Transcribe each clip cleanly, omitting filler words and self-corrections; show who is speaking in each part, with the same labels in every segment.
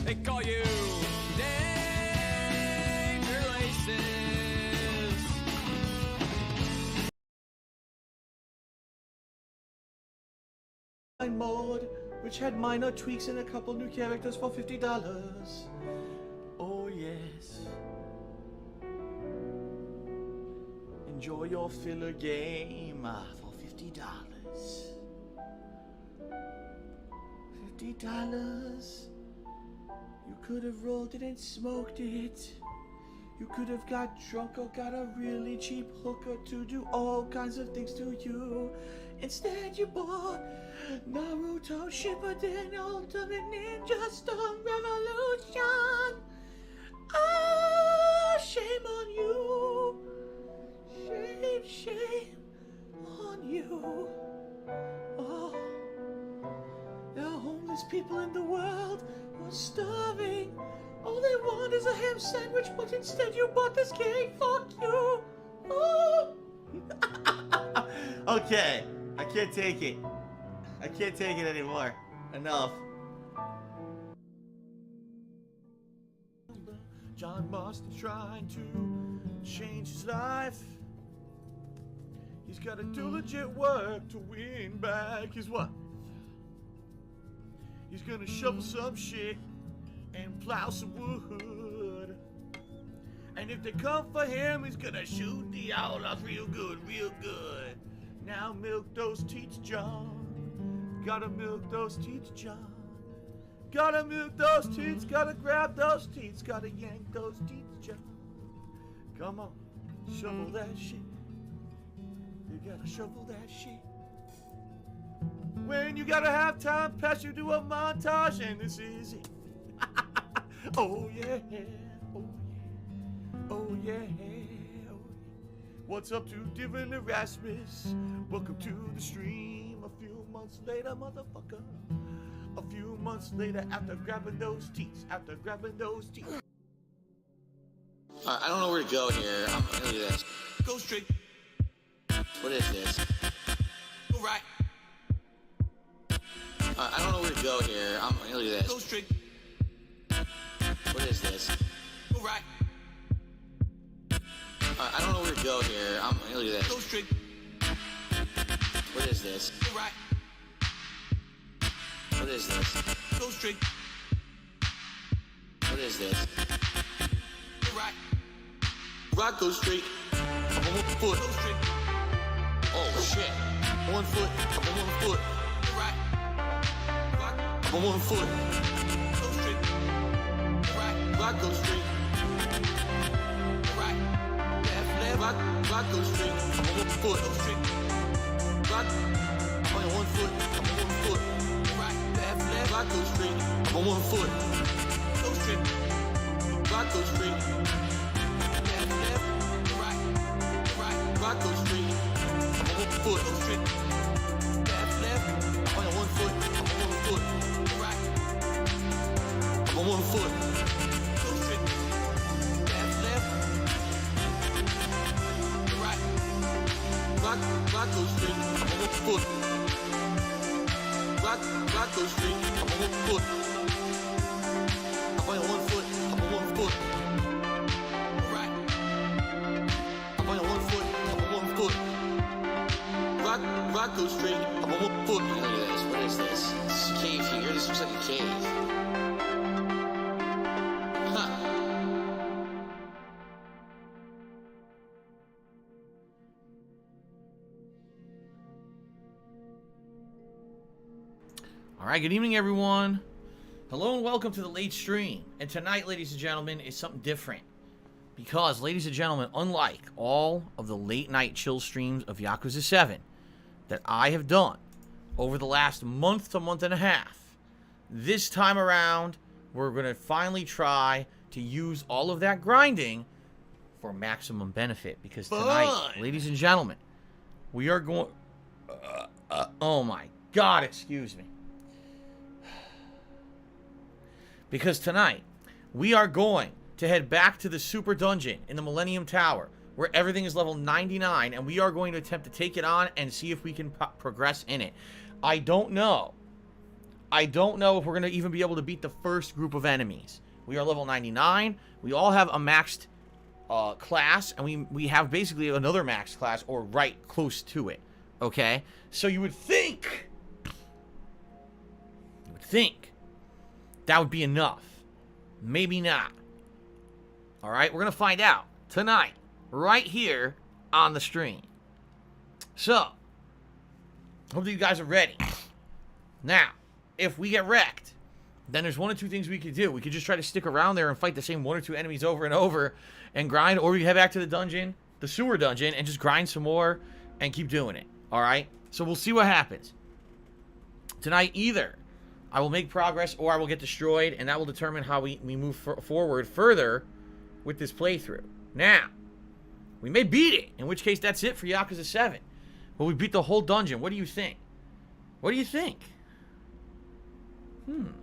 Speaker 1: They call you Danger Laces.
Speaker 2: Mode, which had minor tweaks and a couple new characters for $50. Oh yes. Enjoy your filler game for $50. $50. You could have rolled it and smoked it. You could have got drunk or got a really cheap hooker to do all kinds of things to you. Instead you bought Naruto Shippuden Ultimate Ninja Storm Revolution. Ah, shame on you. Shame on you. Oh, there are homeless people in the world who are starving. All they want is a ham sandwich, but instead you bought this game. Fuck you. Oh. Okay, I can't take it. I can't take it anymore. Enough. John Marston's trying to change his life. He's got to do legit work to win back his wife. He's gonna shovel some shit and plow some wood. And if they come for him, he's gonna shoot the outlaws real good, real good. Now milk those teats, John. Gotta milk those teats, John. Gotta milk those teats, gotta grab those teats, gotta yank those teats, John. Come on, shovel that shit. You gotta shovel that shit. When you gotta have time pass, you do a montage, and this is it. Oh yeah, oh yeah, oh yeah, oh yeah. What's up to Divin Erasmus? Welcome to the stream. A few months later, motherfucker. A few months later, after grabbing those teats,
Speaker 3: I don't know where to go here. I'm gonna do this.
Speaker 1: Go straight.
Speaker 3: What is this?
Speaker 1: Go right.
Speaker 3: I don't know where to go here. I'm gonna do this.
Speaker 1: Go straight.
Speaker 3: What is this?
Speaker 1: Go right.
Speaker 3: I don't know where to go here. I'm gonna do this.
Speaker 1: Go straight.
Speaker 3: What is this?
Speaker 1: Go right.
Speaker 3: What is this?
Speaker 1: Go straight.
Speaker 3: What is this?
Speaker 1: Go right.
Speaker 3: Rock goes straight. I'm on 1 foot.
Speaker 1: Go straight.
Speaker 3: Oh shit. 1 foot. I'm on 1 foot.
Speaker 1: Go right. Rock.
Speaker 3: I'm on 1 foot.
Speaker 1: Go straight. Go right.
Speaker 3: Rock goes straight.
Speaker 1: Go right. Left.
Speaker 3: Rock goes straight. I'm on 1 foot.
Speaker 1: Go straight.
Speaker 3: Rock. I'm on 1 foot. I'm on 1 foot.
Speaker 1: Go right. Left.
Speaker 3: Rock goes straight. I'm on 1 foot.
Speaker 1: Go straight.
Speaker 3: Rock goes straight.
Speaker 1: Left. Go right. Go right.
Speaker 3: Rock goes straight. I'm on 1 foot.
Speaker 1: Go straight. Left.
Speaker 3: I'm on 1 foot. I'm on 1 foot.
Speaker 1: Go right.
Speaker 3: I'm on 1 foot.
Speaker 1: Go straight. Left. Go right.
Speaker 3: Rock goes straight. I'm on 1 foot. Rock goes straight. I'm on 1 foot. I'm on 1 foot. I'm on 1 foot.
Speaker 1: Go right.
Speaker 3: I'm on 1 foot. I'm on 1 foot. Rock goes straight. I'm on 1 foot. Look at this. What is this? This is a cave here. This looks like a cave. Huh.
Speaker 2: All right, good evening, everyone. Hello and welcome to the late stream. And tonight, ladies and gentlemen, is something different. Because, ladies and gentlemen, unlike all of the late night chill streams of Yakuza 7 that I have done over the last month to month and a half, this time around, we're going to finally try to use all of that grinding for maximum benefit. Because tonight, ladies and gentlemen, we are going... oh my God, excuse me. Because tonight, we are going to head back to the Super Dungeon in the Millennium Tower, where everything is level 99, and we are going to attempt to take it on and see if we can progress in it. I don't know I don't know if we're going to even be able to beat the first group of enemies. We are level 99. We all have a maxed class, and we have basically another maxed class, or right close to it. Okay? So you would think that would be enough. Maybe not. Alright, we're going to find out tonight, right here on the stream. So, hope you guys are ready. Now, if we get wrecked, then there's one or two things we could do. We could just try to stick around there and fight the same one or two enemies over and over and grind, or we head back to the dungeon, the sewer dungeon, and just grind some more and keep doing it. Alright? So we'll see what happens. Tonight, either I will make progress or I will get destroyed, and that will determine how we move forward further with this playthrough. Now, we may beat it, in which case that's it for Yakuza 7. But we beat the whole dungeon. What do you think? What do you think?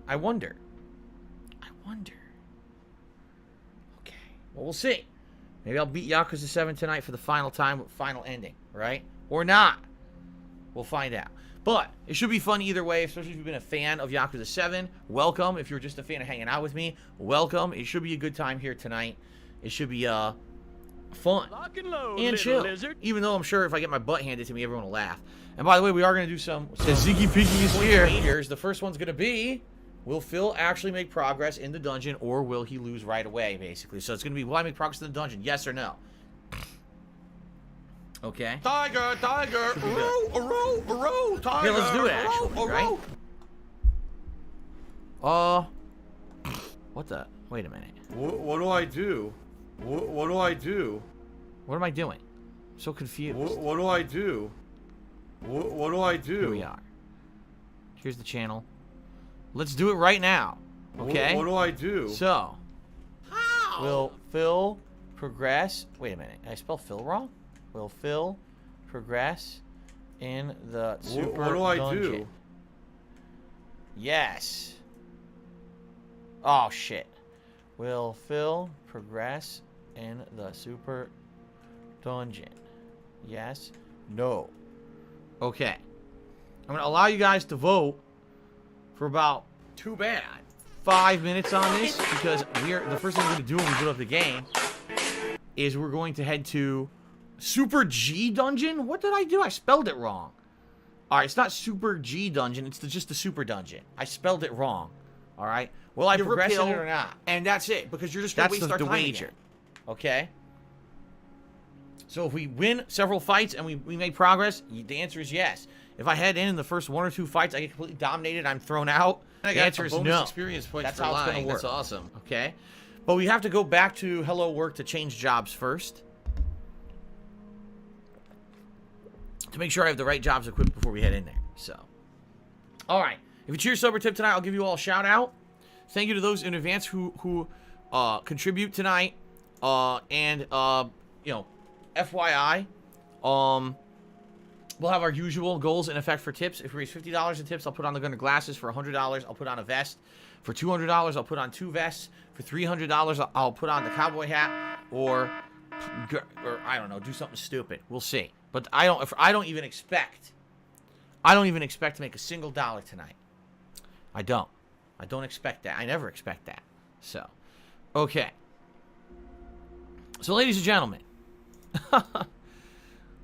Speaker 2: I wonder. Okay. Well, we'll see. Maybe I'll beat Yakuza 7 tonight for the final time with final ending, right? Or not. We'll find out. But it should be fun either way, especially if you've been a fan of Yakuza 7. Welcome. If you're just a fan of hanging out with me, welcome. It should be a good time here tonight. It should be fun and chill. Lizard. Even though I'm sure if I get my butt handed to me, everyone will laugh. And by the way, we are going to do some Ziggy Piggy is here. The first one's going to be, will Phil actually make progress in the dungeon, or will he lose right away, basically? So it's going to be, will I make progress in the dungeon? Yes or no? Okay.
Speaker 1: Tiger, tiger, row, tiger.
Speaker 2: Yeah, let's do it, actually, right? What the? Wait a minute.
Speaker 4: What do I do? What do I do?
Speaker 2: What am I doing? I'm so confused.
Speaker 4: What do I do? What do I do?
Speaker 2: Here we are. Here's the channel. Let's do it right now. Okay?
Speaker 4: What do I do?
Speaker 2: So, will Phil progress? Wait a minute. Did I spell Phil wrong? Will Phil progress in the super
Speaker 4: What do I
Speaker 2: dungeon?
Speaker 4: do?
Speaker 2: Yes. Oh, shit. Will Phil progress in the super dungeon? Yes. No. Okay. I'm going to allow you guys to vote for about, too bad, 5 minutes on this, because the first thing we're going to do when we boot up the game is we're going to head to Super G Dungeon? What did I do? I spelled it wrong. Alright, it's not Super G Dungeon, it's just the Super Dungeon. I spelled it wrong. Alright? Will I progress in it or not? And that's it, because you're just going to waste our time wager. Again. Okay? So if we win several fights and we make progress, the answer is yes. If I head in the first 1 or 2 fights, I get completely dominated, I'm thrown out, the answer is no.
Speaker 1: Experience points
Speaker 2: that's
Speaker 1: for
Speaker 2: how
Speaker 1: lying.
Speaker 2: it's going to work.
Speaker 1: That's awesome.
Speaker 2: Okay? But we have to go back to Hello Work to change jobs first. To make sure I have the right jobs equipped before we head in there. So, alright. If you cheer sub or tip tonight, I'll give you all a shout out. Thank you to those in advance who contribute tonight. You know, FYI, we'll have our usual goals in effect for tips. If we raise $50 in tips, I'll put on the Gunner glasses. For $100, I'll put on a vest. For $200, I'll put on 2 vests. For $300, I'll put on the cowboy hat, or I don't know, do something stupid. We'll see. But I don't even expect to make a single dollar tonight. I don't expect that. I never expect that. So, okay. So, ladies and gentlemen,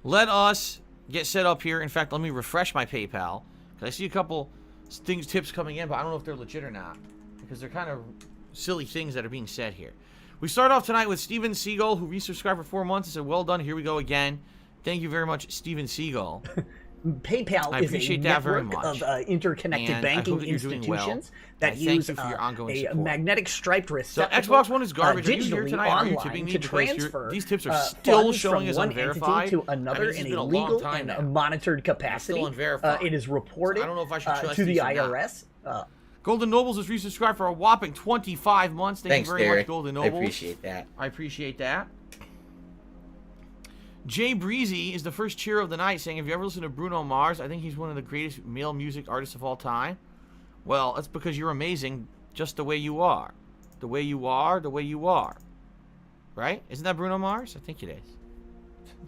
Speaker 2: let us get set up here. In fact, let me refresh my PayPal, because I see a couple tips coming in, but I don't know if they're legit or not, because they're kind of silly things that are being said here. We start off tonight with Steven Siegel, who resubscribed for 4 months and said, well done, here we go again. Thank you very much, Steven Siegel.
Speaker 5: PayPal is a network of interconnected banking institutions that use a magnetic striped receptacle
Speaker 2: so Xbox One is garbage.
Speaker 5: digitally online to transfer
Speaker 2: these tips are still showing
Speaker 5: from
Speaker 2: as
Speaker 5: one
Speaker 2: unverified
Speaker 5: entity to another in a legal and monitored capacity. It is reported
Speaker 2: I don't know if I should trust
Speaker 5: to the
Speaker 2: these or
Speaker 5: IRS.
Speaker 2: Golden Nobles is resubscribed for a whopping 25 months. Thank you very much, Golden Nobles.
Speaker 3: I appreciate that.
Speaker 2: I appreciate that. Jay Breezy is the first cheer of the night, saying, have you ever listened to Bruno Mars? I think he's one of the greatest male music artists of all time. Well, that's because you're amazing just the way you are. The way you are, the way you are. Right? Isn't that Bruno Mars? I think it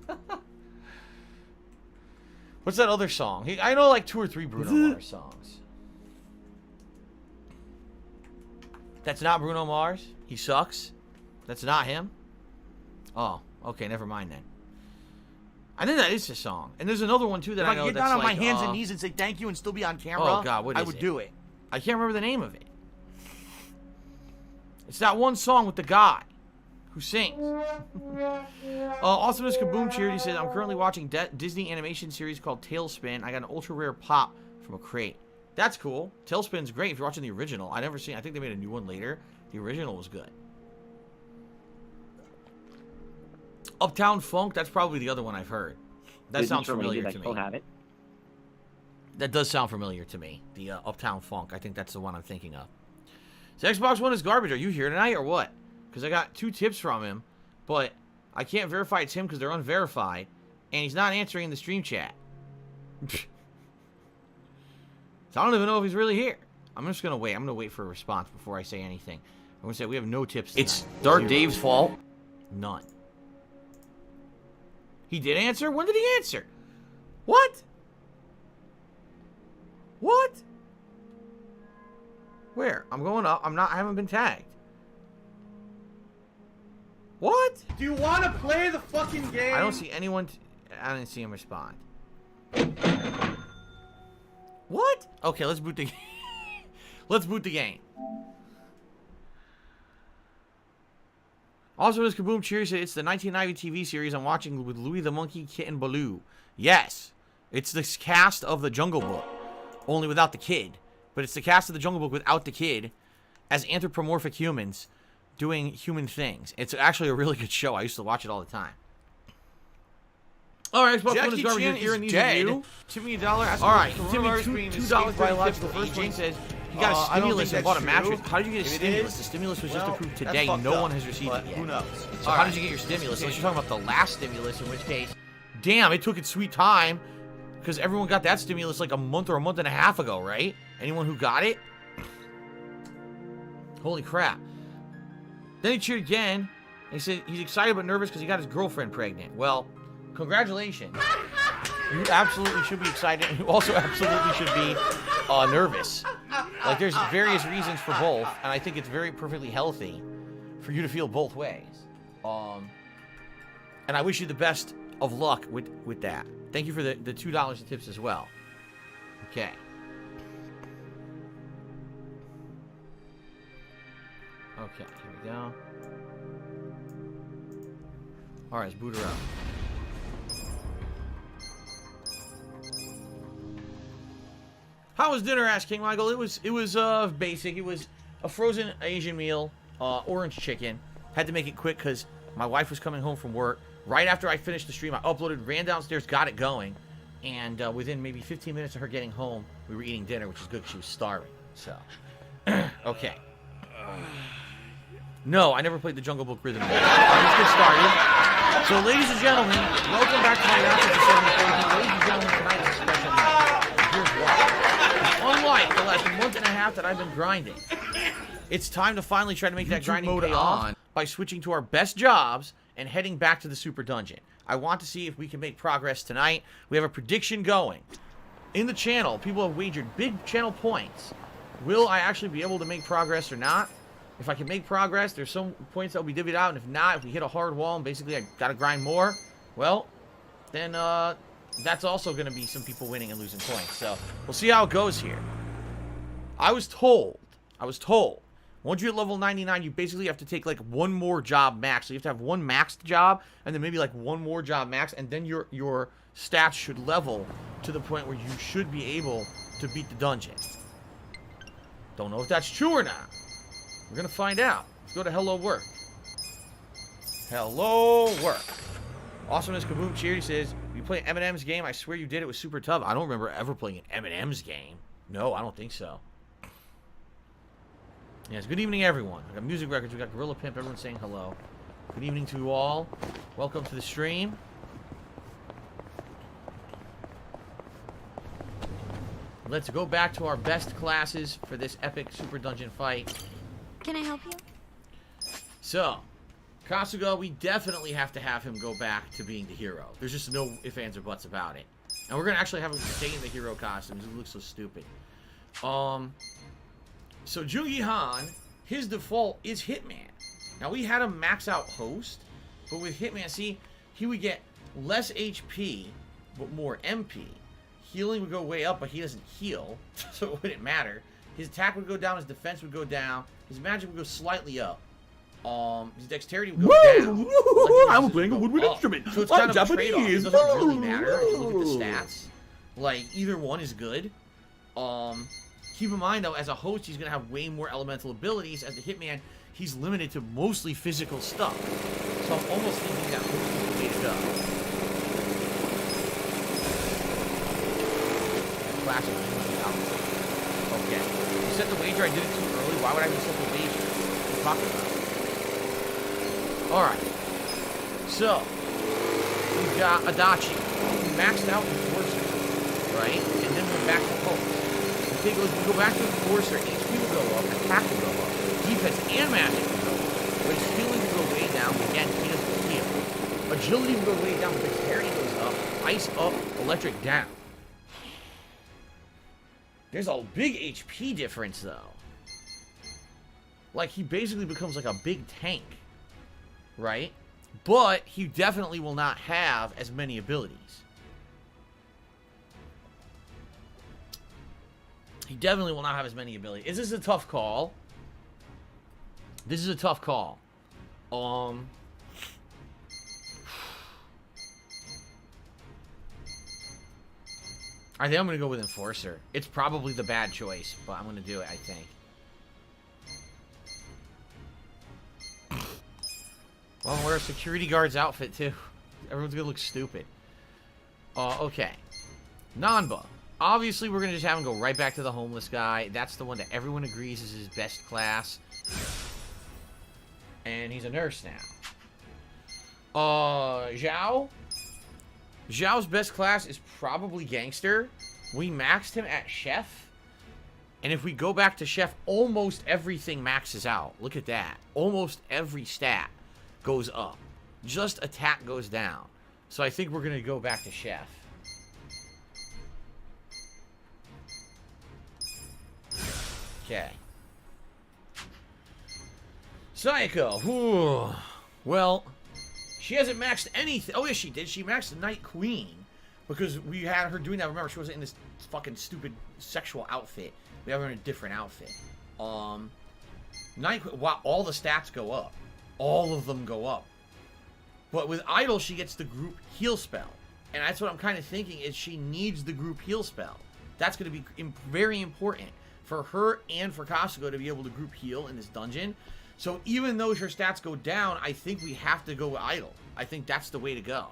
Speaker 2: is. What's that other song? I know like 2 or 3 Bruno Mars songs. That's not Bruno Mars. He sucks. That's not him. Oh, okay, never mind then. I think that is a song. And there's another one too that I know that's like. If I get down on my hands and knees and say thank you and still be on camera, oh God, what is it? I would do it. I can't remember the name of it. It's that one song with the guy who sings. Awesomeness Kaboom Charity says, I'm currently watching Disney animation series called Tailspin. I got an ultra rare pop from a crate. That's cool. Tailspin's great if you're watching the original. I think they made a new one later. The original was good. Uptown Funk, that's probably the other one I've heard. That sounds familiar to me. Have it. That does sound familiar to me. The Uptown Funk. I think that's the one I'm thinking of. So Xbox One is garbage. Are you here tonight or what? Because I got 2 tips from him, but I can't verify it's him because they're unverified, and he's not answering the stream chat. So I don't even know if he's really here. I'm just going to wait. I'm going to wait for a response before I say anything. I'm going to say we have no tips tonight.
Speaker 1: It's Dark Dave's fault?
Speaker 2: None. He did answer? When did he answer? What? What? Where? I'm going up. I haven't been tagged. What?
Speaker 4: Do you want to play the fucking game?
Speaker 2: I don't see anyone. I didn't see him respond. What? Okay, let's boot the game. Let's boot the game. Also, this Kaboom Cheers, it's the 1990 TV series I'm watching with Louis the Monkey, Kit, and Baloo. Yes, it's the cast of the Jungle Book, only without the kid. But it's the cast of the Jungle Book without the kid as anthropomorphic humans doing human things. It's actually a really good show. I used to watch it all the time. All right, Jackie Chan is dead. Timmy $1. All right, Timmy $2 biological aging says he got a stimulus and bought a mattress. How did you get a stimulus? The stimulus was just approved today. No one has received it yet. Who knows? So how did you get your stimulus? Unless you're talking about the last stimulus, in which case, damn, it took its sweet time because everyone got that stimulus like a month or a month and a half ago, right? Anyone who got it? Holy crap. Then he cheered again. And he said he's excited but nervous because he got his girlfriend pregnant. Well, congratulations. You absolutely should be excited. And you also absolutely should be nervous. Like, there's various reasons for both. And I think it's very perfectly healthy for you to feel both ways. And I wish you the best of luck with that. Thank you for the $2 in tips as well. Okay. Okay, here we go. Alright, let's boot her up. How was dinner? Asked King Michael. It was basic. It was a frozen Asian meal, orange chicken. Had to make it quick because my wife was coming home from work. Right after I finished the stream, I uploaded, ran downstairs, got it going, and within maybe 15 minutes of her getting home, we were eating dinner, which is good because she was starving. So, okay. No, I never played the Jungle Book rhythm. Let's get started. So, ladies and gentlemen, welcome back to my Yakuza 740. Ladies and gentlemen, tonight is a special night. Here's why. Unlike the last month and a half that I've been grinding, it's time to finally try to make that grinding pay off by switching to our best jobs and heading back to the Super Dungeon. I want to see if we can make progress tonight. We have a prediction going. In the channel, people have wagered big channel points. Will I actually be able to make progress or not? If I can make progress, there's some points that will be divvied out, and if not, if we hit a hard wall and basically I gotta grind more, well, then that's also gonna be some people winning and losing points. So we'll see how it goes here. I was told, once you're at level 99, you basically have to take like one more job max. So you have to have one maxed job, and then maybe like one more job max, and then your stats should level to the point where you should be able to beat the dungeon. Don't know if that's true or not. We're going to find out. Let's go to Hello Work. Hello Work. Awesomeness Kaboom Cheery says, you play Eminem's game? I swear you did. It was super tough. I don't remember ever playing an Eminem's game. No, I don't think so. Yes, good evening, everyone. We got Music Records. We got Gorilla Pimp. Everyone's saying hello. Good evening to you all. Welcome to the stream. Let's go back to our best classes for this epic Super Dungeon fight.
Speaker 6: Can I help you?
Speaker 2: So, Kasuga, we definitely have to have him go back to being the hero. There's just no ifs, ands, or buts about it. And we're going to actually have him stay in the hero costumes. It looks so stupid. So Jungi Han, his default is Hitman. Now, we had him max out Host, but with Hitman, see, he would get less HP, but more MP. Healing would go way up, but he doesn't heal, so it wouldn't matter. His attack would go down, his defense would go down, his magic would go slightly up. His dexterity would go down.
Speaker 1: I'm playing a woodwind instrument.
Speaker 2: So it's kind of a trade-off. It doesn't really matter if you look at the stats. Like, either one is good. Keep in mind, though, as a host, he's going to have way more elemental abilities. As the Hitman, he's limited to mostly physical stuff. So I'm almost thinking that host is the way to go. Classic. Okay. You set the wager, I did it too early. Why would I reset the wager? What are you talking about? Alright. So, we've got Adachi. We maxed out Enforcer, right? And then we're back to Host. The thing goes, we go back to Enforcer, HP will go up, attack will go up, defense and magic will go up. But his healing will go way down, again, he doesn't heal. Agility will go way down, but dexterity goes up, ice up, electric down. There's a big HP difference, though. Like, he basically becomes like a big tank. Right? But he definitely will not have as many abilities. He definitely will not have as many abilities. Is this a tough call? This is a tough call. I think I'm going to go with Enforcer. It's probably the bad choice, but I'm going to do it, I think. Well, wear a security guard's outfit, too. Everyone's going to look stupid. Okay. Nanba. Obviously, we're going to just have him go right back to the homeless guy. That's the one that everyone agrees is his best class. And he's a nurse now. Zhao. Zhao's best class is probably Gangster. We maxed him at Chef. And if we go back to Chef, almost everything maxes out. Look at that. Almost every stat goes up. Just attack goes down. So I think we're going to go back to Chef. Okay. Sayako. Ooh. Well, she hasn't maxed anything. Oh, yes, she did. She maxed the Night Queen. Because we had her doing that. Remember, she wasn't in this fucking stupid sexual outfit. We have her in a different outfit. Night Queen. Wow, all the stats go up. All of them go up. But with Idol, she gets the group heal spell. And that's what I'm kind of thinking is she needs the group heal spell. That's going to be very important for her and for Kasuga to be able to group heal in this dungeon. So even though her stats go down, I think we have to go with Idol. I think that's the way to go.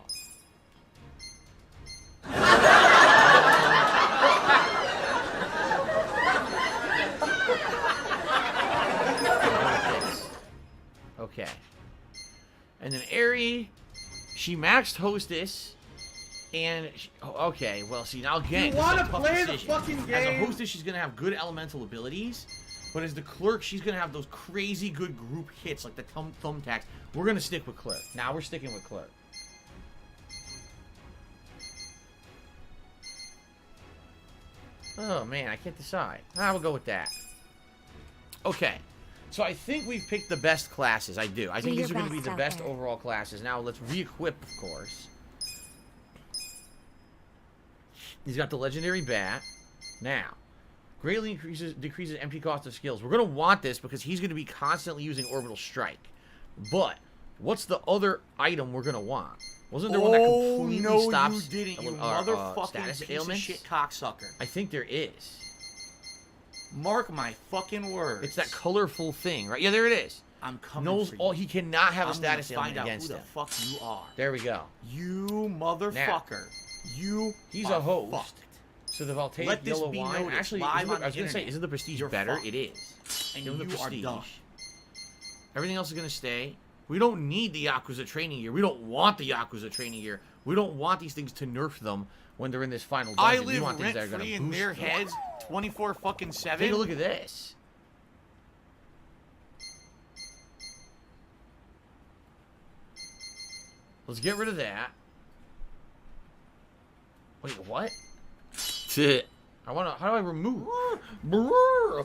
Speaker 2: Okay. And then Aerie, she maxed Hostess, and okay, well, see, now again,
Speaker 1: you want to play the fucking game?
Speaker 2: As a Hostess, she's gonna have good elemental abilities, but as the Clerk, she's gonna have those crazy good group hits like the thumbtacks. We're gonna stick with Clerk. Now we're sticking with Clerk. Oh man, I can't decide. We'll go with that. Okay. So I think we've picked the best classes. I do. I think these are going to be the best overall classes. Now let's re-equip, of course. He's got the legendary bat. Now, greatly decreases MP cost of skills. We're going to want this because he's going to be constantly using orbital strike. But what's the other item we're going to want? Wasn't there one that completely stops?
Speaker 1: You didn't, you motherfucking
Speaker 2: status
Speaker 1: piece
Speaker 2: ailments?
Speaker 1: of shit cocksucker.
Speaker 2: I think there is.
Speaker 1: Mark my fucking words.
Speaker 2: It's that colorful thing, right? Yeah, there it is.
Speaker 1: I'm coming
Speaker 2: knows
Speaker 1: for you.
Speaker 2: all. He cannot have a status ailment
Speaker 1: find out
Speaker 2: against
Speaker 1: who
Speaker 2: him.
Speaker 1: the fuck you are.
Speaker 2: There we go.
Speaker 1: You motherfucker. Now,
Speaker 2: he's a host.
Speaker 1: Fucked.
Speaker 2: So the voltaic
Speaker 1: Let this
Speaker 2: yellow
Speaker 1: be
Speaker 2: wine.
Speaker 1: noticed
Speaker 2: Actually,
Speaker 1: live on
Speaker 2: I was going to say, isn't the prestige better?
Speaker 1: fucked.
Speaker 2: It is.
Speaker 1: And
Speaker 2: Give him the
Speaker 1: you are
Speaker 2: prestige.
Speaker 1: done.
Speaker 2: Everything else is going to stay. We don't need the Yakuza training gear. We don't want the Yakuza training gear. We don't want these things to nerf them when they're in this final dungeon.
Speaker 1: I live
Speaker 2: we want things that are
Speaker 1: rent-free
Speaker 2: going to
Speaker 1: in their
Speaker 2: them.
Speaker 1: heads 24/7.
Speaker 2: Take a look at this. Let's get rid of that. Wait, what? I want to. How do I remove? I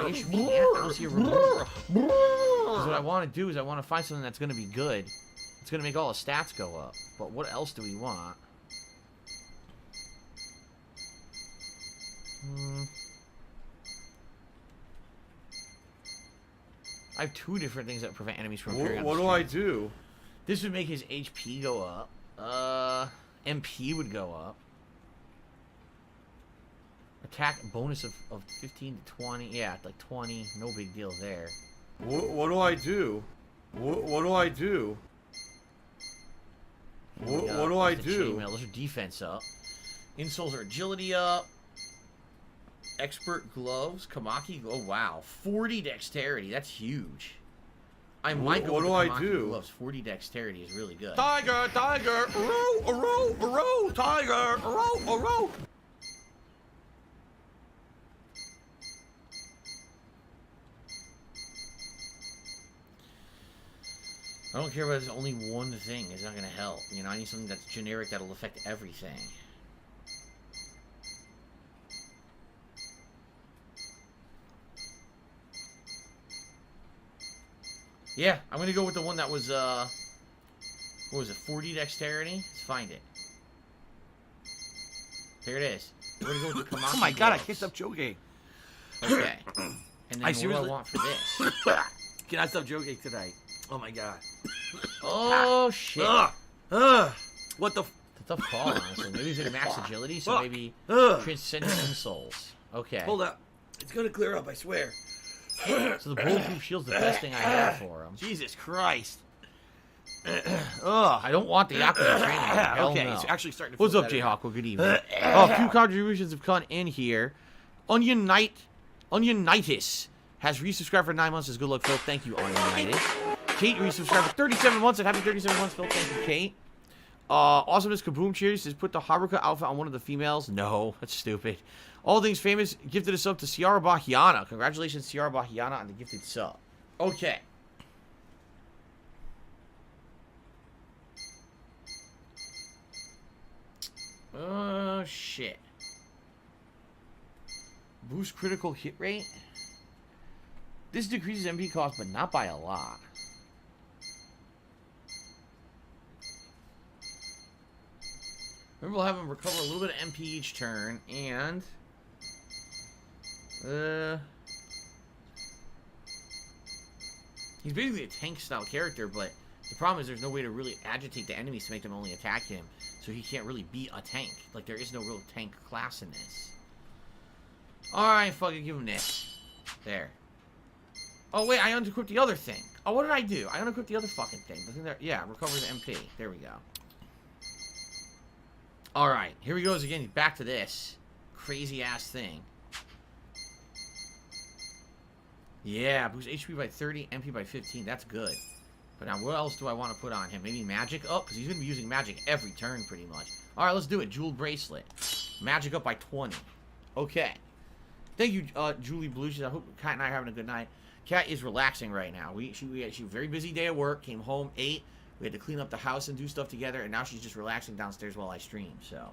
Speaker 2: don't see a remote. Because what I want to do is I want to find something that's going to be good. It's going to make all the stats go up. But what else do we want? I have 2 different things that prevent enemies from appearing on the
Speaker 4: What do I do?
Speaker 2: This would make his HP go up. MP would go up. Attack bonus of 15 to 20. Yeah, like 20. No big deal there.
Speaker 4: What do I do? What do I do? What do I do?
Speaker 2: Those are defense up. Insoles are agility up. Expert gloves. Kamaki. Oh, wow. 40 dexterity. That's huge. I might go with the Kamaki gloves. 40 dexterity is really good.
Speaker 1: Tiger, tiger, row, tiger, row.
Speaker 2: I don't care if there's only one thing. It's not going to help. You know, I need something that's generic that'll affect everything. Yeah, I'm going to go with the one that was, what was it, 40 dexterity? Let's find it. Here it is. We're going to go with the Kamaki
Speaker 1: Oh my god,
Speaker 2: gloves.
Speaker 1: I kicked up joking.
Speaker 2: Okay. And then what do I want for this?
Speaker 1: Can I stop joking tonight? Oh my god.
Speaker 2: Oh, shit.
Speaker 1: What the...
Speaker 2: It's a tough call, honestly. Maybe he's in max agility, so maybe transcendent insoles. Okay.
Speaker 1: Hold up. It's gonna clear up, I swear.
Speaker 2: So the bulletproof shield's the best thing I have for him.
Speaker 1: Jesus Christ.
Speaker 2: I don't want the Yakuza training. Hell
Speaker 1: Okay,
Speaker 2: no.
Speaker 1: it's actually starting to
Speaker 2: What's
Speaker 1: feel
Speaker 2: up,
Speaker 1: better.
Speaker 2: Jayhawk? Well, good evening. A few contributions have come in here. Onionitis has resubscribed for 9 months. Says good luck, Phil. Thank you, Onionitis. Kate resubscribed for 37 months. And happy 37 months, Phil. Thank you, Kate. Awesomeness Kaboom Cheers says put the Haruka outfit on one of the females. No, that's stupid. All Things Famous gifted a sub to Ciara Bahiana. Congratulations, Ciara Bahiana, on the gifted sub. Okay. Shit. Boost critical hit rate. This decreases MP cost, but not by a lot. Remember, we'll have him recover a little bit of MP each turn, and... he's basically a tank-style character, but the problem is there's no way to really agitate the enemies to make them only attack him, so he can't really be a tank. Like, there is no real tank class in this. Alright, fucking give him this. There. Oh, wait, I unequipped the other thing. Oh, what did I do? I unequipped the other fucking thing. The thing that, yeah, recovers MP. There we go. Alright, here he goes again. He's back to this crazy-ass thing. Yeah, boost HP by 30, MP by 15. That's good. But now, what else do I want to put on him? Maybe magic up? Because he's going to be using magic every turn, pretty much. Alright, let's do it. Jeweled Bracelet. Magic up by 20. Okay. Thank you, Julie Blue. I hope Kat and I are having a good night. Kat is relaxing right now. She had a very busy day at work. Came home, ate. We had to clean up the house and do stuff together. And now she's just relaxing downstairs while I stream, so...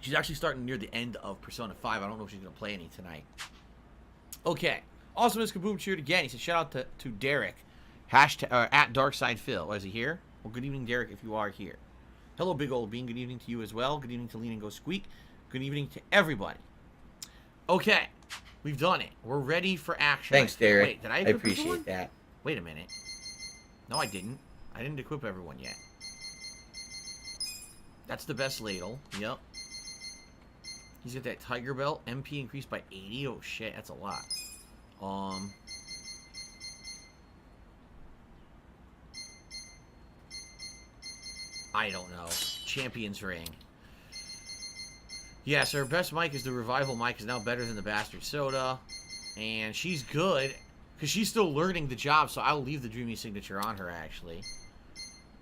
Speaker 2: she's actually starting near the end of Persona 5. I don't know if she's going to play any tonight. Okay. Awesome as Kaboom cheered again. He said, shout out to Derek. Hashtag, at DarkSidePhil. Oh, is he here? Well, good evening, Derek, if you are here. Hello, Big Old Bean. Good evening to you as well. Good evening to Lean and Go Squeak. Good evening to everybody. Okay. We've done it. We're ready for action.
Speaker 6: Thanks, Derek.
Speaker 2: Wait, did I
Speaker 6: appreciate that.
Speaker 2: Wait a minute. No, I didn't. I didn't equip everyone yet. That's the best ladle. Yep. He's got that tiger belt. MP increased by 80. Oh, shit. That's a lot. I don't know. Champion's ring. Yes, her best mic is the Revival mic. Is now better than the Bastard Soda. And she's good. Because she's still learning the job. So I'll leave the Dreamy Signature on her, actually.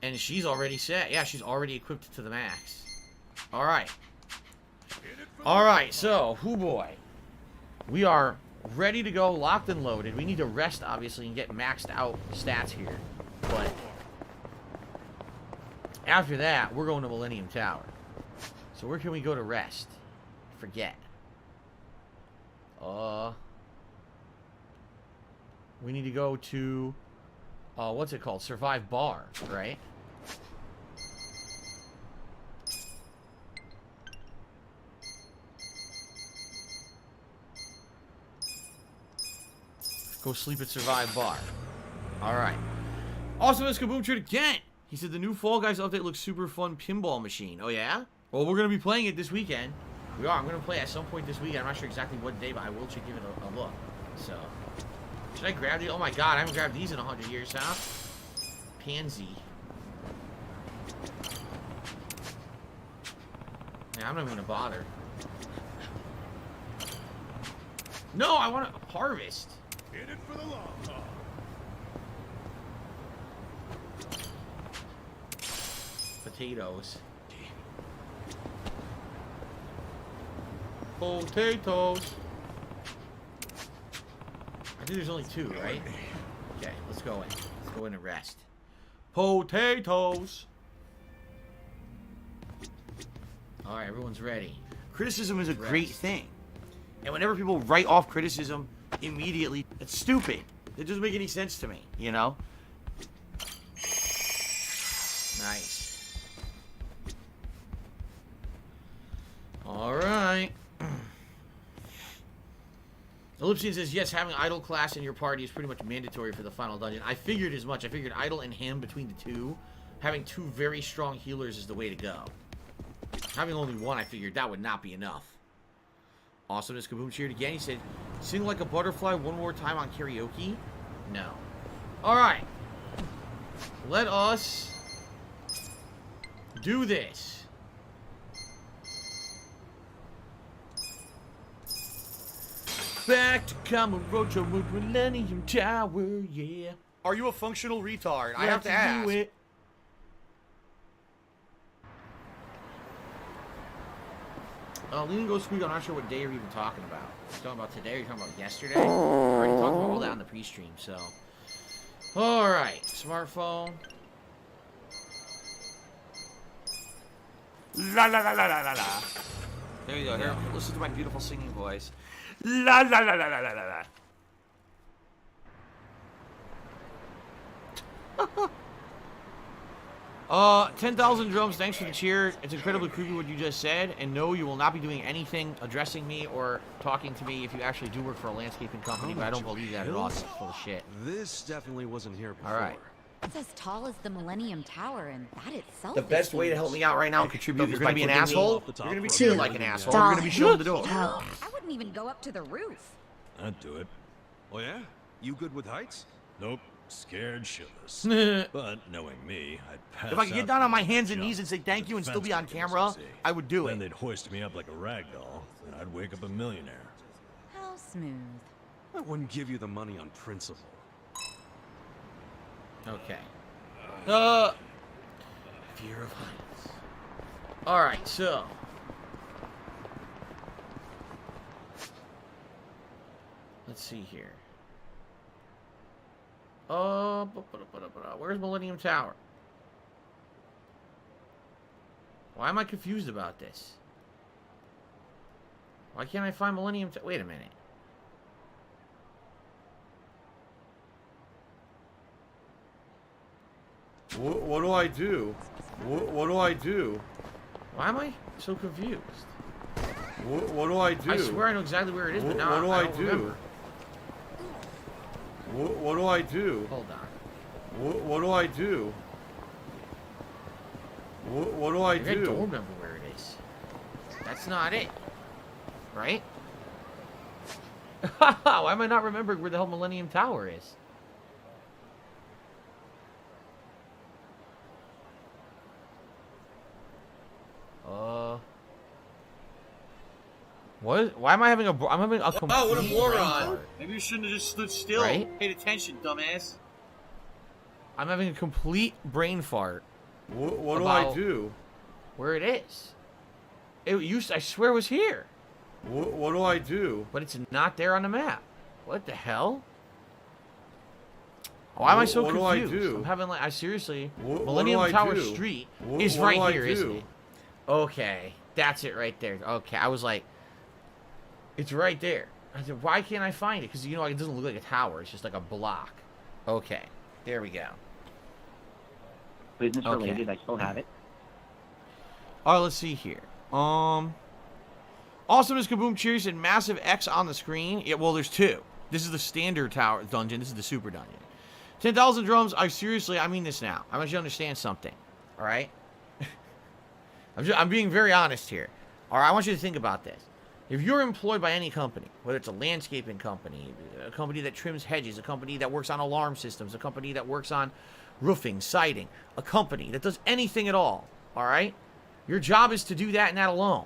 Speaker 2: And she's already set. Yeah, she's already equipped to the max. Alright. Alright, so, hoo boy. We are ready to go, locked and loaded. We need to rest, obviously, and get maxed out stats here. But after that, we're going to Millennium Tower. So where can we go to rest? forget. We need to go to, what's it called? Survive Bar, right? Go sleep at Survive Bar. Alright. Awesomeness Kaboom Trade again! He said the new Fall Guys update looks super fun pinball machine. Oh yeah? Well, we're going to be playing it this weekend. We are. I'm going to play at some point this weekend. I'm not sure exactly what day, but I will give it a look. So, should I grab these? Oh my god, I haven't grabbed these in 100 years, huh? Pansy. Yeah, I'm not even going to bother. No, I want to harvest.
Speaker 6: In it for the long haul.
Speaker 2: Potatoes. Potatoes. I think there's only 2, right? Okay, let's go in. Let's go in and rest. Potatoes. Alright, everyone's ready. Criticism is a great thing. And whenever people write off criticism immediately, it's stupid. It doesn't make any sense to me, you know? Nice. Alright. Ellipsian says, yes, having idle class in your party is pretty much mandatory for the final dungeon. I figured as much. I figured idle and him between the two. Having 2 very strong healers is the way to go. Having only 1, I figured that would not be enough. Awesomeness Kaboom cheered again. He said, sing like a butterfly one more time on karaoke? No. Alright. Let us do this. Back to Kamurocho with Millennium Tower, yeah.
Speaker 4: Are you a functional retard? I have to ask.
Speaker 2: It. Leaning Go Squeak, I'm not sure what day you're even talking about. You're talking about today or you're talking about yesterday? We're already talking about all that on the pre-stream, so. Alright, smartphone.
Speaker 1: La la la la la la la. There you go. Here, listen to my beautiful singing voice. La la la la la la la la.
Speaker 2: 10,000 drums, thanks for the cheer. It's incredibly creepy what you just said. And no, you will not be doing anything addressing me or talking to me if you actually do work for a landscaping company, but I don't believe that at all. It's full of shit.
Speaker 7: This definitely wasn't here before.
Speaker 2: Alright.
Speaker 8: It's as tall as the Millennium Tower, and that itself.
Speaker 1: The best way to help me out right now and contribute is
Speaker 2: You're gonna be an asshole? You're gonna be treated like an asshole. You're gonna be shown the door.
Speaker 8: I wouldn't even go up to the roof.
Speaker 6: I'd do it.
Speaker 7: Oh yeah? You good with heights?
Speaker 6: Nope. Scared shitless. But knowing me, I'd pass
Speaker 2: If I could get
Speaker 6: out
Speaker 2: down on my
Speaker 6: from
Speaker 2: hands and
Speaker 6: jump.
Speaker 2: knees and say thank you and still be on
Speaker 6: Defense
Speaker 2: camera,
Speaker 6: mechanisms, see.
Speaker 2: I would do
Speaker 6: Then
Speaker 2: it.
Speaker 6: they'd hoist me up like a rag doll, and I'd wake up a millionaire.
Speaker 8: How smooth.
Speaker 7: I wouldn't give you the money on principle.
Speaker 2: Okay. Fear of heights. Alright, so. Let's see here. Where's Millennium Tower? Why am I confused about this? Why can't I find Millennium Tower? Wait a minute.
Speaker 4: What do I do? What do I do?
Speaker 2: Why am I so confused?
Speaker 4: What do I do?
Speaker 2: I swear I know exactly where it is, but now
Speaker 4: what
Speaker 2: I
Speaker 4: do
Speaker 2: don't
Speaker 4: I do?
Speaker 2: remember.
Speaker 4: What do I do?
Speaker 2: Hold on.
Speaker 4: What do I do? What do I
Speaker 2: I
Speaker 4: do?
Speaker 2: don't remember where it is. That's not it. Right? Why am I not remembering where the hell Millennium Tower is? What? Why am I having a? I'm having a.
Speaker 1: Oh, what a
Speaker 2: complete
Speaker 1: moron!
Speaker 2: brain fart.
Speaker 1: Maybe you shouldn't have just stood still.
Speaker 2: Right?
Speaker 1: Paid attention, dumbass.
Speaker 2: I'm having a complete brain fart.
Speaker 4: What do I do?
Speaker 2: Where it is? It used. I swear it was here.
Speaker 4: What do I do?
Speaker 2: But it's not there on the map. What the hell? Why am I so
Speaker 4: what
Speaker 2: confused?
Speaker 4: do I do?
Speaker 2: I'm having like I seriously.
Speaker 4: What
Speaker 2: Millennium
Speaker 4: do I
Speaker 2: Tower
Speaker 4: do?
Speaker 2: Street
Speaker 4: What
Speaker 2: is
Speaker 4: do
Speaker 2: right
Speaker 4: I
Speaker 2: here, isn't
Speaker 4: do?
Speaker 2: it? Okay, that's it right there. Okay, I was like, It's right there. I said, why can't I find it? Because, you know, it doesn't look like a tower. It's just like a block. Okay. There we go.
Speaker 9: Business related. I still have it.
Speaker 2: All right, let's see here. Awesomeness Kaboom Cheers and Massive X on the screen. Yeah, well, there's two. This is the standard tower dungeon. This is the super dungeon. 10,000 drums. I mean this now. I want you to understand something. All right? I'm being very honest here. All right, I want you to think about this. If you're employed by any company, whether it's a landscaping company, a company that trims hedges, a company that works on alarm systems, a company that works on roofing, siding, a company that does anything at all right? Your job is to do that and that alone.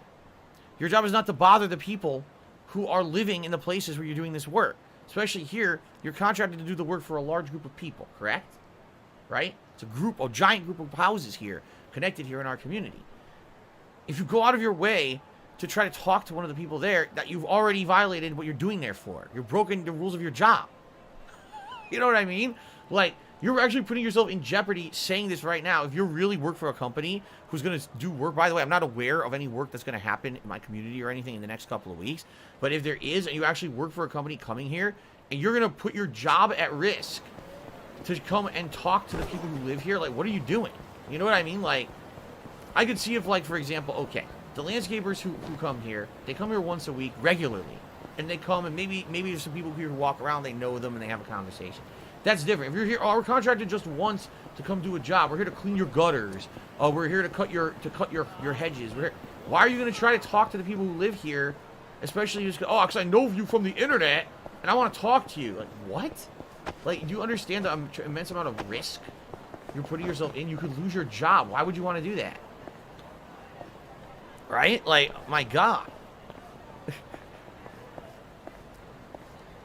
Speaker 2: Your job is not to bother the people who are living in the places where you're doing this work. Especially here, you're contracted to do the work for a large group of people, correct? Right? It's a giant group of houses here, connected here in our community. If you go out of your way to try to talk to one of the people there, that you've already violated what you're doing there for. You're broken the rules of your job. You know what I mean? Like, you're actually putting yourself in jeopardy saying this right now. If you really work for a company who's going to do work, by the way, I'm not aware of any work that's going to happen in my community or anything in the next couple of weeks. But if there is, and you actually work for a company coming here, and you're going to put your job at risk to come and talk to the people who live here, like, what are you doing? You know what I mean? Like, I could see if, like, for example, okay, the landscapers who come here, they come here once a week regularly. And they come, and maybe there's some people here who walk around, they know them, and they have a conversation. That's different. If you're here, oh, we're contracted just once to come do a job. We're here to clean your gutters. We're here to cut your hedges. Why are you going to try to talk to the people who live here, especially just because I know you from the internet, and I want to talk to you? Like, what? Like, do you understand the immense amount of risk you're putting yourself in? You could lose your job. Why would you want to do that? Right? Like, my God.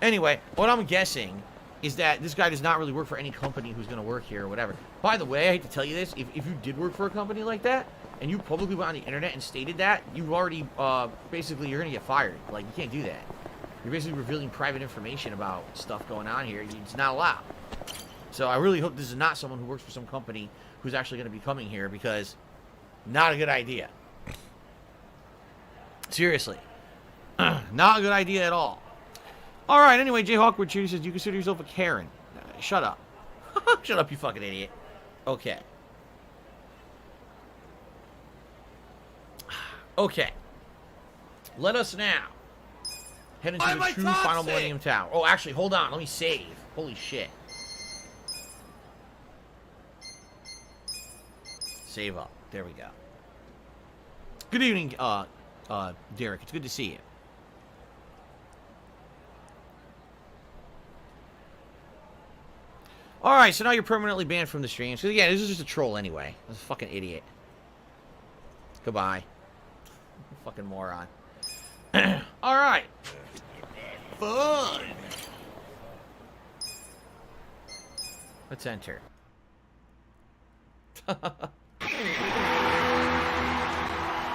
Speaker 2: Anyway, what I'm guessing is that this guy does not really work for any company who's going to work here or whatever. By the way, I hate to tell you this, if you did work for a company like that, and you publicly went on the internet and stated that, you've already, basically, you're going to get fired. Like, you can't do that. You're basically revealing private information about stuff going on here. It's not allowed. So I really hope this is not someone who works for some company who's actually going to be coming here, because not a good idea. Seriously. Not a good idea at all. All right, anyway, Jay Hawkwood Cheer says, you consider yourself a Karen. Shut up. Shut up, you fucking idiot. Okay. Okay. Let us now head into the true final Millennium Tower. Oh, actually, hold on. Let me save. Holy shit. Save up. There we go. Good evening, Derek. It's good to see you. Alright, so now you're permanently banned from the stream. So, yeah, this is just a troll anyway. This is a fucking idiot. Goodbye. Fucking moron. Alright. Fun! Let's enter.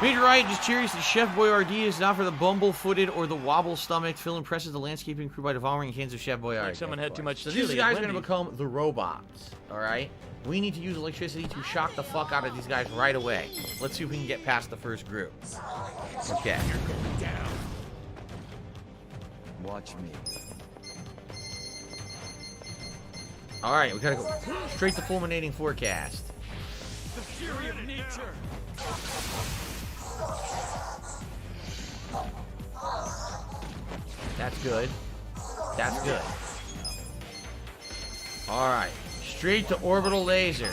Speaker 2: Major Wright just cheers that Chef Boyardee is not for the bumble-footed or the wobble-stomached. Phil impresses the landscaping crew by devouring cans of Chef Boyardee.
Speaker 10: Like someone had too much to do.
Speaker 2: These guys are going to become the robots, alright? We need to use electricity to shock the fuck out of these guys right away. Let's see if we can get past the first group. Okay.
Speaker 6: You're going down. Watch me.
Speaker 2: Alright, we gotta go straight to fulminating forecast.
Speaker 6: The fury of nature.
Speaker 2: That's good. That's good. Alright. Straight to orbital laser.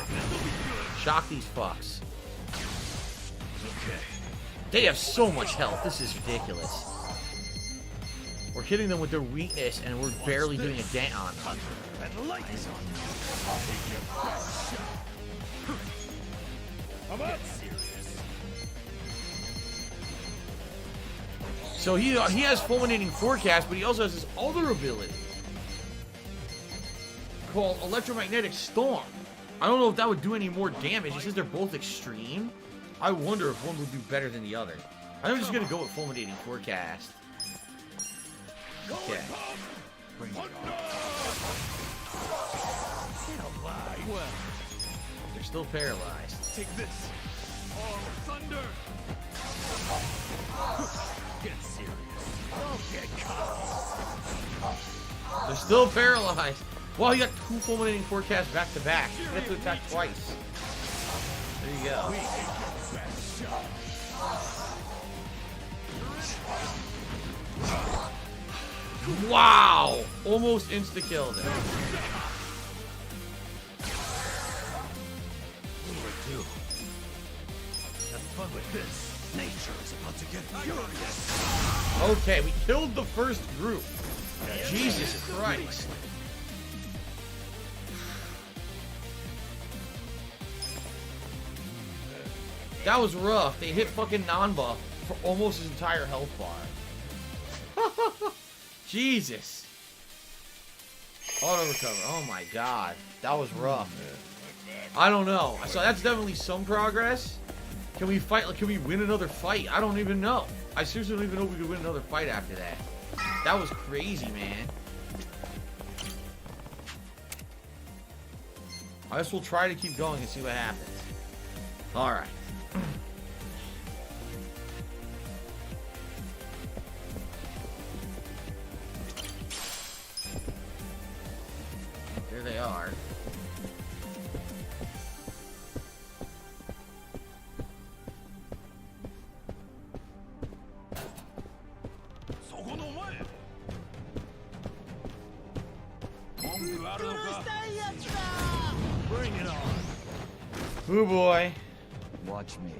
Speaker 2: Shock these fucks.
Speaker 6: Okay.
Speaker 2: They have so much health. This is ridiculous. We're hitting them with their weakness, and we're barely doing a dent on them.
Speaker 6: And light is on you. Take your best shot. I'm up. Serious.
Speaker 2: So he has fulminating forecast, but he also has this other ability called electromagnetic storm. I don't know if that would do any more damage. He says they're both extreme. I wonder if one would do better than the other. I'm just gonna go with fulminating forecast. Okay.
Speaker 6: Bring it on.
Speaker 10: Well,
Speaker 2: They're still paralyzed.
Speaker 6: Take this. Oh, thunder. Get serious.
Speaker 2: They're still paralyzed. Well, you got 2 fulminating forecasts back to back. You have to attack twice. There you go. Wow! Almost insta-killed him.
Speaker 6: Fun with this. Nature is about to get furious.
Speaker 2: Okay, we killed the first group. Jesus Christ. That was rough. They hit fucking non-buff for almost his entire health bar. Jesus. Auto recover. Oh my god. That was rough. I don't know. So that's definitely some progress. Can we fight? Like, can we win another fight? I don't even know. I seriously don't even know if we could win another fight after that. That was crazy, man. I guess we'll try to keep going and see what happens. Alright. There they are.
Speaker 6: Bring it on.
Speaker 2: Oh boy.
Speaker 6: Watch me.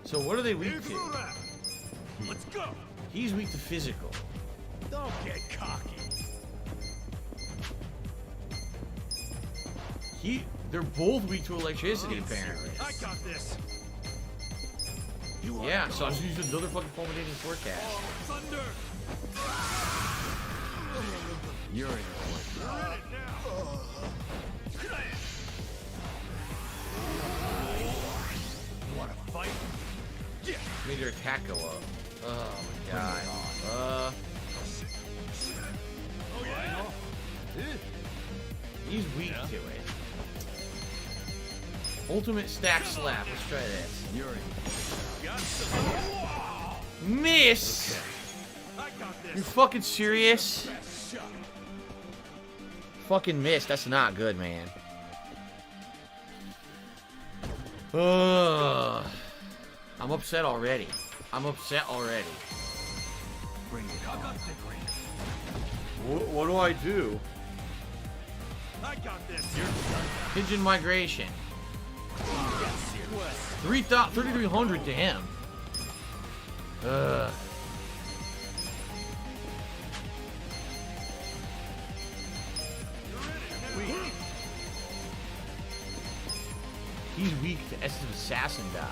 Speaker 2: So what are they weak to?
Speaker 6: Let's go.
Speaker 2: He's weak to physical.
Speaker 6: Don't get cocky.
Speaker 2: They're both weak to electricity, apparently.
Speaker 6: I got this.
Speaker 2: Yeah, so I'm just using another fucking fulminating forecast.
Speaker 6: Thunder.
Speaker 3: You're in it.
Speaker 6: You're in it now. You want to fight? Yeah.
Speaker 2: Made their attack go up. Oh my god.
Speaker 6: Oh yeah.
Speaker 2: He's weak to it. Ultimate stack slap. Let's try this.
Speaker 3: You're in it.
Speaker 6: Got some.
Speaker 2: Miss!
Speaker 6: I got this.
Speaker 2: You fucking serious?
Speaker 6: Best shot.
Speaker 2: Fucking miss. That's not good, man. Ugh. I'm upset already. I'm upset already.
Speaker 6: Bring it on.
Speaker 4: What do I do?
Speaker 6: I got this.
Speaker 2: Pigeon migration. 3,300 to him. Ugh. He's weak to Essence of Assassin dive.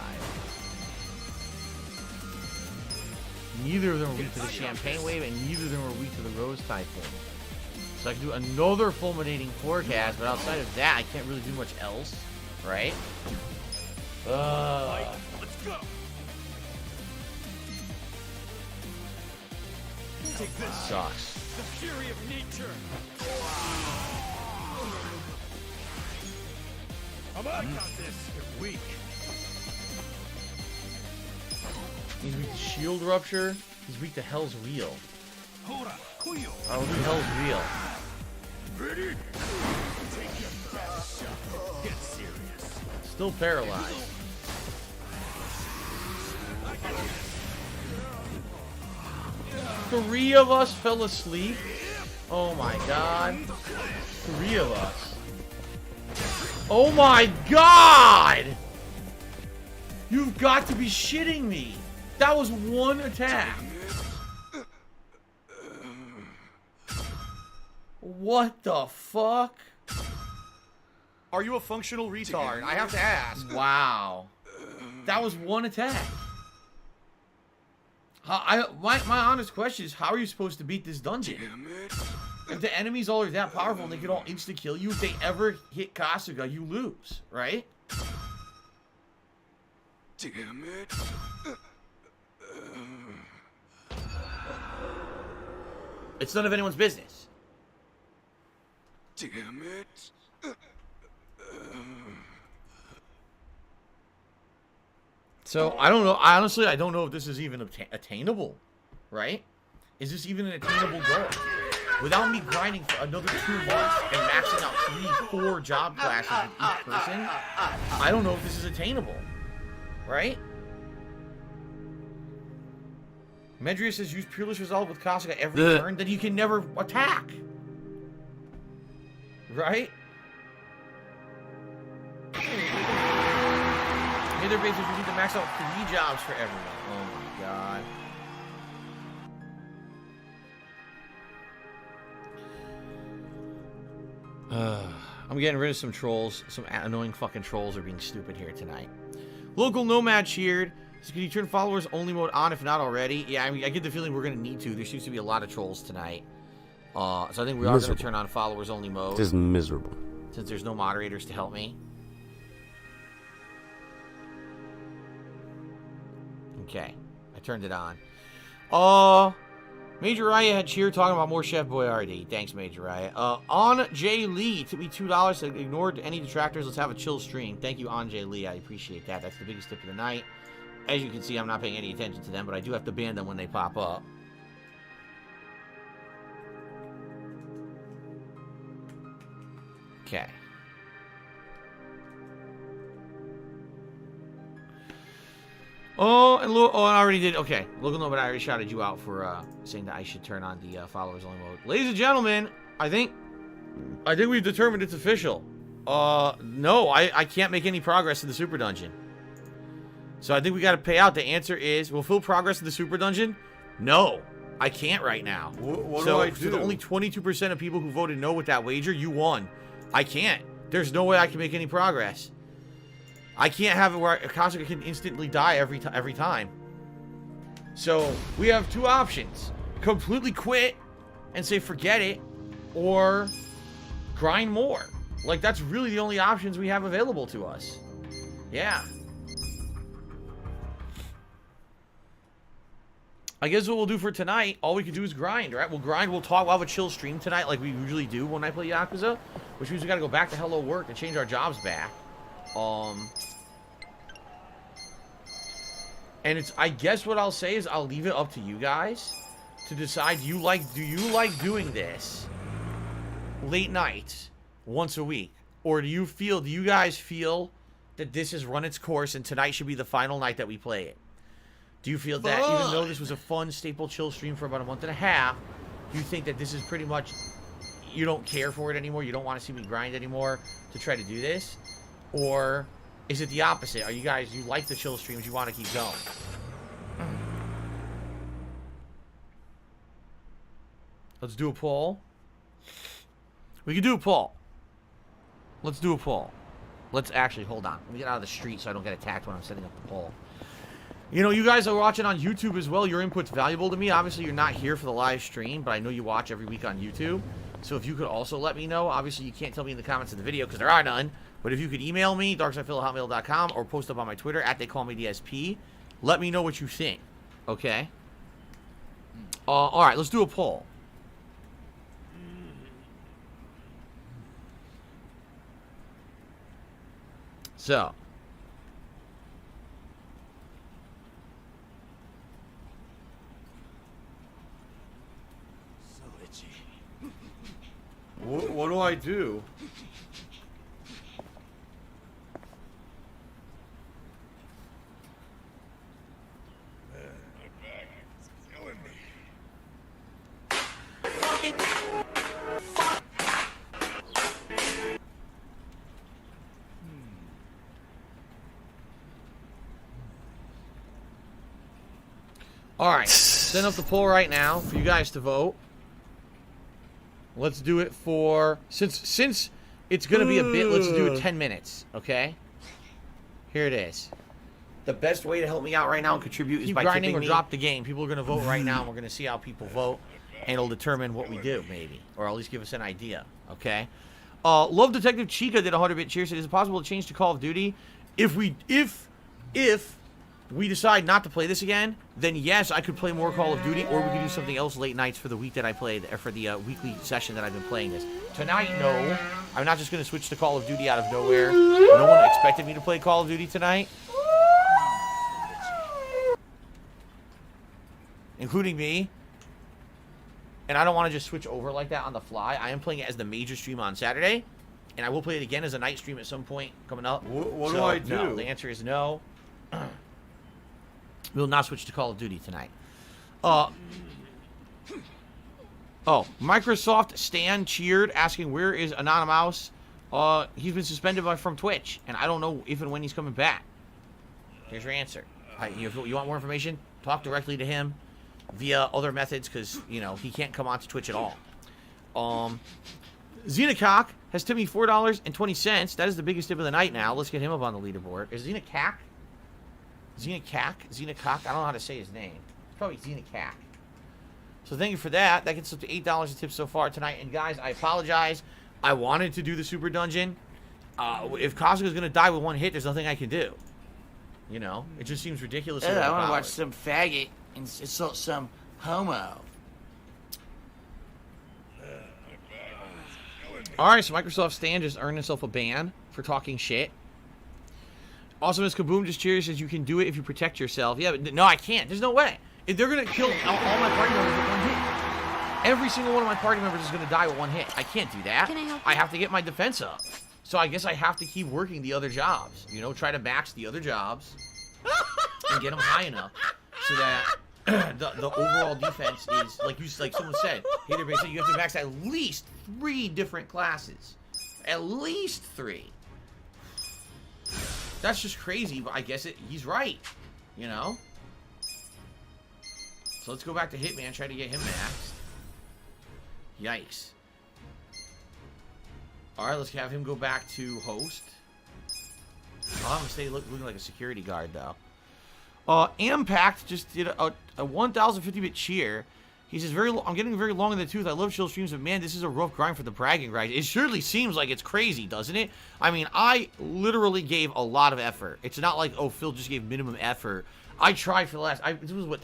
Speaker 2: Neither of them are weak to the Champagne Wave, and neither of them are weak to the Rose Typhoon. So I can do another fulminating forecast, but outside of that, I can't really do much else, right?
Speaker 6: Let's go. Take this.
Speaker 2: Sucks.
Speaker 6: The fury of nature. I got this. You're weak.
Speaker 2: He's weak to Shield Rupture. He's weak to Hell's Wheel.
Speaker 6: Hora, Kuyo.
Speaker 2: Oh, Hell's Wheel.
Speaker 6: Ready? Take your best shot. Get serious.
Speaker 2: Still paralyzed. Three of us fell asleep. Oh my god. Three of us. Oh my god! You've got to be shitting me. That was one attack. What the fuck?
Speaker 9: Are you a functional retard? I have to ask.
Speaker 2: Wow. That was one attack. My honest question is, how are you supposed to beat this dungeon? If the enemies all are that powerful and they can all insta-kill you, if they ever hit Kasuga, you lose, right?
Speaker 7: Damn it.
Speaker 2: It's none of anyone's business.
Speaker 7: Damn it.
Speaker 2: So, I don't know. Honestly, I don't know if this is even attainable, right? Is this even an attainable goal? Without me grinding for another 2 months and maxing out 3, 4 job classes with each person, I don't know if this is attainable. Right? Medria says use Peerless Resolve with Kasuga every turn, then you can never attack. Right? Hey there, Bases, you need to max out 3 jobs for everyone. Oh my god. I'm getting rid of some trolls. Some annoying fucking trolls are being stupid here tonight. Local Nomad cheered. So can you turn followers only mode on if not already? Yeah, I mean, I get the feeling we're going to need to. There seems to be a lot of trolls tonight. So I think we are going to turn on followers only mode.
Speaker 11: This is miserable.
Speaker 2: Since there's no moderators to help me. Okay. I turned it on. Major Raya had cheered talking about more Chef Boyardee. Thanks, Major Raya. On J. Lee to be $2. Ignored any detractors. Let's have a chill stream. Thank you, On J. Lee. I appreciate that. That's the biggest tip of the night. As you can see, I'm not paying any attention to them, but I do have to ban them when they pop up. Okay. Oh, and I already did. Okay, Logan, but I already shouted you out for saying that I should turn on the followers only mode. Ladies and gentlemen, I think we've determined it's official. No, I can't make any progress in the super dungeon. So I think we got to pay out. The answer is, will Phil progress in the super dungeon? No, I can't right now.
Speaker 4: What do I do?
Speaker 2: So the only 22% of people who voted no with that wager, you won. I can't. There's no way I can make any progress. I can't have it where Kasuga can instantly die every time. So we have 2 options: completely quit and say forget it, or grind more. Like, that's really the only options we have available to us. Yeah. I guess what we'll do for tonight, all we can do is grind, right? We'll grind, we'll talk, we'll have a chill stream tonight like we usually do when I play Yakuza, which means we gotta go back to Hello Work and change our jobs back. And it's, I guess what I'll say is I'll leave it up to you guys to decide, do you like doing this late nights once a week? Or do you guys feel that this has run its course and tonight should be the final night that we play it? Do you feel that even though this was a fun staple chill stream for about a month and a half, you think that this is pretty much, you don't care for it anymore, you don't want to see me grind anymore to try to do this? Or is it the opposite? Are you guys, you like the chill streams, you want to keep going? Let's do a poll. We can do a poll. Let's do a poll. Let's actually, hold on. Let me get out of the street so I don't get attacked when I'm setting up the poll. You know, you guys are watching on YouTube as well. Your input's valuable to me. Obviously, you're not here for the live stream, but I know you watch every week on YouTube. So if you could also let me know. Obviously, you can't tell me in the comments of the video because there are none. But if you could email me, darksidephil@hotmail.com, or post up on my Twitter, @theycallmeDSP. Let me know what you think. Okay? All right, let's do a poll. So.
Speaker 4: What do I do?
Speaker 2: All right, send up the poll right now for you guys to vote. Let's do it for, since it's going to be a bit, let's do it 10 minutes, okay? Here it is. The best way to help me out right now and contribute is by grinding or drop the game. People are going to vote right now, and we're going to see how people vote, and it'll determine what we do, maybe, or at least give us an idea, okay? Love Detective Chica did 100-bit cheer. Said, is it possible to change to Call of Duty? If we decide not to play this again, then yes, I could play more Call of Duty, or we could do something else late nights for the week that I played, or for the weekly session that I've been playing this. Tonight, no. I'm not just going to switch to Call of Duty out of nowhere. No one expected me to play Call of Duty tonight. Including me. and I don't want to just switch over like that on the fly. I am playing it as the major stream on Saturday, and I will play it again as a night stream at some point coming up.
Speaker 4: What do I do?
Speaker 2: No, the answer is no. We will not switch to Call of Duty tonight. Microsoft Stan cheered, asking where is Anonymous. He's been suspended from Twitch, and I don't know if and when he's coming back. Here's your answer. If you want more information, talk directly to him via other methods, because, you know, he can't come onto Twitch at all. Xenocock has tipped me $4.20. That is the biggest tip of the night now. Let's get him up on the leaderboard. Is Xenocock? Xenocock? I don't know how to say his name. It's probably Xenocock. So thank you for that. That gets up to $8 a tip so far tonight. And guys, I apologize. I wanted to do the super dungeon. If Costco's going to die with one hit, there's nothing I can do. You know, it just seems ridiculous.
Speaker 1: I want to watch some faggot insult some homo.
Speaker 2: Alright, so Microsoft Stan just earned himself a ban for talking shit. Also, Miss Kaboom just cheers, says you can do it if you protect yourself. Yeah, but no, I can't. There's no way. If they're going to kill all my party members with one hit. Every single one of my party members is going to die with one hit. I can't do that.
Speaker 8: Can I help
Speaker 2: I have to get my defense up. So I guess I have to keep working the other jobs. You know, try to max the other jobs and get them high enough so that the overall defense is, like someone said, Hater Base said, you have to max at least 3 different classes. At least 3. That's just crazy, but I guess he's right. You know? So let's go back to Hitman, try to get him maxed. Yikes. Alright, let's have him go back to host. I'll have him stay looking like a security guard, though. Ampact just did a 1,050-bit cheer. He says, I'm getting very long in the tooth. I love chill streams, but man, this is a rough grind for the bragging rights. It surely seems like it's crazy, doesn't it? I mean, I literally gave a lot of effort. It's not like, oh, Phil just gave minimum effort. I tried for the last, this was what,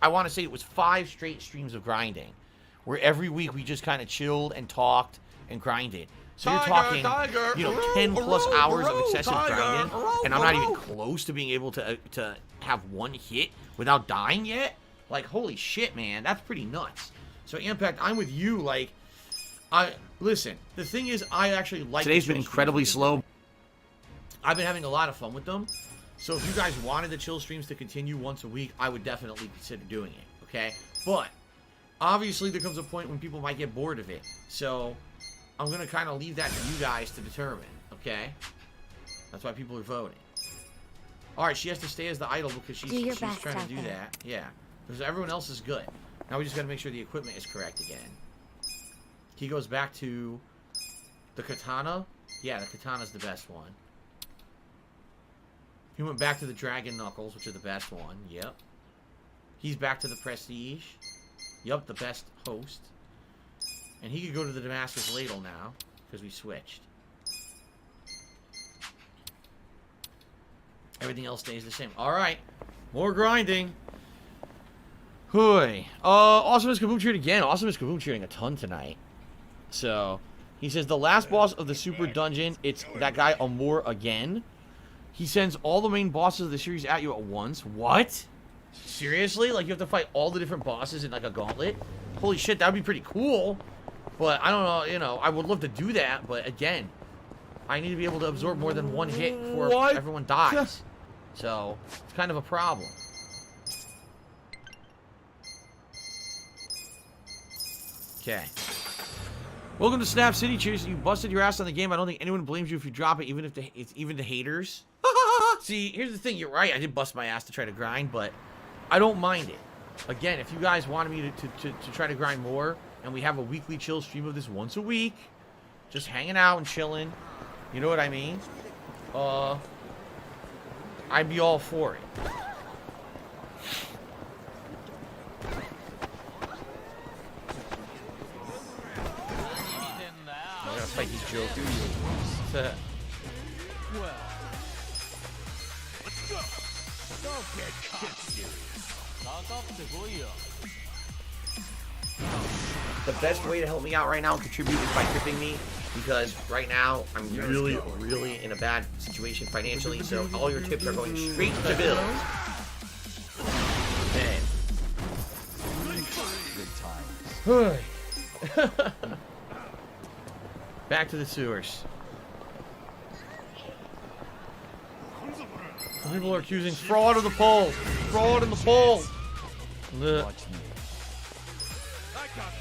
Speaker 2: I want to say it was 5 straight streams of grinding, where every week we just kind of chilled and talked and grinded. So you're talking, 10 plus hours of excessive grinding, and I'm not even close to being able to have one hit without dying yet. Like, holy shit, man, that's pretty nuts. So Impact, I'm with you. Like, listen. The thing is, I actually like
Speaker 1: today's been incredibly slow.
Speaker 2: I've been having a lot of fun with them. So if you guys wanted the chill streams to continue once a week, I would definitely consider doing it. Okay, but obviously there comes a point when people might get bored of it. So I'm going to kind of leave that to you guys to determine, okay? That's why people are voting. Alright, she has to stay as the idol because she's trying to do that. Yeah. Because everyone else is good. Now we just got to make sure the equipment is correct again. He goes back to the katana. Yeah, the katana's the best one. He went back to the dragon knuckles, which are the best one. Yep. He's back to the prestige. Yep, the best host. And he could go to the Damascus ladle now, because we switched. Everything else stays the same. Alright. More grinding. Hooey. Awesome is Kaboom cheered again. Awesome is Kaboom cheering a ton tonight. So, he says, the last boss of the super dungeon, it's that guy Amor again. He sends all the main bosses of the series at you at once. What? Seriously? Like, you have to fight all the different bosses in, like, a gauntlet? Holy shit, that would be pretty cool. But, I don't know, you know, I would love to do that, but again, I need to be able to absorb more than one hit before everyone dies. So, it's kind of a problem. Okay. Welcome to Snap City. Cheers. You busted your ass on the game. I don't think anyone blames you if you drop it, even if it's even the haters. See, here's the thing. You're right. I did bust my ass to try to grind, but I don't mind it. Again, if you guys wanted me to try to grind more, and we have a weekly chill stream of this once a week, just hanging out and chilling, you know what I mean? I'd be all for it. I'm gonna fight these jokers.
Speaker 6: Well, let's go. Don't get shit serious.
Speaker 2: The best way to help me out right now and contribute is by tipping me, because right now I'm really, really in a bad situation financially, so all your tips are going straight to bills. Man.
Speaker 6: Good times.
Speaker 2: Back to the sewers. People are accusing fraud of the poll. Fraud in the poll.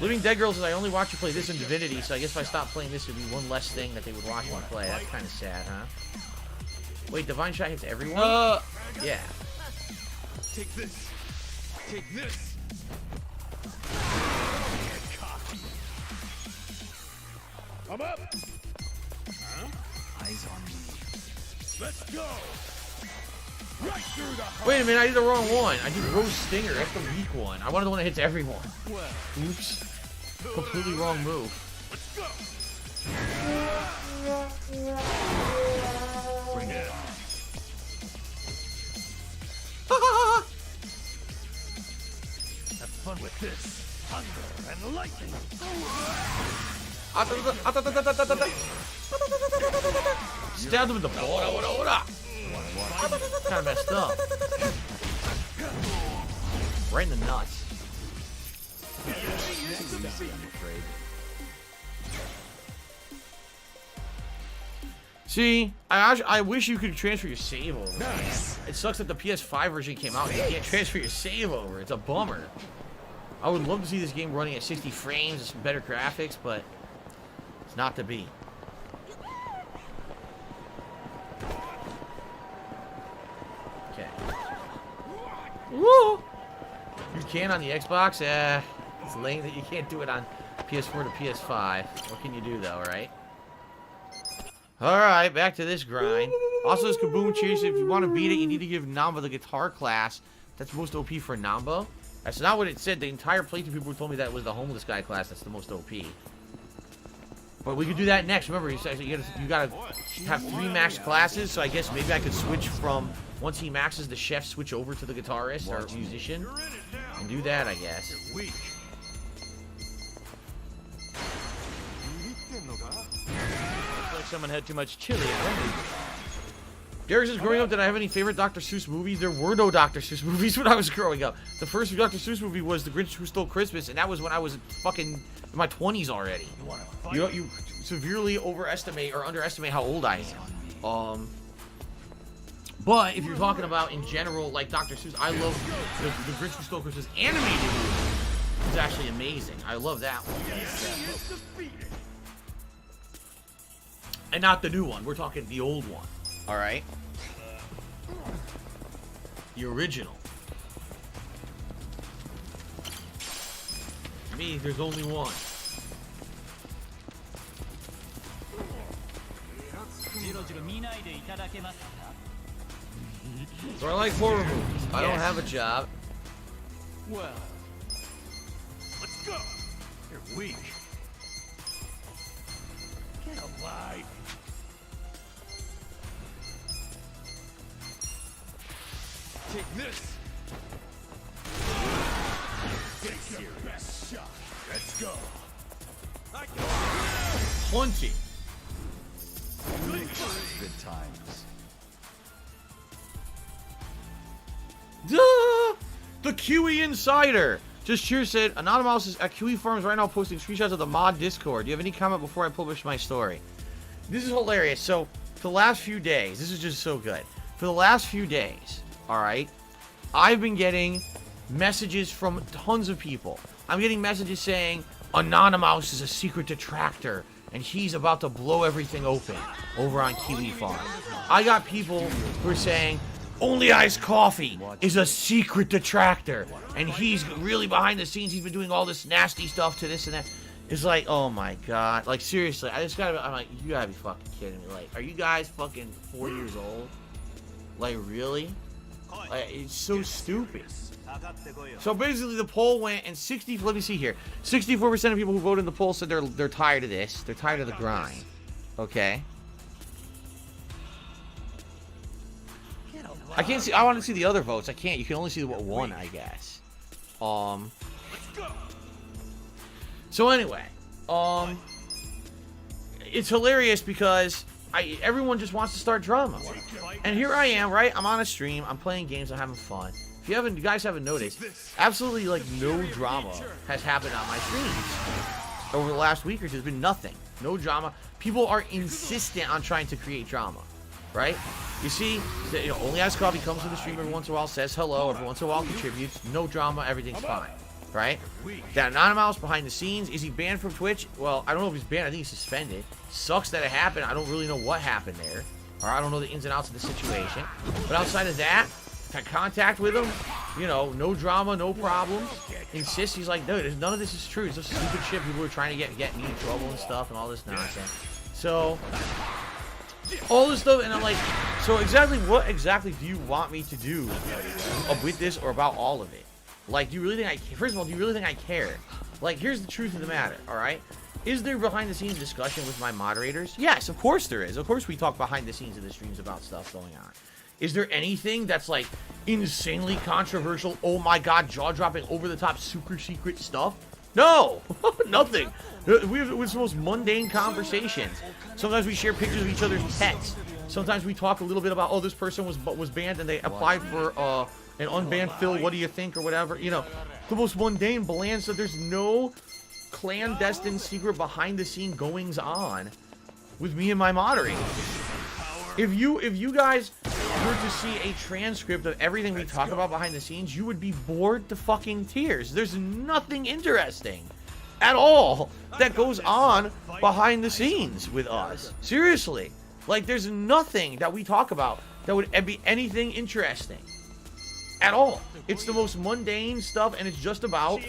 Speaker 2: Living Dead Girl says, I only watch you play this in Divinity, so I guess if I stop playing this, it'd be one less thing that they would watch me play. That's kind of sad, huh? Wait, Divine Shot hits everyone? Yeah.
Speaker 6: Take this. Take this. I'm up. Huh? Eyes on me. Let's go. Right through the heart.
Speaker 2: Wait a minute, I did the wrong one. I did Rose Stinger. That's the weak one. I wanted the one that hits everyone.
Speaker 6: Well.
Speaker 2: Oops. Completely wrong move.
Speaker 6: Let's go. Bring it on. Have fun with this. Thunder and lightning.
Speaker 2: Stabbed him with the ball. Kind of messed up. Right in the nuts. See, I wish you could transfer your save over. Nice. It sucks that the PS5 version came out and you can't transfer your save over. It's a bummer. I would love to see this game running at 60 frames and some better graphics, but it's not to be. Okay. Woo! You can on the Xbox? It's lame that you can't do it on PS4 to PS5. What can you do though, right? Alright, back to this grind. Also, this Kaboom Chase, if you want to beat it, you need to give Namba the guitar class. That's most OP for Namba. That's not what it said. The entire playthrough people told me that was the homeless guy class that's the most OP. But we could do that next. Remember, you gotta have 3 max classes, so I guess maybe I could switch from, once he maxes the chef, switch over to the guitarist or musician. And do that, I guess.
Speaker 10: Looks like someone had too much chili at Wendy's.
Speaker 2: Derek says, growing up, did I have any favorite Dr. Seuss movies? There were no Dr. Seuss movies when I was growing up. The first Dr. Seuss movie was The Grinch Who Stole Christmas, and that was when I was fucking in my 20s already. You severely overestimate or underestimate how old I am. But if you're talking about in general, like Dr. Seuss, I love the Grinch Who Stole Christmas animated movie. It's actually amazing. I love that one. And not the new one. We're talking the old one. All right. The original. Me, there's only one. So I like horror movies. I don't have a job.
Speaker 6: Well, let's go. You're weak. Get alive. Take this. Take your best shot. Let's go.
Speaker 2: Plenty.
Speaker 6: Good times.
Speaker 2: Duh! The Kiwi Insider. Just cheers said, Anonymous is at Kiwi Farms right now posting screenshots of the mod Discord. Do you have any comment before I publish my story? This is hilarious. So, for the last few days, this is just so good. For the last few days, alright, I've been getting messages from tons of people. I'm getting messages saying, Anonymous is a secret detractor, and he's about to blow everything open over on Kiwi Farm. I got people who are saying, Only Iced Coffee is a secret detractor, and he's really behind the scenes. He's been doing all this nasty stuff to this and that. It's like, oh my god. Like, seriously, I'm like, you gotta be fucking kidding me. Like, are you guys fucking 4 years old? Like, really? Like, it's so stupid. So basically, the poll went, and let me see here. 64% of people who voted in the poll said they're tired of this. They're tired of the grind. Okay. I can't see. I want to see the other votes. I can't. You can only see what won, I guess. So anyway, it's hilarious because everyone just wants to start drama, and here I am, right? I'm on a stream. I'm playing games. I'm having fun. if you guys haven't noticed, absolutely like no drama has happened on my streams over the last week or two. There's been nothing, no drama. People are insistent on trying to create drama, right? You see, only Ice Coffee comes to the stream every once in a while, says hello, every once in a while contributes, no drama, everything's fine, right? That Anonymous behind the scenes, is he banned from Twitch? Well, I don't know if he's banned, I think he's suspended. Sucks that it happened, I don't really know what happened there, or I don't know the ins and outs of the situation. But outside of that, had contact with him, no drama, no problems. Insists, he's like, dude, none of this is true. It's just stupid shit. People are trying to get me in trouble and stuff and all this nonsense. So, all this stuff, and I'm like, so what exactly do you want me to do with this or about all of it? Like, do you really think first of all, do you really think I care? Like, here's the truth of the matter, all right? Is there behind-the-scenes discussion with my moderators? Yes, of course there is. Of course we talk behind the scenes of the streams about stuff going on. Is there anything that's, like, insanely controversial, oh my god, jaw-dropping, over-the-top, super secret stuff? No! Nothing. We have the most mundane conversations. Sometimes we share pictures of each other's pets. Sometimes we talk a little bit about, oh, this person was banned and they applied for an unbanned Phil, what do you think, or whatever. The most mundane, bland stuff. There's no clandestine, secret, behind-the-scene goings-on with me and my moderator. If you guys were to see a transcript of everything we talk about behind the scenes, you would be bored to fucking tears. There's nothing interesting at all that goes on behind the scenes with us. Seriously. Like, there's nothing that we talk about that would be anything interesting at all. It's the most mundane stuff, and it's just about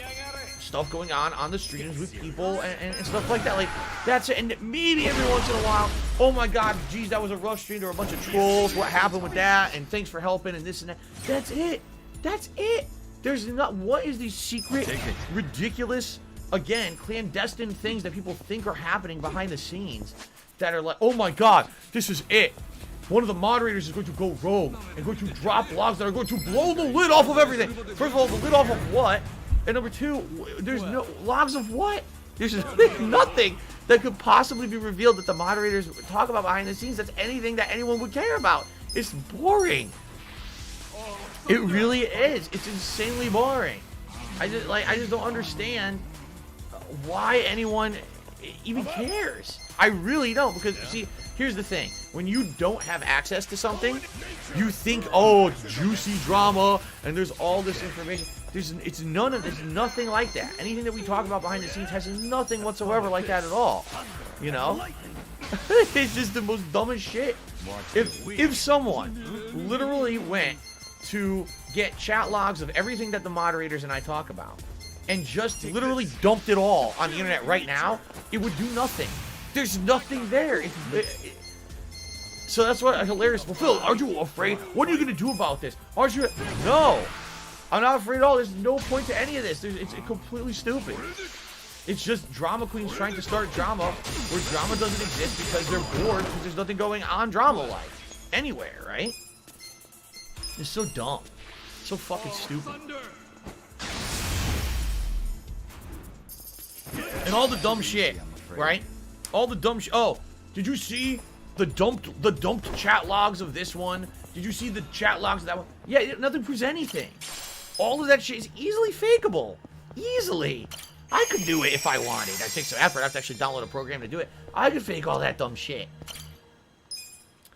Speaker 2: stuff going on the streams with people and stuff like that. Like, that's it. And maybe every once in a while, oh my god, geez, that was a rough stream. There were a bunch of trolls. What happened with that? And thanks for helping and this and that. That's it. That's it. There's not. What is these secret, ridiculous, again, clandestine things that people think are happening behind the scenes that are like, oh my god, this is it. One of the moderators is going to go rogue and going to drop logs that are going to blow the lid off of everything. First of all, the lid off of what? And number two, there's no logs of what? There's nothing that could possibly be revealed that the moderators talk about behind the scenes that's anything that anyone would care about. It's boring. It really is. It's insanely boring. I just don't understand why anyone even cares. I really don't, because see, here's the thing. When you don't have access to something, you think, oh, it's juicy drama and there's all this information. There's nothing like that. Anything that we talk about behind the scenes has nothing whatsoever like that at all. It's just the most dumbest shit. If someone literally went to get chat logs of everything that the moderators and I talk about and just literally dumped it all on the internet right now, it would do nothing. There's nothing there. So that's what hilarious. Well, Phil, aren't you afraid? What are you going to do about this? Aren't you? No. I'm not afraid at all. There's no point to any of this. It's completely stupid. It's just drama queens trying to start drama where drama doesn't exist because they're bored because there's nothing going on drama-like anywhere, right? It's so dumb. So fucking stupid. And all the dumb shit, right? All the dumb shit. Oh, did you see the dumped chat logs of this one? Did you see the chat logs of that one? Yeah, nothing proves anything. All of that shit is easily fakeable. Easily. I could do it if I wanted. That takes some effort. I have to actually download a program to do it. I could fake all that dumb shit.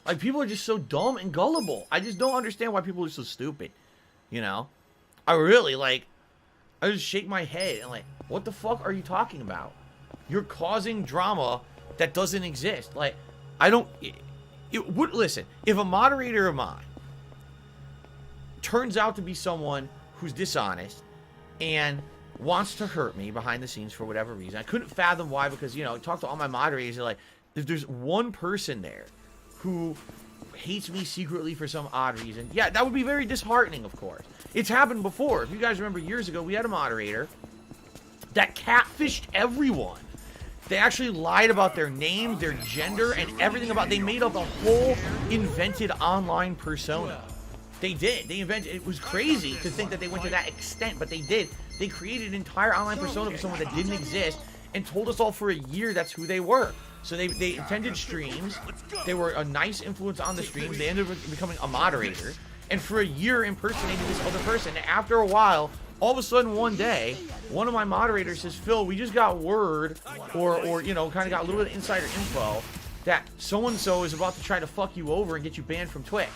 Speaker 2: Like, people are just so dumb and gullible. I just don't understand why people are so stupid. I really, I just shake my head and what the fuck are you talking about? You're causing drama that doesn't exist. Listen, if a moderator of mine turns out to be someone who's dishonest and wants to hurt me behind the scenes for whatever reason, I couldn't fathom why, because, I talked to all my moderators, they're like, if there's one person there who hates me secretly for some odd reason, yeah, that would be very disheartening, of course. It's happened before. If you guys remember, years ago, we had a moderator that catfished everyone. They actually lied about their name, their gender, and everything about. They made up a whole invented online persona. They did. They invented. It was crazy to think that they went to that extent, but they did. They created an entire online persona for someone that didn't exist and told us all for a year that's who they were. So they attended streams. They were a nice influence on the streams. They ended up becoming a moderator. and for a year impersonated this other person. And after a while, all of a sudden one day, one of my moderators says, Phil, we just got word, or you know, kind of got a little bit of insider info, that so-and-so is about to try to fuck you over and get you banned from Twitch.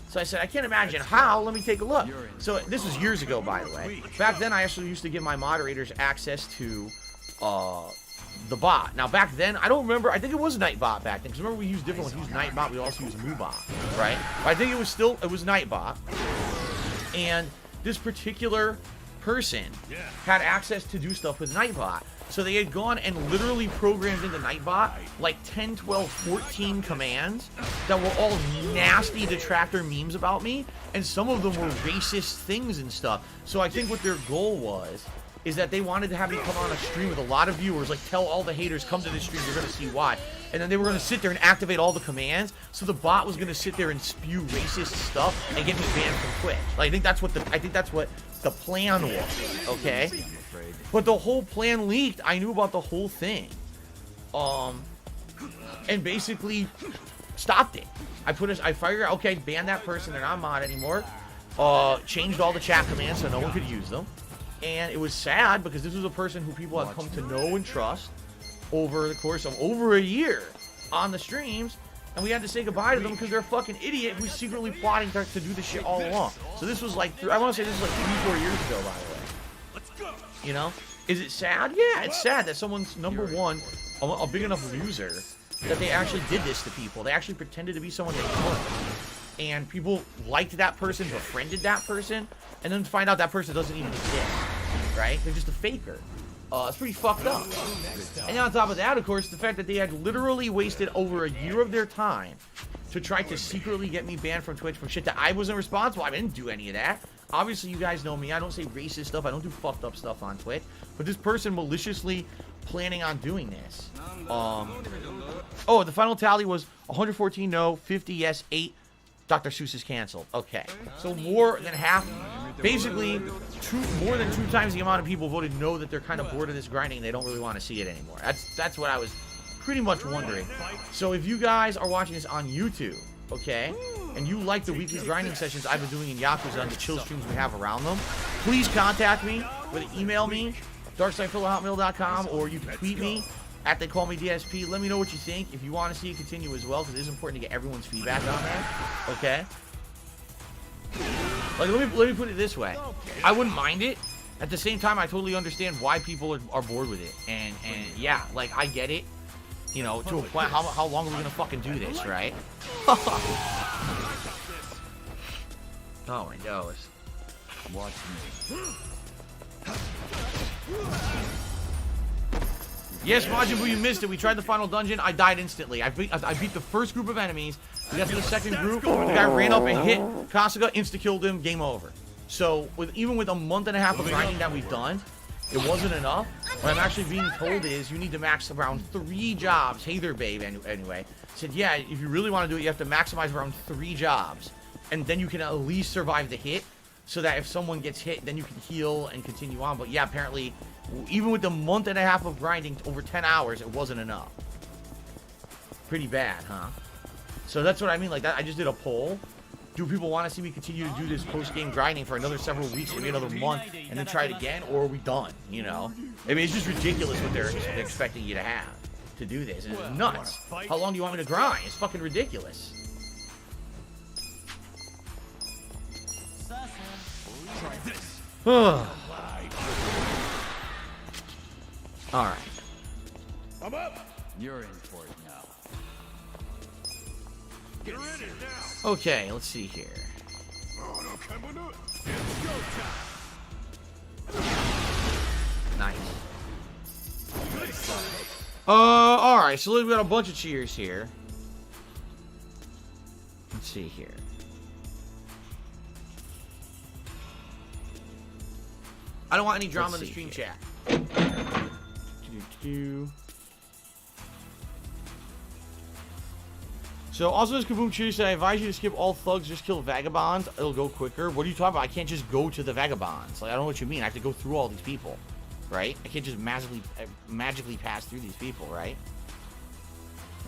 Speaker 2: So I said, I can't imagine how. Let me take a look. So this was years ago, by the way. Back then, I actually used to give my moderators access to the bot. Now, back then, I don't remember. I think it was Nightbot back then. Because remember, we used different ones. We used Nightbot. We also used MooBot, right? But I think it was Nightbot. And this particular person had access to do stuff with Nightbot. So they had gone and literally programmed into Nightbot like 10, 12, 14 commands that were all nasty detractor memes about me, and some of them were racist things and stuff. So I think what their goal was is that they wanted to have me come on a stream with a lot of viewers, like tell all the haters, come to this stream, you're going to see why. And then they were going to sit there and activate all the commands, so the bot was going to sit there and spew racist stuff and get me banned from Twitch. Like, I think that's what the plan was, okay? But the whole plan leaked. I knew about the whole thing. And basically stopped it. I figured out, okay, ban that person, they're not mod anymore. Changed all the chat commands so no one could use them. And it was sad because this was a person who people had come to know and trust over the course of over a year on the streams. And we had to say goodbye to them because they're a fucking idiot who's secretly plotting to do this shit all along. So this was like, I want to say this was like 3-4 years ago, by the way. You know? Is it sad? Yeah, it's sad that someone's, number one, a big enough loser that they actually did this to people. They actually pretended to be someone they weren't. And people liked that person, befriended that person, and then find out that person doesn't even exist. Right? They're just a faker. It's pretty fucked up. And on top of that, of course, the fact that they had literally wasted over a year of their time to try to secretly get me banned from Twitch for shit that I wasn't responsible. I didn't do any of that. Obviously, you guys know me. I don't say racist stuff. I don't do fucked up stuff on Twitch. But this person maliciously planning on doing this. Oh, the final tally was 114 no, 50 yes, 8 Dr. Seuss is canceled. Okay. So more than half, basically, more than 2 times the amount of people voted no, that they're kind of bored of this grinding and they don't really want to see it anymore. That's what I was pretty much wondering. So if you guys are watching this on YouTube, okay, and you like the weekly grinding sessions I've been doing in Yakuza and the chill streams we have around them, please contact me, whether email me, darksidefiller@hotmail.com, or you can tweet me at They Call Me DSP. Let me know what you think. If you want to see it continue as well, because it is important to get everyone's feedback on that. Okay? Like, let me put it this way. I wouldn't mind it. At the same time, I totally understand why people are bored with it. And yeah, like, I get it. You know, to a point, how long are we gonna fucking do this, right? Oh my nose. Watch me. Yes, Majin Buu, you missed it. We tried the final dungeon. I died instantly. I beat the first group of enemies. We got to the second group. The guy ran up and hit Kasuga, insta-killed him, game over. So, even with a month and a half of grinding that we've done, it wasn't enough. What I'm actually being told is you need to max around 3 jobs. Hey there, babe, anyway. Said, yeah, if you really want to do it, you have to maximize around 3 jobs. And then you can at least survive the hit, so that if someone gets hit, then you can heal and continue on. But yeah, apparently, even with the month and a half of grinding, over 10 hours, it wasn't enough. Pretty bad, huh? So that's what I mean. Like, that, I just did a poll. Do people want to see me continue to do this post-game grinding for another several weeks, maybe another month, and then try it again? Or are we done, you know? I mean, it's just ridiculous what they're expecting you to have to do this. It's nuts. How long do you want me to grind? It's fucking ridiculous. Alright.
Speaker 6: I'm up. You're in for it now. Get in it now.
Speaker 2: Okay, let's see here. Nice. Alright, so we've got a bunch of cheers here. Let's see here. I don't want any drama in the stream chat. So, also as Kaboom Cheers said, I advise you to skip all thugs, just kill vagabonds. It'll go quicker. What are you talking about? I can't just go to the vagabonds. Like, I don't know what you mean. I have to go through all these people, right? I can't just magically pass through these people, right?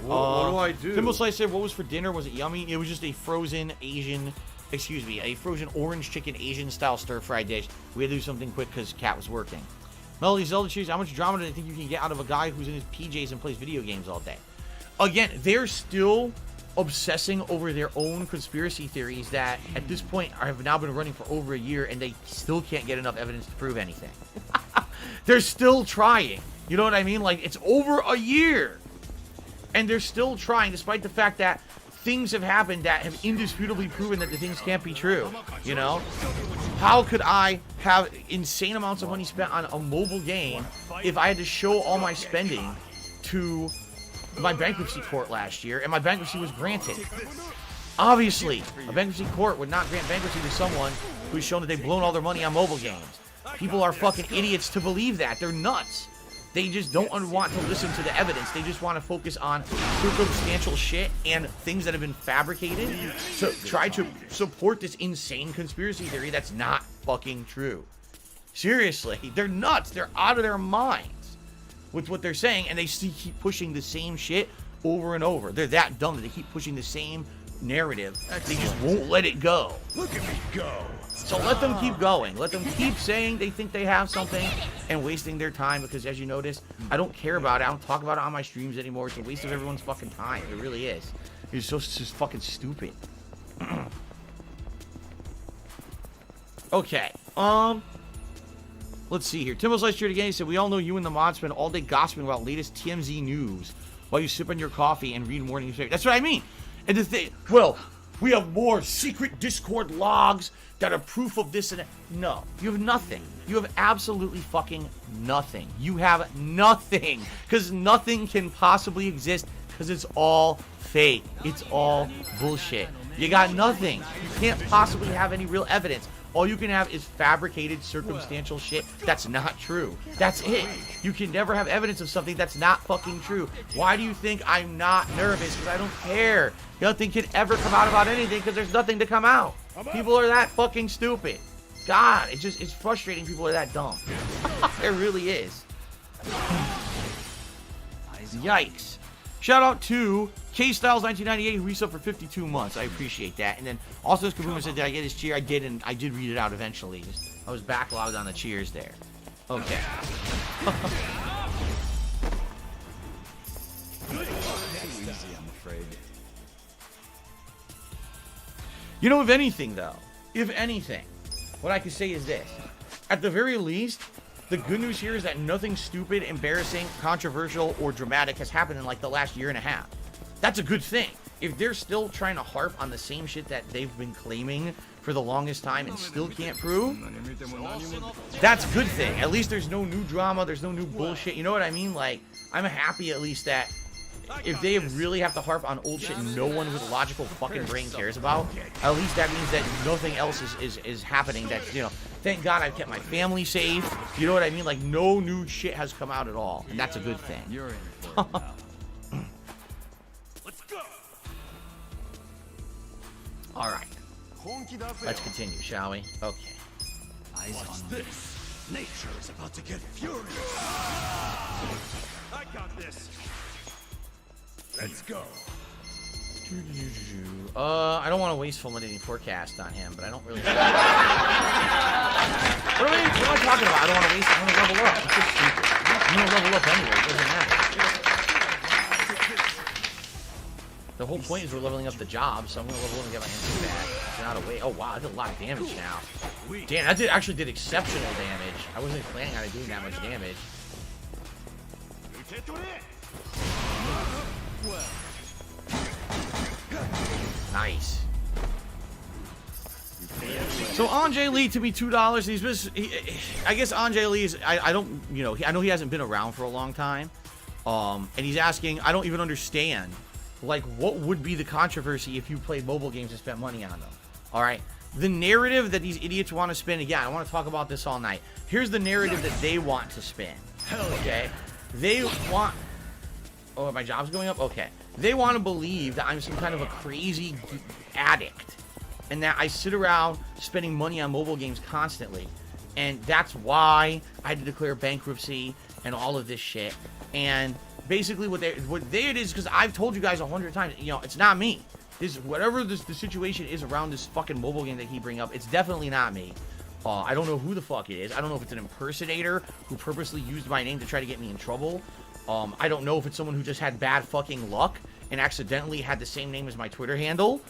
Speaker 4: What do I do?
Speaker 2: Thimble Slice said, what was for dinner? Was it yummy? It was just a frozen Asian excuse me, a frozen orange chicken Asian style stir-fried dish. We had to do something quick because Cat was working. Melody Zelda Cheese, how much drama do you think you can get out of a guy who's in his PJs and plays video games all day? Again, they're still obsessing over their own conspiracy theories that at this point have now been running for over a year, and they still can't get enough evidence to prove anything. They're still trying. You know what I mean? Like, it's over a year, and they're still trying despite the fact that things have happened that have indisputably proven that the things can't be true. You know? How could I have insane amounts of money spent on a mobile game if I had to show all my spending to my bankruptcy court last year and my bankruptcy was granted? Obviously, a bankruptcy court would not grant bankruptcy to someone who's shown that they've blown all their money on mobile games. People are fucking idiots to believe that. They're nuts. They just don't want to listen to the evidence. They just want to focus on circumstantial shit and things that have been fabricated to try to support this insane conspiracy theory that's not fucking true. Seriously, they're nuts. They're out of their minds with what they're saying, and they still keep pushing the same shit over and over. They're that dumb that they keep pushing the same narrative. They just won't let it go.
Speaker 6: Look at me go.
Speaker 2: So let them keep going. Let them keep saying they think they have something and wasting their time, because as you notice, I don't care about it. I don't talk about it on my streams anymore. It's a waste of everyone's fucking time. It really is. It's just fucking stupid. Okay. Let's see here. Timbo's Light Street again. He said, we all know you and the mod spend all day gossiping about latest TMZ news while you sip on your coffee and read morning newspaper. That's what I mean. And the thing, well, we have more secret Discord logs that are proof of this and that. No, you have nothing. You have absolutely fucking nothing. You have nothing, because nothing can possibly exist, because it's all fake. It's all bullshit. You got nothing. You can't possibly have any real evidence. All you can have is fabricated circumstantial shit that's not true. That's it. You can never have evidence of something that's not fucking true. Why do you think I'm not nervous? Because I don't care. Nothing can ever come out about anything because there's nothing to come out. People are that fucking stupid. God, it's frustrating people are that dumb. It really is. Yikes. Shout out to K-Styles1998 who resubbed for 52 months. I appreciate that. And then also as Kabuma said, did I get his cheer? I did, and I did read it out eventually. I was backlogged on the cheers there. Okay. You know, if anything, what I can say is this. At the very least, the good news here is that nothing stupid, embarrassing, controversial, or dramatic has happened in like the last year and a half. That's a good thing. If they're still trying to harp on the same shit that they've been claiming for the longest time and still can't prove, that's a good thing. At least there's no new drama, there's no new bullshit. You know what I mean? Like, I'm happy at least that if they really have to harp on old shit no one with a logical fucking brain cares about, at least that means that nothing else is happening. That, you know, thank God I've kept my family safe. You know what I mean? Like, no new shit has come out at all, and that's a good thing.
Speaker 6: You're in for it now. Let's go.
Speaker 2: All right. Let's continue, shall we? Okay.
Speaker 6: Eyes on this. Nature is about to get furious. I got this. Let's go.
Speaker 2: I don't want to waste fulminating forecast on him, but I don't really. What am I talking about? I don't want to waste. I want to level up. It's just stupid. I'm gonna level up anyway. It doesn't matter. The whole point is we're leveling up the job, so I'm gonna level up and get my MP back. It's not a way. Oh wow, I did a lot of damage now. Damn, that actually did exceptional damage. I wasn't planning on doing that much damage. Nice. So Anjay Lee to me $2. I guess Anjay Lee is. I don't. You know. I know he hasn't been around for a long time. And he's asking. I don't even understand. Like, what would be the controversy if you played mobile games and spent money on them? All right. The narrative that these idiots want to spin. Again, I want to talk about this all night. Here's the narrative that they want to spin. Okay. They want. Oh, my job's going up? Okay. They want to believe that I'm some kind of a crazy addict and that I sit around spending money on mobile games constantly. And that's why I had to declare bankruptcy and all of this shit. And basically what it is, because I've told you guys 100 times, you know, it's not me. whatever the situation is around this fucking mobile game that he bring up, it's definitely not me. I don't know who the fuck it is. I don't know if it's an impersonator who purposely used my name to try to get me in trouble. I don't know if it's someone who just had bad fucking luck and accidentally had the same name as my Twitter handle.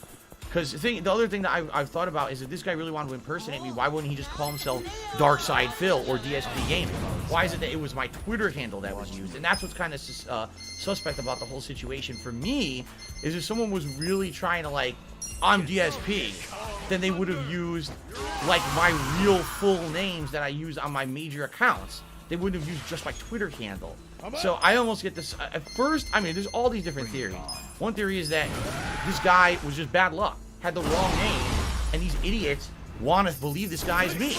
Speaker 2: Because the other thing that I've thought about is if this guy really wanted to impersonate me, why wouldn't he just call himself Darkside Phil or DSP Gaming? Why is it that it was my Twitter handle that was used? And that's what's kind of suspect about the whole situation for me, is if someone was really trying to, like, I'm DSP, then they would have used, like, my real full names that I use on my major accounts. They wouldn't have used just my Twitter handle. So I almost get this, at first, I mean, there's all these different theories. One theory is that this guy was just bad luck, had the wrong name, and these idiots want to believe this guy is me.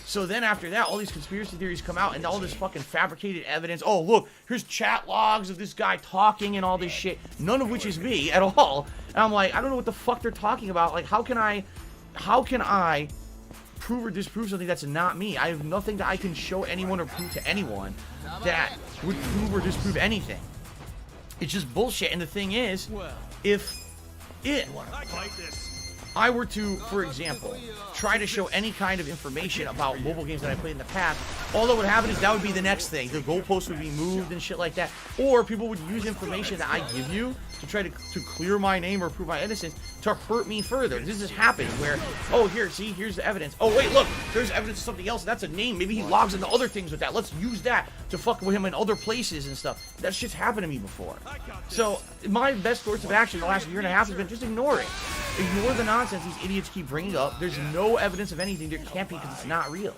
Speaker 2: So then after that, all these conspiracy theories come out, and all this fucking fabricated evidence. Oh, look, here's chat logs of this guy talking and all this shit, none of which is me at all. And I'm like, I don't know what the fuck they're talking about. Like, how can I prove or disprove something that's not me? I have nothing that I can show anyone or prove to anyone that would prove or disprove anything. It's just bullshit. And the thing is, if I were to, for example, try to show any kind of information about mobile games that I played in the past, all that would happen is that would be the next thing. The goalposts would be moved and shit like that. Or people would use information that I give you to try to clear my name or prove my innocence to hurt me further. This has happened where, oh, here's the evidence. Oh, wait, look, there's evidence of something else. That's a name. Maybe he logs into other things with that. Let's use that to fuck with him in other places and stuff. That shit's happened to me before. So my best course of action the last year and a half has been just ignore it. Ignore the nonsense these idiots keep bringing up. There's no evidence of anything. There can't be, because it's not real.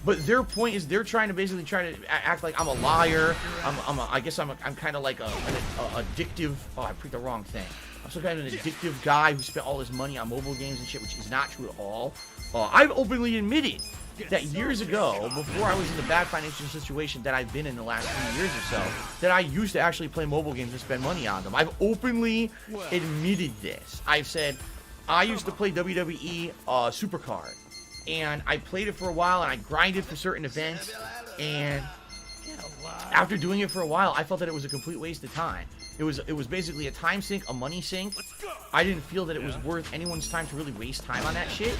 Speaker 2: But their point is they're trying to act like I'm a liar. I'm kind of like an addictive. Oh, I picked the wrong thing. I'm some kind of an addictive guy who spent all his money on mobile games and shit, which is not true at all. I've openly admitted that years ago, before I was in the bad financial situation that I've been in the last few years or so, that I used to actually play mobile games and spend money on them. I've openly admitted this. I've said I used to play WWE Supercard, and I played it for a while, and I grinded for certain events, and after doing it for a while, I felt that it was a complete waste of time. It was basically a time sink, a money sink. I didn't feel that it was worth anyone's time to really waste time on that shit,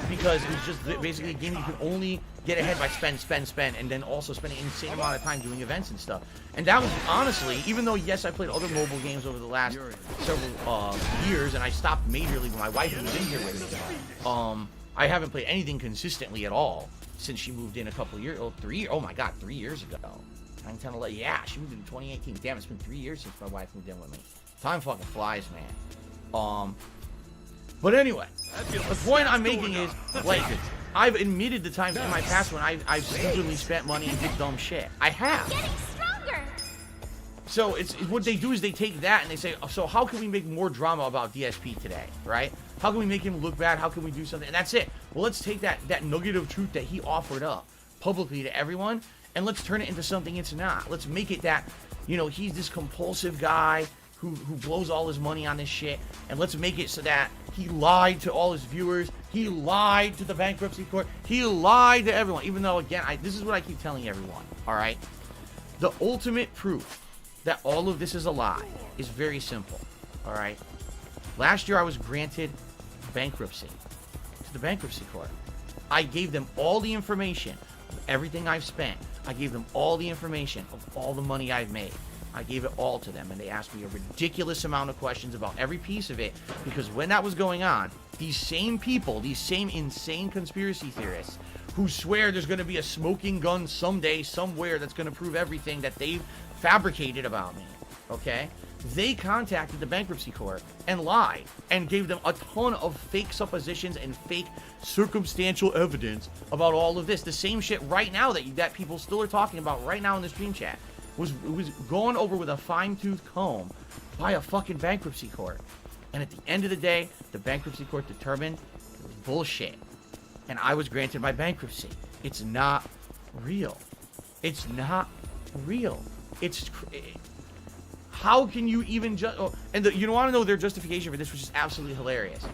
Speaker 2: because it was just basically a game you could only get ahead by spend, and then also spend an insane amount of time doing events and stuff. And that was honestly, even though yes, I played other mobile games over the last several years, and I stopped majorly when my wife was in here with me. I haven't played anything consistently at all since she moved in a couple years, 3 years ago. 9, 10, 11, yeah, she moved in 2018. Damn, it's been 3 years since my wife moved in with me. Time fucking flies, man. But anyway, the point I'm making is, like, I've admitted the times in my past when I've stupidly spent money and did dumb shit. I have.
Speaker 8: Getting stronger.
Speaker 2: So it's what they do is they take that and they say, so how can we make more drama about DSP today, right? How can we make him look bad? How can we do something? And that's it. Well, let's take that nugget of truth that he offered up publicly to everyone, and let's turn it into something it's not. Let's make it that, he's this compulsive guy who blows all his money on this shit, and let's make it so that he lied to all his viewers, he lied to the bankruptcy court, he lied to everyone, even though, again, this is what I keep telling everyone, all right? The ultimate proof that all of this is a lie is very simple, all right? Last year, I was granted bankruptcy to the bankruptcy court. I gave them all the information of everything I've spent. I gave them all the information of all the money I've made. I gave it all to them, and they asked me a ridiculous amount of questions about every piece of it, because when that was going on, these same people, these same insane conspiracy theorists who swear there's going to be a smoking gun someday, somewhere, that's going to prove everything that they've fabricated about me, okay? They contacted the bankruptcy court and lied and gave them a ton of fake suppositions and fake circumstantial evidence about all of this. The same shit right now that people still are talking about right now in the stream chat was gone over with a fine-tooth comb by a fucking bankruptcy court. And at the end of the day, the bankruptcy court determined it was bullshit. And I was granted my bankruptcy. It's not real. It's not real. How can you even just... Oh, and you want to know their justification for this, which is absolutely hilarious.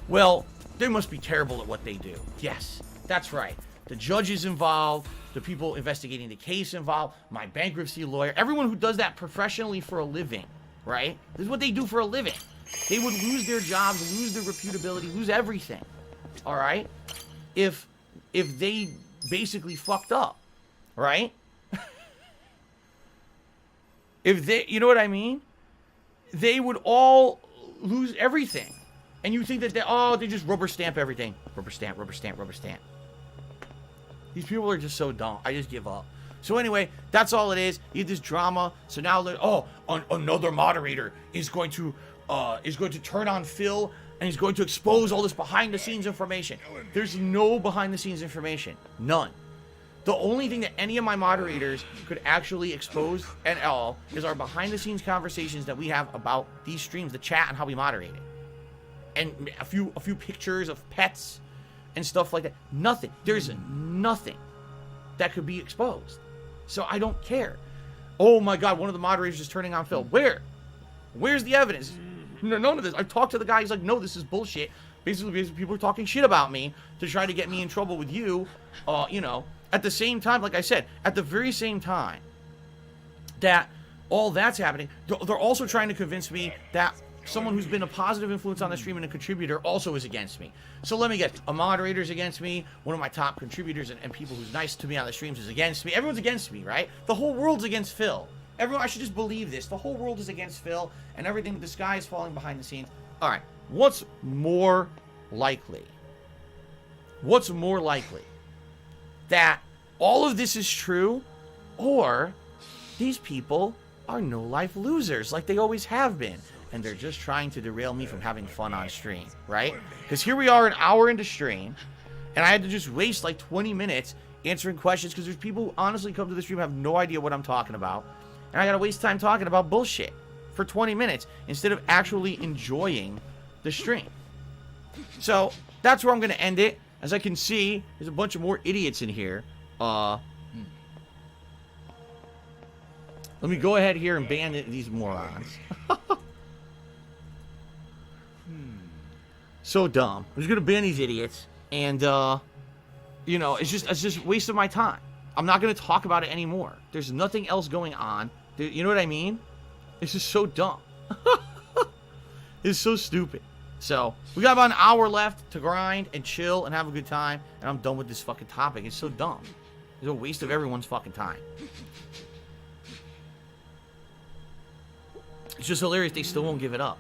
Speaker 2: Well, they must be terrible at what they do. Yes, that's right. The judges involved, the people investigating the case involved, my bankruptcy lawyer, everyone who does that professionally for a living, right? This is what they do for a living. They would lose their jobs, lose their reputability, lose everything, all right? If they basically fucked up, right? If they, you know what I mean? They would all lose everything. And you think that they just rubber stamp everything. Rubber stamp, rubber stamp, rubber stamp. These people are just so dumb. I just give up. So anyway, that's all it is. You get this drama. So now, another moderator is going to turn on Phil, and he's going to expose all this behind-the-scenes information. There's no behind-the-scenes information. None. The only thing that any of my moderators could actually expose at all is our behind-the-scenes conversations that we have about these streams, the chat, and how we moderate it. And a few pictures of pets and stuff like that. Nothing. There's nothing that could be exposed. So I don't care. Oh my God, one of the moderators is turning on Phil. Where? Where's the evidence? None of this. I've talked to the guy. He's like, no, this is bullshit. Basically, people are talking shit about me to try to get me in trouble with you. At the same time, like I said, at the very same time that all that's happening, they're also trying to convince me that someone who's been a positive influence on the stream and a contributor also is against me. So let me get a moderator's against me. One of my top contributors and people who's nice to me on the streams is against me. Everyone's against me, right? The whole world's against Phil. Everyone, I should just believe this. The whole world is against Phil, and everything, the sky is falling behind the scenes. All right, what's more likely? What's more likely? That all of this is true, or these people are no-life losers like they always have been, and they're just trying to derail me from having fun on stream, right? Because here we are an hour into stream, and I had to just waste like 20 minutes answering questions because there's people who honestly come to the stream and have no idea what I'm talking about, and I gotta waste time talking about bullshit for 20 minutes instead of actually enjoying the stream. So that's where I'm gonna end it. As I can see, there's a bunch of more idiots in here. Let me go ahead here and ban these morons. So dumb. I'm just gonna ban these idiots, and it's just a waste of my time. I'm not gonna talk about it anymore. There's nothing else going on. You know what I mean? It's just so dumb. It's so stupid. So we got about an hour left to grind and chill and have a good time, and I'm done with this fucking topic. It's so dumb. It's a waste of everyone's fucking time. It's just hilarious they still won't give it up.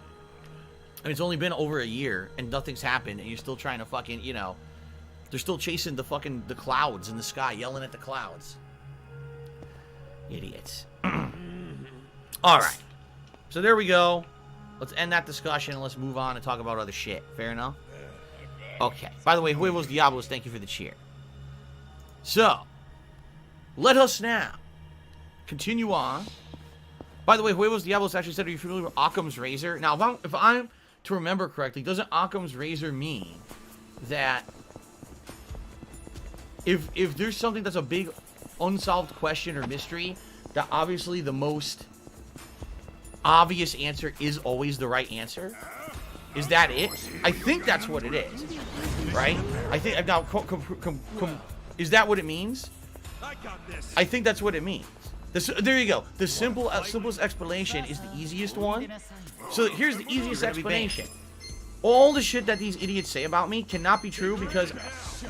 Speaker 2: I mean, it's only been over a year and nothing's happened, and you're still trying to fucking, they're still chasing the clouds in the sky, yelling at the clouds. Idiots. Alright. So there we go. Let's end that discussion and let's move on and talk about other shit. Fair enough? Okay. By the way, Huevos Diablos, thank you for the cheer. So, let us now continue on. By the way, Huevos Diablos actually said, are you familiar with Occam's razor? Now, if I'm to remember correctly, doesn't Occam's razor mean that if there's something that's a big unsolved question or mystery, that obviously the most obvious answer is always the right answer? Is that it? I think that's what it is, right? I think now, is that what it means? I think that's what it means. There you go. The simplest explanation is the easiest one. So here's the easiest explanation. All the shit that these idiots say about me cannot be true because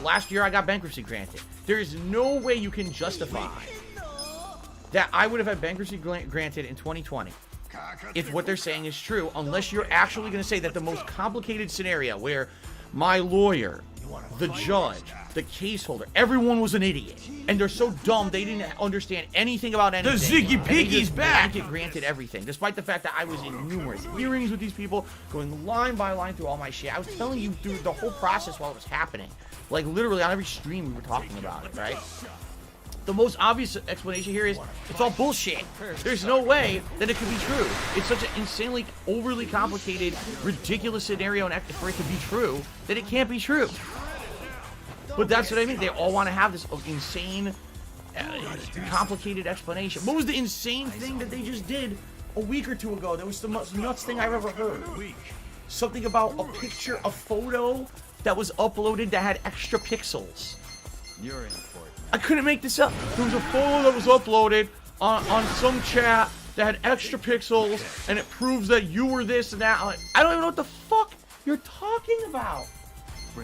Speaker 2: last year I got bankruptcy granted. There is no way you can justify that I would have had bankruptcy granted in 2020 if what they're saying is true, unless you're actually going to say that the most complicated scenario where my lawyer, the judge, the case holder, everyone was an idiot, and they're so dumb they didn't understand anything about anything.
Speaker 4: The Ziggy Piggy's back!
Speaker 2: Get granted everything, despite the fact that I was in numerous hearings with these people, going line by line through all my shit. I was telling you through the whole process while it was happening. Like, literally on every stream we were talking about it, right? The most obvious explanation here is it's all bullshit. There's no way that it could be true. It's such an insanely, overly complicated, ridiculous scenario for it to be true that it can't be true. But that's what I mean. They all want to have this insane, complicated explanation. What was the insane thing that they just did a week or two ago? That was the most nuts thing I've ever heard. Something about a picture, a photo that was uploaded that had extra pixels. You're in for it. I couldn't make this up. There was a photo that was uploaded on some chat that had extra pixels, and it proves that you were this and that. Like, I don't even know what the fuck you're talking about.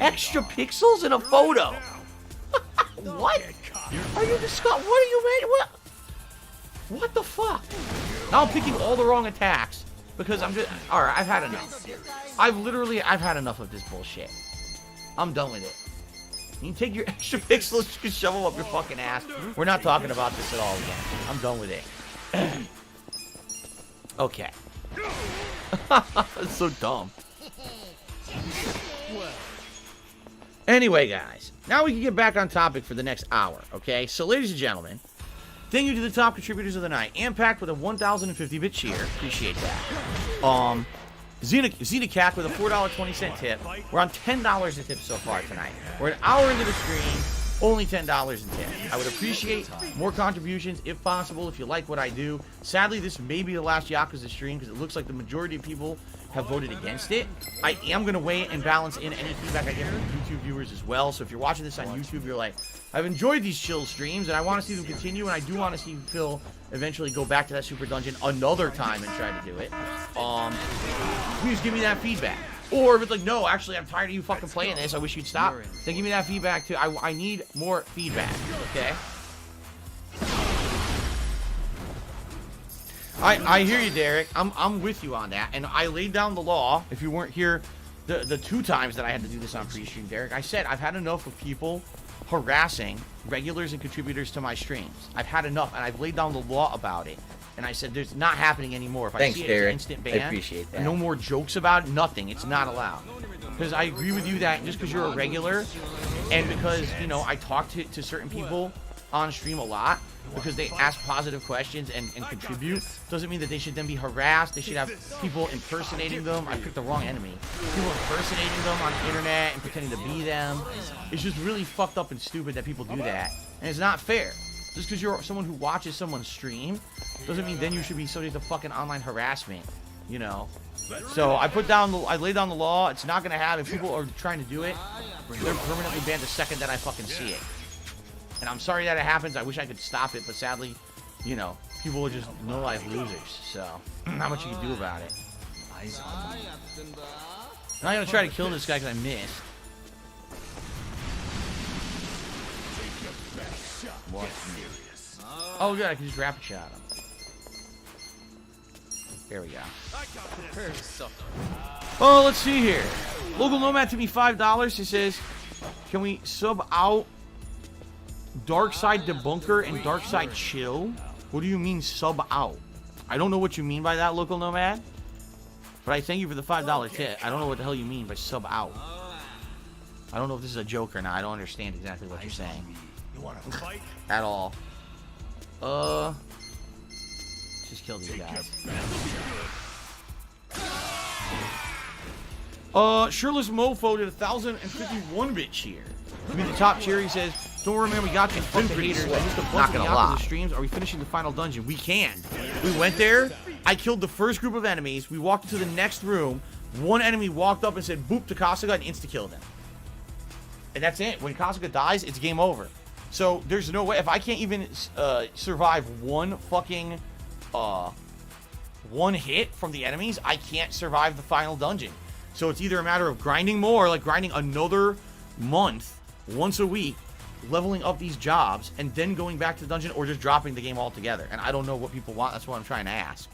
Speaker 2: Extra pixels in a photo. What? Are you disgusting? What are you made? What the fuck? Now I'm picking all the wrong attacks because I'm just. All right, I've had enough. I've had enough of this bullshit. I'm done with it. You can take your extra pixels, you can shove them up your fucking ass. We're not talking about this at all again. I'm done with it. Okay. That's so dumb. Anyway, guys, now we can get back on topic for the next hour, okay? So, ladies and gentlemen, thank you to the top contributors of the night. Impact with a 1,050-bit cheer. Appreciate that. Xenocac with a $4.20 tip. We're on $10 a tip so far tonight. We're an hour into the stream, only $10 in tip. I would appreciate more contributions if possible, if you like what I do. Sadly, this may be the last Yakuza stream because it looks like the majority of people have voted against it. I am going to wait and balance in any feedback I get from YouTube viewers as well. So if you're watching this on YouTube, you're like, I've enjoyed these chill streams and I want to see them continue, and I do want to see Phil eventually go back to that super dungeon another time and try to do it. Please give me that feedback. Or if it's like, no, actually, I'm tired of you fucking playing this, I wish you'd stop, then give me that feedback too. I need more feedback, okay? I hear you, Derek. I'm with you on that, and I laid down the law. If you weren't here the 2 times that I had to do this on pre-stream, Derek, I said I've had enough of people harassing regulars and contributors to my streams. I've had enough, and I've laid down the law about it. And I said, there's not happening anymore. If I see it, it's an instant ban.
Speaker 11: I appreciate that.
Speaker 2: No more jokes about it, nothing. It's not allowed. Because I agree with you that just because you're a regular, and because, you know, I talk to certain people on stream a lot, because they ask positive questions and contribute, doesn't mean that they should then be harassed. They should have people impersonating them. I picked the wrong enemy. People impersonating them on the internet and pretending to be them. It's just really fucked up and stupid that people do that. And it's not fair. Just because you're someone who watches someone stream doesn't mean then you should be subject to fucking online harassment, you know? So I laid down the law. It's not going to happen. If people are trying to do it, they're permanently banned the second that I fucking see it. And I'm sorry that it happens. I wish I could stop it, but sadly, you know, people are just no-life losers. So, not much you can do about it. Now I'm going to try to kill this guy because I missed. Oh, good. I can just rapid shot him. There we go. Oh, let's see here. Local Nomad to me $5. He says, can we sub out Darkside Debunker and Darkside Chill? What do you mean sub out? I don't know what you mean by that, Local Nomad. But I thank you for the $5 tip. I don't know what the hell you mean by sub out. I don't know if this is a joke or not. I don't understand exactly what you're saying.
Speaker 6: You want to fight?
Speaker 2: At all. Just kill these guys. Shirtless Mofo did 1,051-bit cheer. I mean, the top cheer, he says, don't remember we got you fucking haters. I just not gonna lie. The streams. Are we finishing the final dungeon? We can. We went there. I killed the first group of enemies. We walked into the next room. One enemy walked up and said, boop to Kasuga, and insta-killed him. And that's it. When Kasuga dies, it's game over. So there's no way. If I can't even survive one fucking one hit from the enemies, I can't survive the final dungeon. So it's either a matter of grinding more, like grinding another month, once a week, leveling up these jobs, and then going back to the dungeon, or just dropping the game altogether. And I don't know what people want. That's what I'm trying to ask.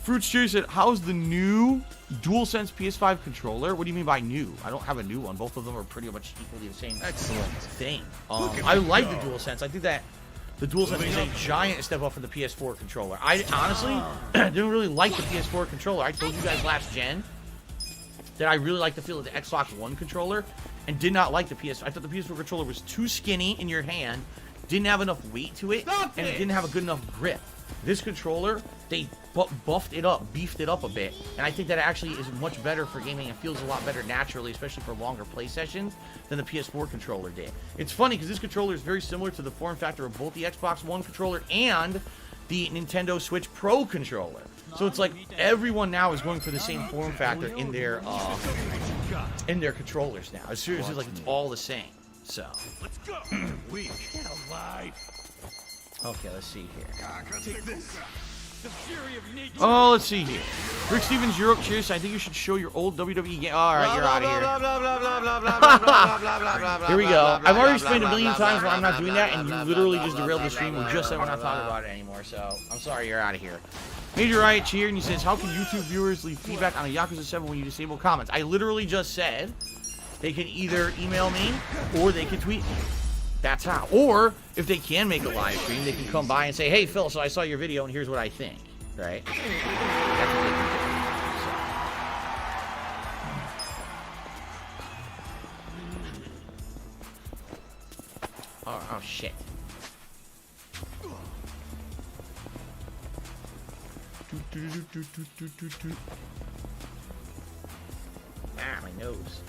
Speaker 2: Fruits Cheer said, how's the new DualSense PS5 controller? What do you mean by new? I don't have a new one. Both of them are pretty much equally the same thing. I like the DualSense. I think that the DualSense is a giant step up from the PS4 controller. I honestly didn't really like the PS4 controller. I told you guys last gen that I really like the feel of the Xbox One controller and did not like the PS4. I thought the PS4 controller was too skinny in your hand, didn't have enough weight to it, and it didn't have a good enough grip. This controller, they buffed it up, beefed it up a bit, and I think that it actually is much better for gaming and feels a lot better naturally, especially for longer play sessions, than the PS4 controller did. It's funny because this controller is very similar to the form factor of both the Xbox One controller and the Nintendo Switch Pro controller. So it's like everyone now is going for the same form factor in their controllers now. It's seriously like it's all the same. So
Speaker 6: let's go. We get alive.
Speaker 2: Okay, let's see here.
Speaker 6: Take this. The fury of nature.
Speaker 2: Oh, let's see here. Rick Stevens, Europe, cheers. I think you should show your old WWE game. All right, you're out of here. Here we go. I've already explained a million times why I'm not doing that, and you literally just derailed the stream. We just said we're not talking about it anymore, so I'm sorry, you're out of here. Major Riot cheered, and he says, how can YouTube viewers leave feedback on a Yakuza 7 when you disable comments? I literally just said they can either email me or they can tweet me. That's how. Or, if they can make a live stream, they can come by and say, hey, Phil, so I saw your video, and here's what I think. Right? That's what they can do. So. Oh, shit. Ah, my nose.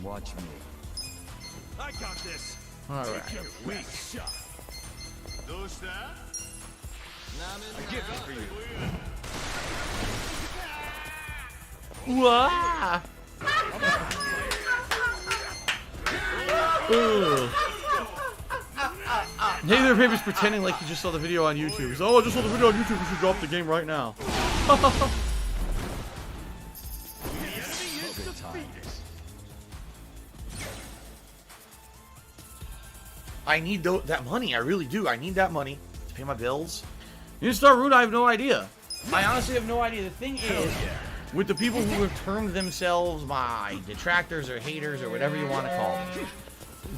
Speaker 6: Watch me. I got this.
Speaker 2: All right.
Speaker 6: Weak shot. I give it for you.
Speaker 2: Wah! Neither Paper's pretending like he just saw the video on YouTube. He's, oh, I just saw the video on YouTube. We should drop the game right now. I need that money. I really do. I need that money to pay my bills. You start root. I have no idea. I honestly have no idea. The thing is, with the people who have termed themselves my detractors or haters or whatever you want to call them,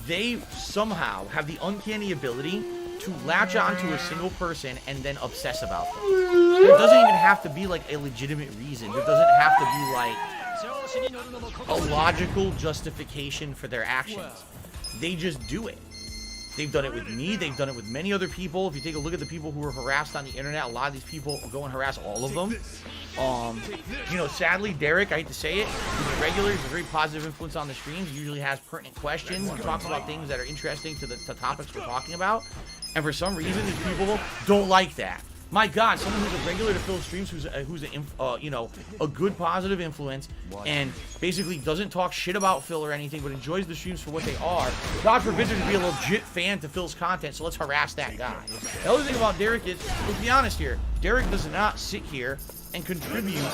Speaker 2: they somehow have the uncanny ability to latch onto a single person and then obsess about them. There doesn't even have to be like a legitimate reason. There doesn't have to be like a logical justification for their actions. They just do it. They've done it with me. They've done it with many other people. If you take a look at the people who were harassed on the internet, a lot of these people go and harass all of them. You know, sadly, Derek, I hate to say it, he's a regular. He's a very positive influence on the streams. He usually has pertinent questions. He talks about things that are interesting to the topics we're talking about. And for some reason, these people don't like that. My God, someone who's a regular to Phil's streams, who's you know, a good positive influence, and basically doesn't talk shit about Phil or anything, but enjoys the streams for what they are. God forbid there to be a legit fan to Phil's content, so let's harass that guy. The other thing about Derek is, let's be honest here, Derek does not sit here and contribute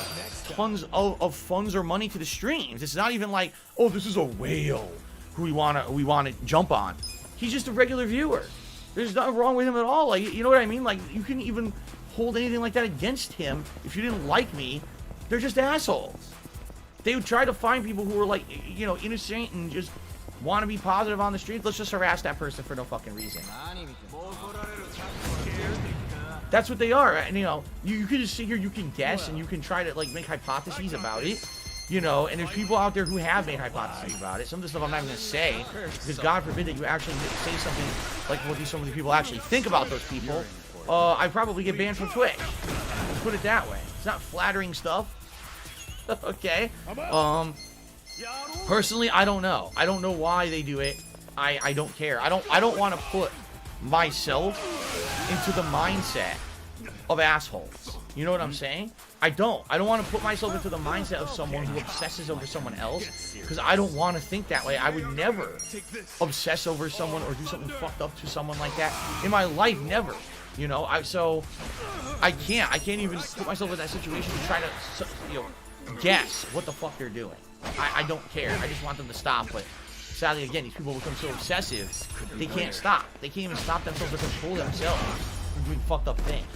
Speaker 2: tons of funds or money to the streams. It's not even like, oh, this is a whale who we wanna jump on. He's just a regular viewer. There's nothing wrong with him at all. Like, you know what I mean? Like, you couldn't even hold anything like that against him if you didn't like me. They're just assholes. They would try to find people who were like, you know, innocent and just want to be positive on the streets. Let's just harass that person for no fucking reason. That's what they are. And, you know, you can just sit here, you can guess, and you can try to, like, make hypotheses about it. You know, and there's people out there who have made hypotheses about it. Some of the stuff I'm not even going to say, because God forbid that you actually say something like what some of the people actually think about those people. I'd probably get banned from Twitch. Let's put it that way. It's not flattering stuff. Okay. Personally, I don't know. I don't know why they do it. I don't care. I don't want to put myself into the mindset of assholes. You know what I'm saying? I don't want to put myself into the mindset of someone who obsesses over someone else, because I don't want to think that way. I would never obsess over someone or do something fucked up to someone like that in my life. Never. You know, I can't even put myself in that situation to try to, you know, guess what the fuck they're doing. I don't care. I just want them to stop. But sadly, again, these people become so obsessive, they can't stop. They can't even stop themselves or control themselves from doing fucked up things.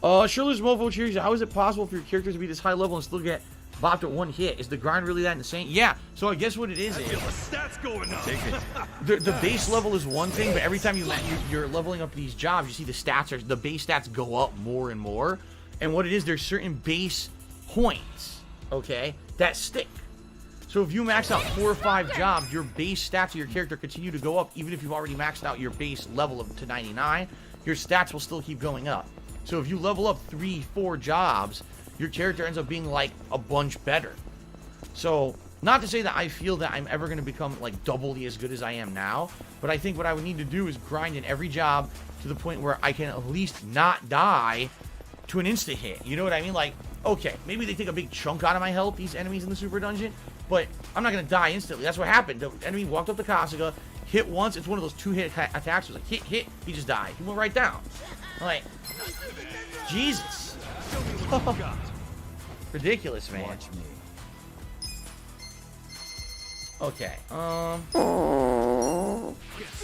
Speaker 2: Shirley's Mofo cheers. How is it possible for your character to be this high level and still get bopped at one hit? Is the grind really that insane? Yeah. So I guess what it is
Speaker 6: stats going up.
Speaker 2: The base level is one thing, but every time you're leveling up these jobs, you see the base stats go up more and more. And what it is, there's certain base points, okay, that stick. So if you max out 4 or 5 jobs, your base stats of your character continue to go up, even if you've already maxed out your base level to 99. Your stats will still keep going up. So if you level up 3, 4 jobs, your character ends up being like a bunch better. So Not to say that I feel that I'm ever going to become, like, doubly as good as I am now, but I think what I would need to do is grind in every job to the point where I can at least not die to an insta-hit. You know what I mean? Like, okay, maybe they take a big chunk out of my health, these enemies in the super dungeon, but I'm not going to die instantly. That's what happened. The enemy walked up to Kasuga, hit once. It's one of those two-hit attacks. It was like, hit, hit. He just died. He went right down. Like, Jesus. Ridiculous, man.
Speaker 6: Watch me.
Speaker 2: Okay.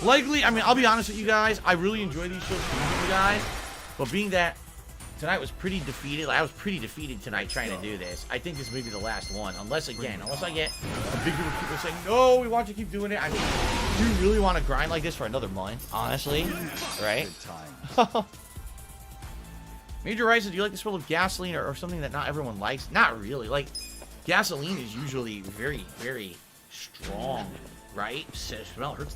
Speaker 2: Likely, I mean, I'll be honest with you guys. I really enjoy these shows with you guys. But being that tonight was pretty defeated, like, I was pretty defeated tonight trying to do this. I think this may be the last one. Unless I get a big group of people saying, no, we want you to keep doing it. I mean, do you really want to grind like this for another month? Honestly? Right? Major Rice, do you like the smell of gasoline or something that not everyone likes? Not really. Like, gasoline is usually very, very strong, right? Smell hurts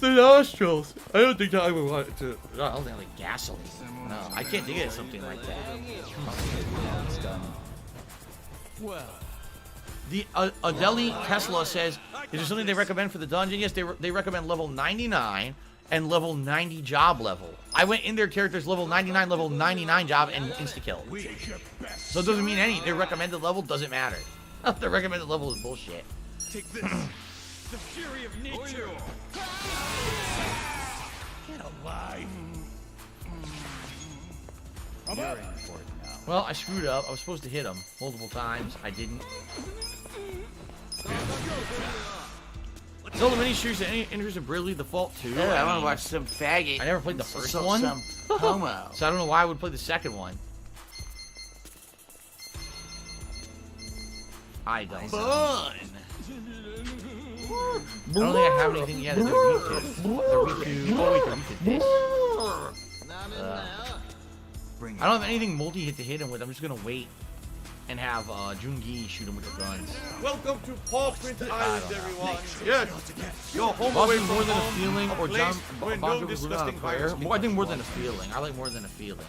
Speaker 2: the nostrils. I don't think that I would want it to. I don't think I like gasoline. No, I can't dig at something like that.
Speaker 6: Well,
Speaker 2: The Adeli Tesla says, is there something they recommend for the dungeon? Yes, they recommend level 99 and level 90 job level. I went in their characters level 99 job and insta-kill. So it doesn't mean anything. Their recommended level doesn't matter. Their recommended level is bullshit.
Speaker 6: take this. The fury of nature. Get alive. I'm up.
Speaker 2: Well, I screwed up. I was supposed to hit him multiple times. I didn't. Zelda mini series, any interest in Bravely Default 2?
Speaker 1: Yeah, I want to watch some faggot.
Speaker 2: I never played the first one.
Speaker 1: Some homo.
Speaker 2: So I don't know why I would play the second one. I don't.
Speaker 1: Fun.
Speaker 2: I don't think I have anything yet. They're weak to. Oh wait, they're weak to this. I don't have anything multi-hit to hit him with. I'm just gonna wait and have Jungi shoot him with the guns.
Speaker 4: Welcome to Paw Print Island, everyone. Yes, your home
Speaker 2: Boss
Speaker 4: away
Speaker 2: is
Speaker 4: from
Speaker 2: more than a
Speaker 4: home,
Speaker 2: feeling, or
Speaker 4: place
Speaker 2: John
Speaker 4: where
Speaker 2: Bon
Speaker 4: no
Speaker 2: Jovi was
Speaker 4: disgusting
Speaker 2: on fire.
Speaker 4: virus
Speaker 2: More, I think more than a feeling. I like more than a feeling.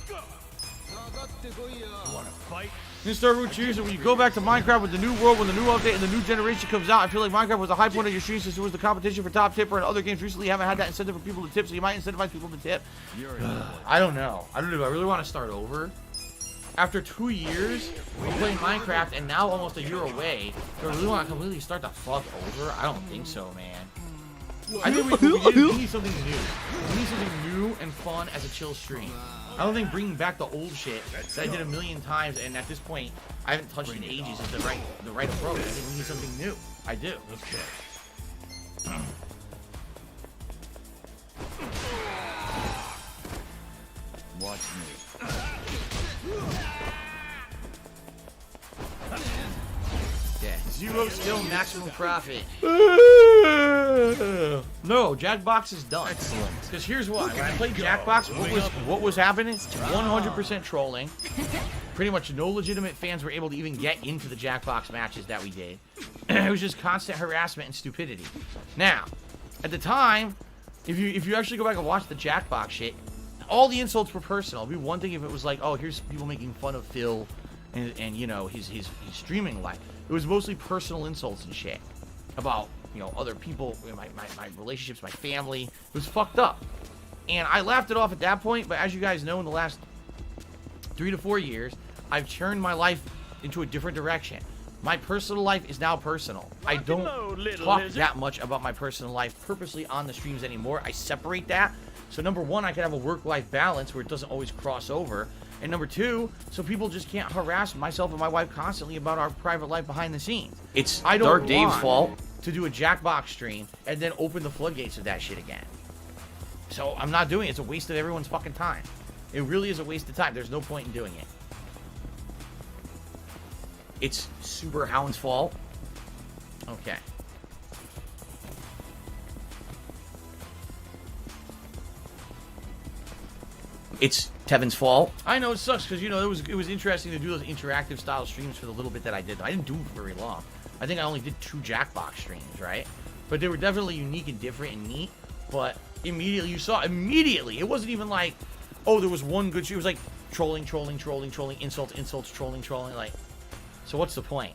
Speaker 6: You wanna fight?
Speaker 2: Mr. Ruchi, so when you go back to Minecraft with the new world, when the new update and the new generation comes out, I feel like Minecraft was a high point of your stream since it was the competition for top tipper, and other games recently haven't had that incentive for people to tip, so you might incentivize people to tip. I don't know. I really want to start over. After 2 years of playing Minecraft and now almost a year away, do I really want to completely start the fuck over? I don't think so, man. I think we need something new. We need something new and fun as a chill stream. I don't think bringing back the old shit that I did a million times, and at this point I haven't touched in ages, is the right approach. I think we need something new. I do. Okay.
Speaker 6: Watch me.
Speaker 2: Yeah. Zero skill, maximum profit. No, Jackbox is done. Excellent. Because here's why. When I played Jackbox, what was happening? 100% trolling. Pretty much no legitimate fans were able to even get into the Jackbox matches that we did. It was just constant harassment and stupidity. Now, at the time, if you actually go back and watch the Jackbox shit, all the insults were personal. It'd be one thing if it was like, oh, here's people making fun of Phil and you know, his streaming life. It was mostly personal insults and shit about, you know, other people, my relationships, my family. It was fucked up. And I laughed it off at that point, but as you guys know, in the last 3 to 4 years, I've turned my life into a different direction. My personal life is now personal. I don't talk that much about my personal life purposely on the streams anymore. I separate that. So number one, I can have a work-life balance where it doesn't always cross over. And number two, so people just can't harass myself and my wife constantly about our private life behind the scenes. It's Dark Dave's fault to do a Jackbox stream and then open the floodgates of that shit again. So I'm not doing it. It's a waste of everyone's fucking time. It really is a waste of time. There's no point in doing it. It's Super Hound's fault. Okay. It's Tevin's fault. I know it sucks because, you know, it was interesting to do those interactive style streams for the little bit that I did. I didn't do it for very long. I think I only did 2 Jackbox streams, right? But they were definitely unique and different and neat. But immediately, it wasn't even like, oh, there was one good stream. It was like trolling, insults, trolling. Like, so what's the point?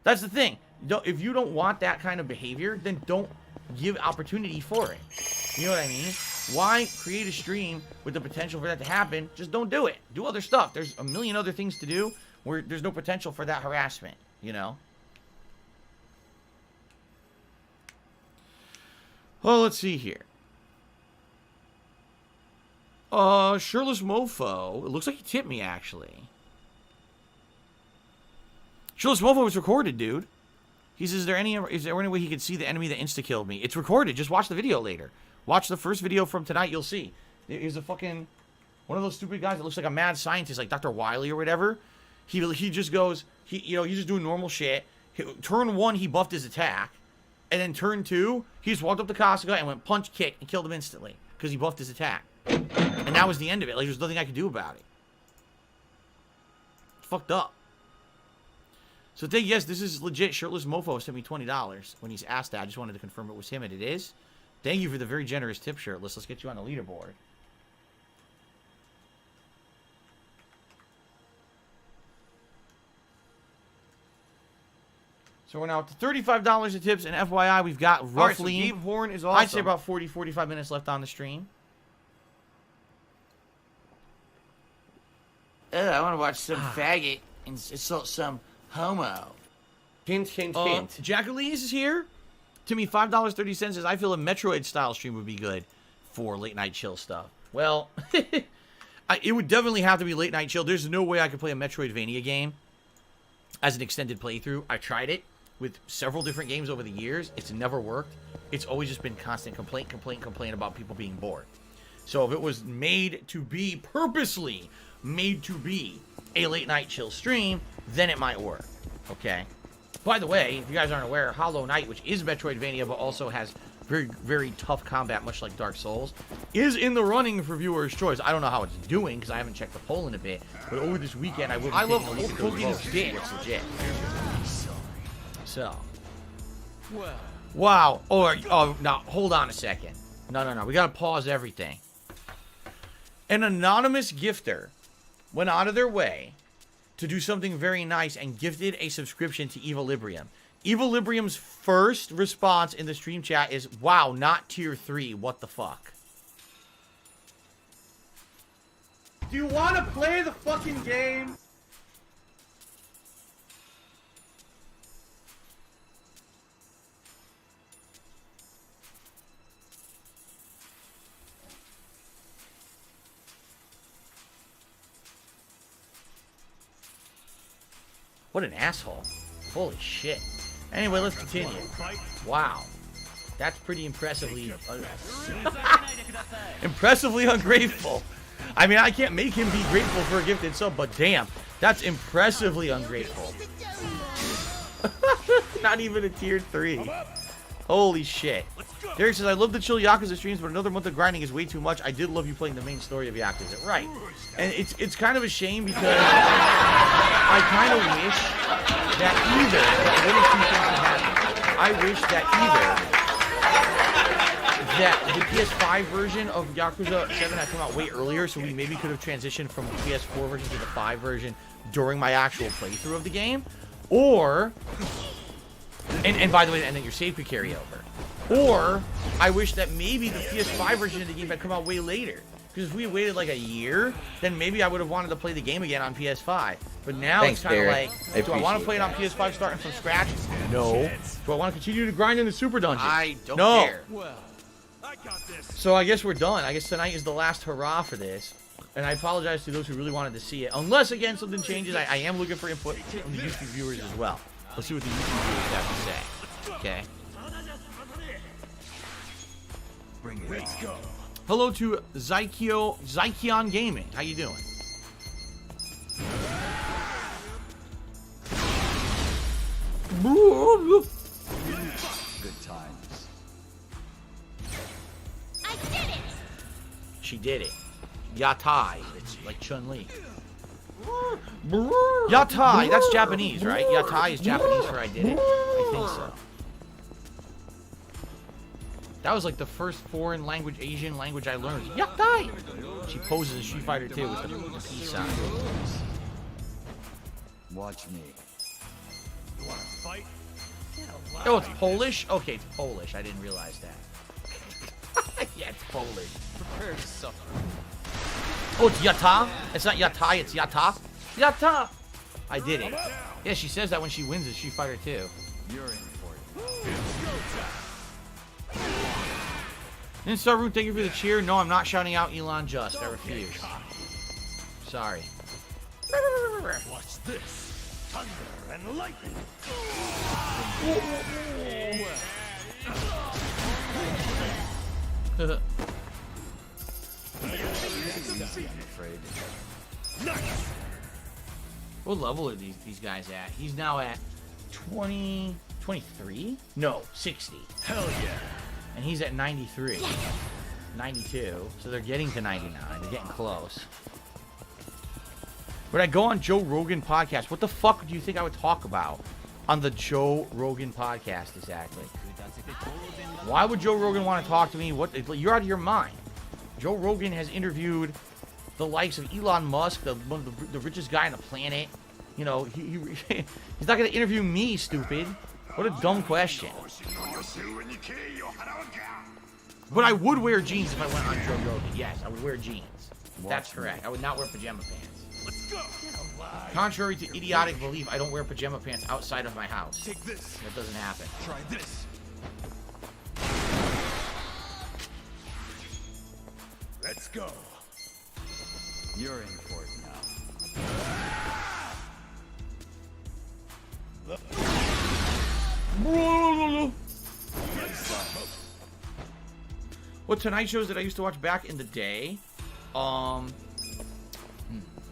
Speaker 2: That's the thing. If you don't want that kind of behavior, then don't give opportunity for it. You know what I mean? Why create a stream with the potential for that to happen? Just don't do it. Do other stuff. There's a million other things to do where there's no potential for that harassment, you know? Well, let's see here. Shirtless Mofo. It looks like he tipped me, actually. Shirtless Mofo was recorded, dude. He says, is there any way he could see the enemy that insta-killed me? It's recorded. Just watch the video later. Watch the first video from tonight. You'll see. He's a fucking... one of those stupid guys that looks like a mad scientist, like Dr. Wily or whatever. He just goes... he's just doing normal shit. Turn 1, he buffed his attack. And then turn 2, he just walked up to Kasuga and went punch, kick, and killed him instantly. Because he buffed his attack. And that was the end of it. Like, there's nothing I could do about it. It's fucked up. So yes, this is legit. Shirtless Mofo sent me $20 when he's asked that. I just wanted to confirm it was him, and it is. Thank you for the very generous tip, Shirtless. Let's get you on the leaderboard. So we're now up to $35 of tips, and FYI, we've got roughly...
Speaker 9: All right, so Gabe Horn is awesome.
Speaker 2: I'd say about 40, 45 minutes left on the stream. I want to watch some faggot and insult some homo.
Speaker 9: Hint, hint, hint.
Speaker 2: Jackalese is here. To me, $5.30 says, I feel a Metroid-style stream would be good for late-night chill stuff. Well, it would definitely have to be late-night chill. There's no way I could play a Metroidvania game as an extended playthrough. I tried it with several different games over the years. It's never worked. It's always just been constant complaint about people being bored. So if it was made to be, purposely made to be, a late-night chill stream, then it might work. Okay? By the way, if you guys aren't aware, Hollow Knight, which is Metroidvania, but also has very, very tough combat, much like Dark Souls, is in the running for viewer's choice. I don't know how it's doing, because I haven't checked the poll in a bit, but over this weekend, I will be taking a look at those votes to see what's legit. So. Wow. Oh, now, hold on a second. No. We gotta pause everything. An anonymous gifter went out of their way to do something very nice and gifted a subscription to Equilibrium. Equilibrium's first response in the stream chat is, wow, not tier 3, what the fuck?
Speaker 9: Do you want to play the fucking game?
Speaker 2: What an asshole. Holy shit. Anyway, let's continue. Wow. That's pretty impressively... impressively ungrateful. I mean, I can't make him be grateful for a gifted sub, but damn. That's impressively ungrateful. Not even a tier 3. Holy shit. Derek says, I love the chill Yakuza streams, but another month of grinding is way too much. I did love you playing the main story of Yakuza. Right. And it's kind of a shame because I kind of wish that I wish that the PS5 version of Yakuza 7 had come out way earlier, so we maybe could have transitioned from the PS4 version to the 5 version during my actual playthrough of the game. Or... And by the way, and then your save could carry over. Or, I wish that maybe the PS5 version of the game had come out way later. Because if we waited like a year, then maybe I would have wanted to play the game again on PS5. But now it's kind of like, do I want to play it on PS5 starting from scratch? No. Do I want to continue to grind in the Super Dungeon?
Speaker 1: I don't care.
Speaker 6: Well, I got this.
Speaker 2: So I guess we're done. I guess tonight is the last hurrah for this. And I apologize to those who really wanted to see it. Unless, again, something changes, I am looking for input from the YouTube viewers as well. Let's see what the YouTube viewers have to say. Okay.
Speaker 6: Bring it. Let's go.
Speaker 2: Hello to Zykion Gaming. How you doing?
Speaker 6: Good times.
Speaker 8: I did it!
Speaker 2: She did it. Yatai. It's like Chun-Li. Yatai. That's Japanese, right? Yatai is Japanese for I did it. I think so. That was like the first foreign language, Asian language I learned. Yatai! She poses in Street Fighter 2 with the peace sign.
Speaker 6: Watch me. wanna fight?
Speaker 2: Oh, it's Polish? Okay, it's Polish. I didn't realize that. Yeah, it's Polish.
Speaker 10: Prepare to suffer.
Speaker 2: Oh, it's Yata? It's not Yatai, it's Yata. Yata! I did it. Yeah, she says that when she wins it, Street Fighter 2.
Speaker 10: You're in for it.
Speaker 2: Ninsaru, thank you for the cheer. No, I'm not shouting out Elon Just. I refuse. Sorry.
Speaker 6: Watch this. Thunder and lightning.
Speaker 2: I'm
Speaker 10: afraid.
Speaker 6: Nice.
Speaker 2: What level are these guys at? He's now at 20... 23? No, 60.
Speaker 6: Hell yeah.
Speaker 2: And he's at 93. 92. So they're getting to 99. They're getting close. Would I go on Joe Rogan podcast? What the fuck do you think I would talk about on the Joe Rogan podcast exactly? Why would Joe Rogan want to talk to me? What? You're out of your mind. Joe Rogan has interviewed the likes of Elon Musk, the richest guy on the planet. You know, he's not going to interview me, stupid. What a dumb question. But I would wear jeans if I went on Joe Rogan. Yes, I would wear jeans. That's correct. I would not wear pajama pants.
Speaker 6: Let's go.
Speaker 2: Contrary to idiotic belief, I don't wear pajama pants outside of my house.
Speaker 6: Take this.
Speaker 2: That doesn't happen.
Speaker 6: Try this. Let's go.
Speaker 10: You're in for it now.
Speaker 2: What Tonight shows that I used to watch back in the day?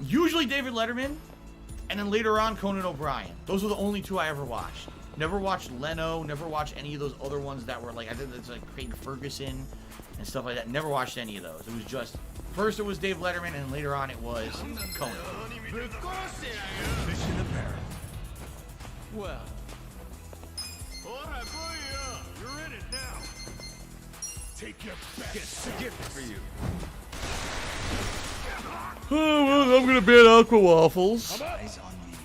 Speaker 2: Usually David Letterman, and then later on Conan O'Brien. Those were the only two I ever watched. Never watched Leno, never watched any of those other ones that were like, I think it's like Craig Ferguson and stuff like that. Never watched any of those. It was just, first it was Dave Letterman, and later on it was Conan.
Speaker 6: Mission apparent.
Speaker 10: Well,
Speaker 6: you're in it now. Take your best.
Speaker 10: a gift for you.
Speaker 2: Oh, well, I'm gonna ban Aqua Waffles.
Speaker 10: Eyes on me.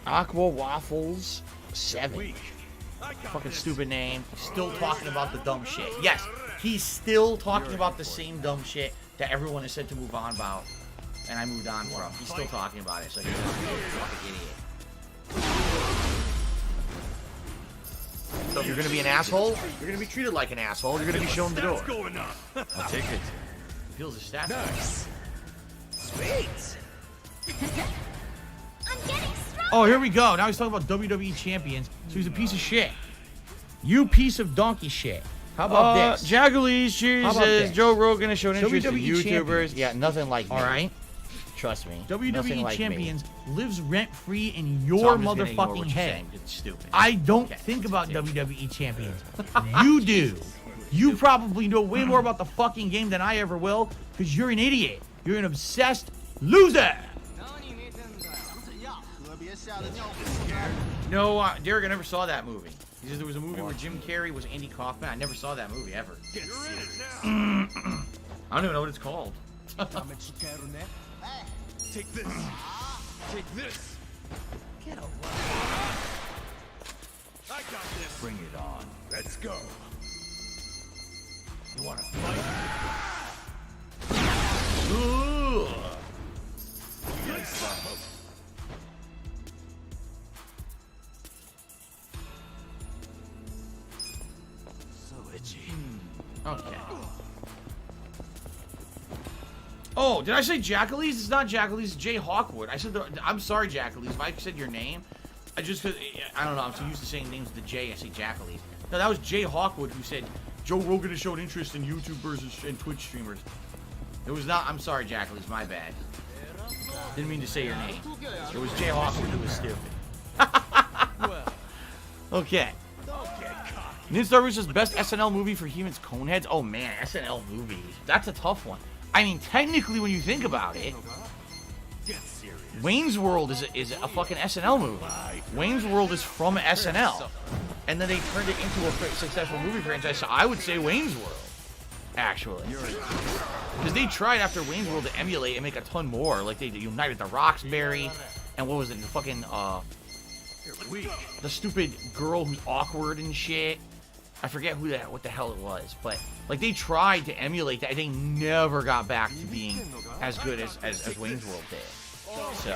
Speaker 2: Aqua Waffles 7. Fucking stupid name. Still talking about the dumb shit. Yes, he's still talking about the same dumb shit that everyone has said to move on about, and I moved on from. He's still talking about it, so he's a fucking idiot. So if you're gonna be an asshole, you're gonna be treated like an asshole. You're gonna be shown the door.
Speaker 10: I'll take it.
Speaker 2: Feels his stats.
Speaker 6: Nice.
Speaker 8: Sweet. I'm getting strong.
Speaker 2: Oh, here we go. Now he's talking about WWE champions. So he's a piece of shit. You piece of donkey shit. How about this? Jaggalese, she says Joe Rogan has shown interest in YouTubers. Champions. Yeah, nothing like me. All right. Trust me. WWE like champions lives rent-free in your motherfucking head. It's stupid. I don't think about WWE champions. You do. You probably know way more about the fucking game than I ever will, because you're an idiot. You're an obsessed loser. No, Derek, I never saw that movie. He says there was a movie where Jim Carrey was Andy Kaufman. I never saw that movie, ever.
Speaker 6: Get serious.
Speaker 2: I don't even know what it's called.
Speaker 6: Take this. Take this.
Speaker 8: Get away.
Speaker 6: I got this.
Speaker 10: Bring it on.
Speaker 6: Let's go.
Speaker 2: You wanna fight? Ooh.
Speaker 6: So itchy.
Speaker 2: Okay. Oh, did I say Jackalese? It's not Jackalese, it's Jay Hawkwood. I said, I'm sorry, Jackalese. If I said your name, I don't know, I'm so used to saying names with the J, I say Jackalese. No, that was Jay Hawkwood who said, Joe Rogan has shown interest in YouTubers and Twitch streamers. It was not, I'm sorry, Jackalese, my bad. Didn't mean to say your name. It was Jay Hawkwood who was stupid. Okay. Ninstar Russo's best SNL movie for humans, Coneheads. Oh man, SNL movies. That's a tough one. I mean, technically, when you think about it, Wayne's World is a fucking SNL movie. Wayne's World is from SNL. And then they turned it into a successful movie franchise, so I would say Wayne's World, actually. Because they tried after Wayne's World to emulate and make a ton more. Like, they united the Roxbury, and what was it, the fucking, the stupid girl who's awkward and shit. I forget what the hell it was, but like they tried to emulate that. They never got back to being as good as Wayne's World did. So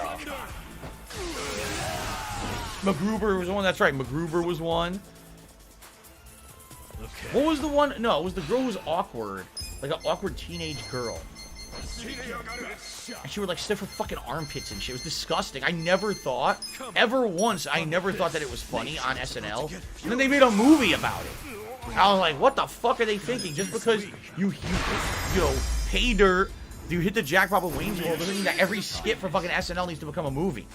Speaker 2: MacGruber was one. That's right, MacGruber was one. What was the one? No, it was the girl who was awkward, like an awkward teenage girl. And she would like sniff her fucking armpits and shit. It was disgusting. I never thought, ever once, I never thought that it was funny on SNL. And then they made a movie about it. I was like, what the fuck are they thinking? Just because you know, pay dirt, you hit the jackpot with Wayne's World doesn't mean that every skit for fucking SNL needs to become a movie.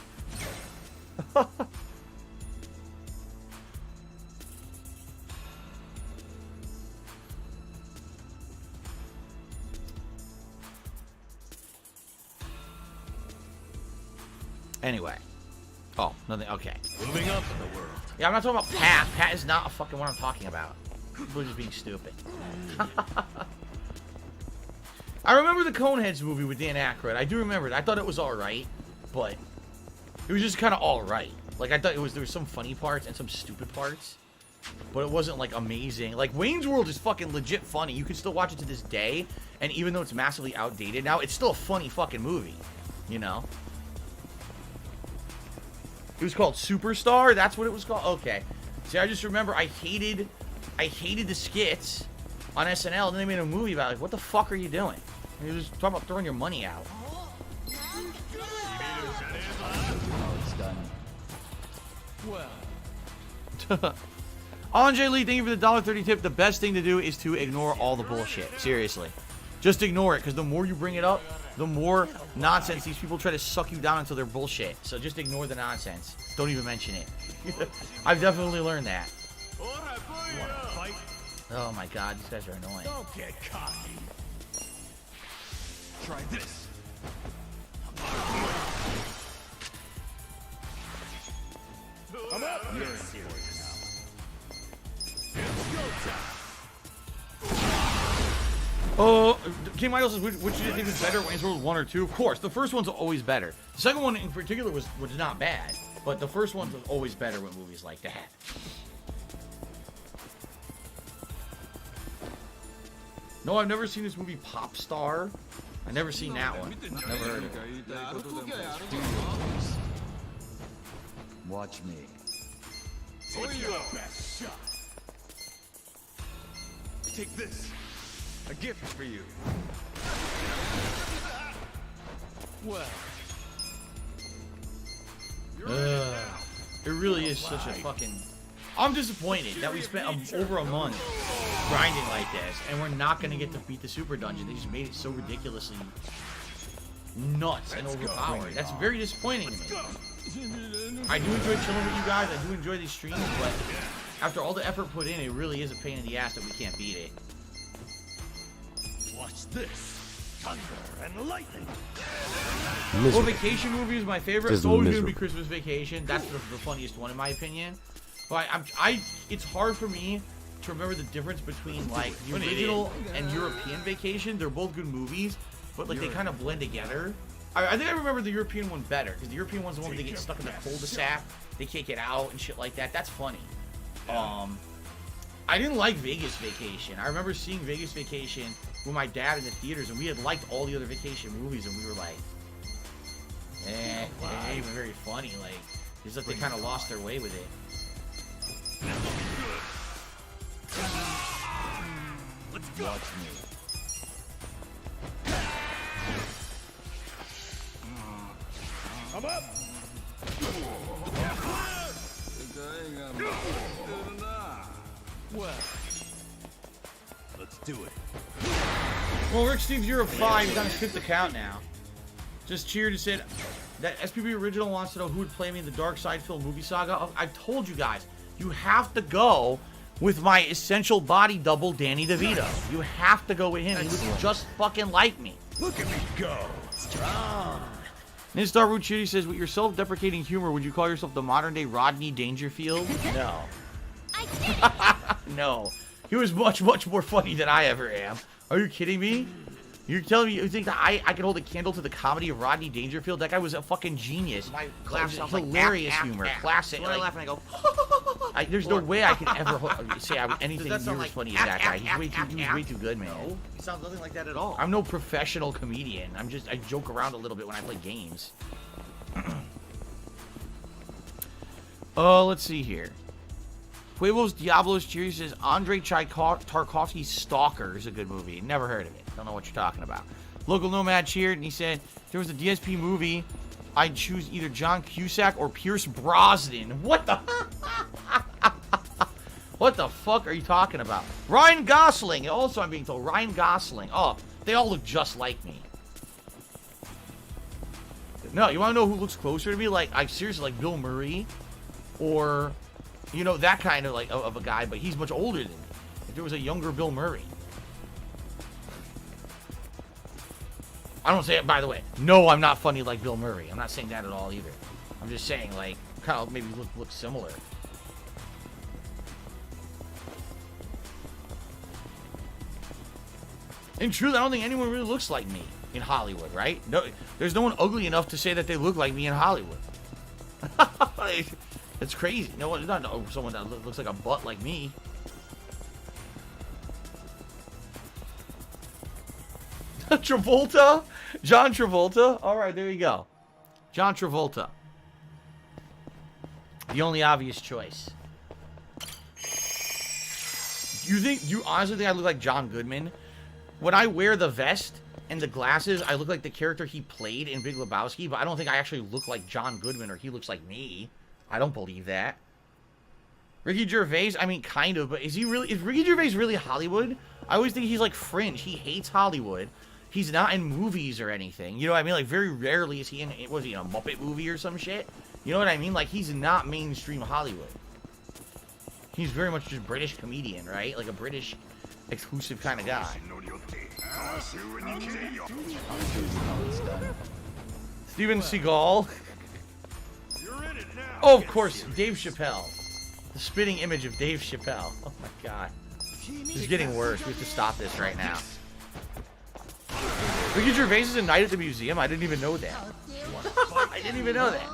Speaker 2: Anyway. Oh, nothing. Okay.
Speaker 6: Moving up in the world.
Speaker 2: Yeah, I'm not talking about Pat. Pat is not a fucking what I'm talking about. People are just being stupid. I remember the Coneheads movie with Dan Aykroyd. I do remember it. I thought it was alright, but it was just kind of alright. Like, I thought there was some funny parts and some stupid parts, but it wasn't, like, amazing. Like, Wayne's World is fucking legit funny. You can still watch it to this day, and even though it's massively outdated now, it's still a funny fucking movie, you know? It was called Superstar? That's what it was called? Okay. See, I just remember I hated the skits on SNL, and then they made a movie about it. Like, what the fuck are you doing? And you're just talking about throwing your money out.
Speaker 10: Oh, it's done.
Speaker 6: Well.
Speaker 2: Andre Lee, thank you for the $1.30 tip. The best thing to do is to ignore all the bullshit. Seriously. Just ignore it, because the more you bring it up, the more nonsense these people try to suck you down until they're bullshit. So just ignore the nonsense. Don't even mention it. I've definitely learned that. Oh my god, these guys are annoying.
Speaker 6: Don't get cocky. Try this. I'm up. You're serious. It's go time.
Speaker 2: Oh, King Michael says, which do you think is better, Wayne's World 1 or 2? Of course, the first one's always better. The second one in particular was not bad, but the first one's always better with movies like that. No, I've never seen this movie Pop Star. I've never seen that one. Never heard of it.
Speaker 10: Watch me.
Speaker 6: Take your best shot. Take this.
Speaker 10: A gift for you.
Speaker 6: Well.
Speaker 2: It really is such a fucking... I'm disappointed that we spent over a month grinding like this, and we're not going to get to beat the Super Dungeon. They just made it so ridiculously nuts and overpowered. That's very disappointing to me. I do enjoy chilling with you guys. I do enjoy these streams, but after all the effort put in, it really is a pain in the ass that we can't beat it.
Speaker 6: Watch this. Thunder and lightning.
Speaker 2: Well, Vacation movie is my favorite. It's always going to be Christmas Vacation. That's the funniest one in my opinion. But it's hard for me to remember the difference between like the original and European Vacation. They're both good movies, but like they kind of blend together. I think I remember the European one better because the European one's the one where they get stuck in the cul-de-sac, they can't get out and shit like that. That's funny. I didn't like Vegas Vacation. I remember seeing Vegas Vacation with my dad in the theaters, and we had liked all the other vacation movies, and we were like, it ain't even very funny. Like, it's like they kind of lost their way with it.
Speaker 6: Let's go.
Speaker 10: Watch me.
Speaker 6: I'm up. Well, let's do it.
Speaker 2: Well, Rick Steve 05, he's on his 5th account now. Just cheered and said that SPB Original wants to know who would play me in the Dark Side film movie saga. I told you guys, you have to go with my essential body double, Danny DeVito. You have to go with him. He looks just fucking like me.
Speaker 6: Look at me go. Strong.
Speaker 2: Ninstar Root Shitty says, with your self-deprecating humor, would you call yourself the modern-day Rodney Dangerfield? No. No. He was much, much more funny than I ever am. Are you kidding me? You're telling me you think that I can hold a candle to the comedy of Rodney Dangerfield? That guy was a fucking genius.
Speaker 1: My laugh sounds
Speaker 2: hilarious
Speaker 1: like
Speaker 2: humor, classic.
Speaker 1: When I laugh and I go,
Speaker 2: there's no way I can ever say anything near as
Speaker 1: like
Speaker 2: funny as that guy. He's way too good, man.
Speaker 1: no, he sounds nothing like that at all.
Speaker 2: I'm no professional comedian. I joke around a little bit when I play games. Let's see here. Huevos Diablos Cheers says Andrei Tarkovsky's Stalker is a good movie. Never heard of it. Don't know what you're talking about. Local Nomad cheered and he said, if there was a DSP movie, I'd choose either John Cusack or Pierce Brosnan. What the? What the fuck are you talking about? Ryan Gosling. Also, I'm being told Ryan Gosling. Oh, they all look just like me. No, you want to know who looks closer to me? Like, I seriously like Bill Murray, or, you know, that kind of like of a guy, but he's much older than me. If there was a younger Bill Murray. I don't say it, by the way. No, I'm not funny like Bill Murray. I'm not saying that at all either. I'm just saying, like, kind of maybe look similar. In truth, I don't think anyone really looks like me in Hollywood, right? No, there's no one ugly enough to say that they look like me in Hollywood. It's crazy. No one, not someone that looks like a butt like me. Travolta? John Travolta? Alright, there you go. John Travolta. The only obvious choice. You honestly think I look like John Goodman? When I wear the vest and the glasses, I look like the character he played in Big Lebowski, but I don't think I actually look like John Goodman or he looks like me. I don't believe that. Ricky Gervais, I mean, kind of, but is Ricky Gervais really Hollywood? I always think he's like fringe. He hates Hollywood. He's not in movies or anything. You know what I mean? Like, very rarely is he in, was he in a Muppet movie or some shit? You know what I mean? Like, he's not mainstream Hollywood. He's very much just British comedian, right? Like a British exclusive kind of guy. Steven Seagal. Oh, of course, Dave Chappelle. The spitting image of Dave Chappelle. Oh my god. This is getting worse. We have to stop this right now. Ricky Gervais is a night at the museum? I didn't even know that. I didn't even know that.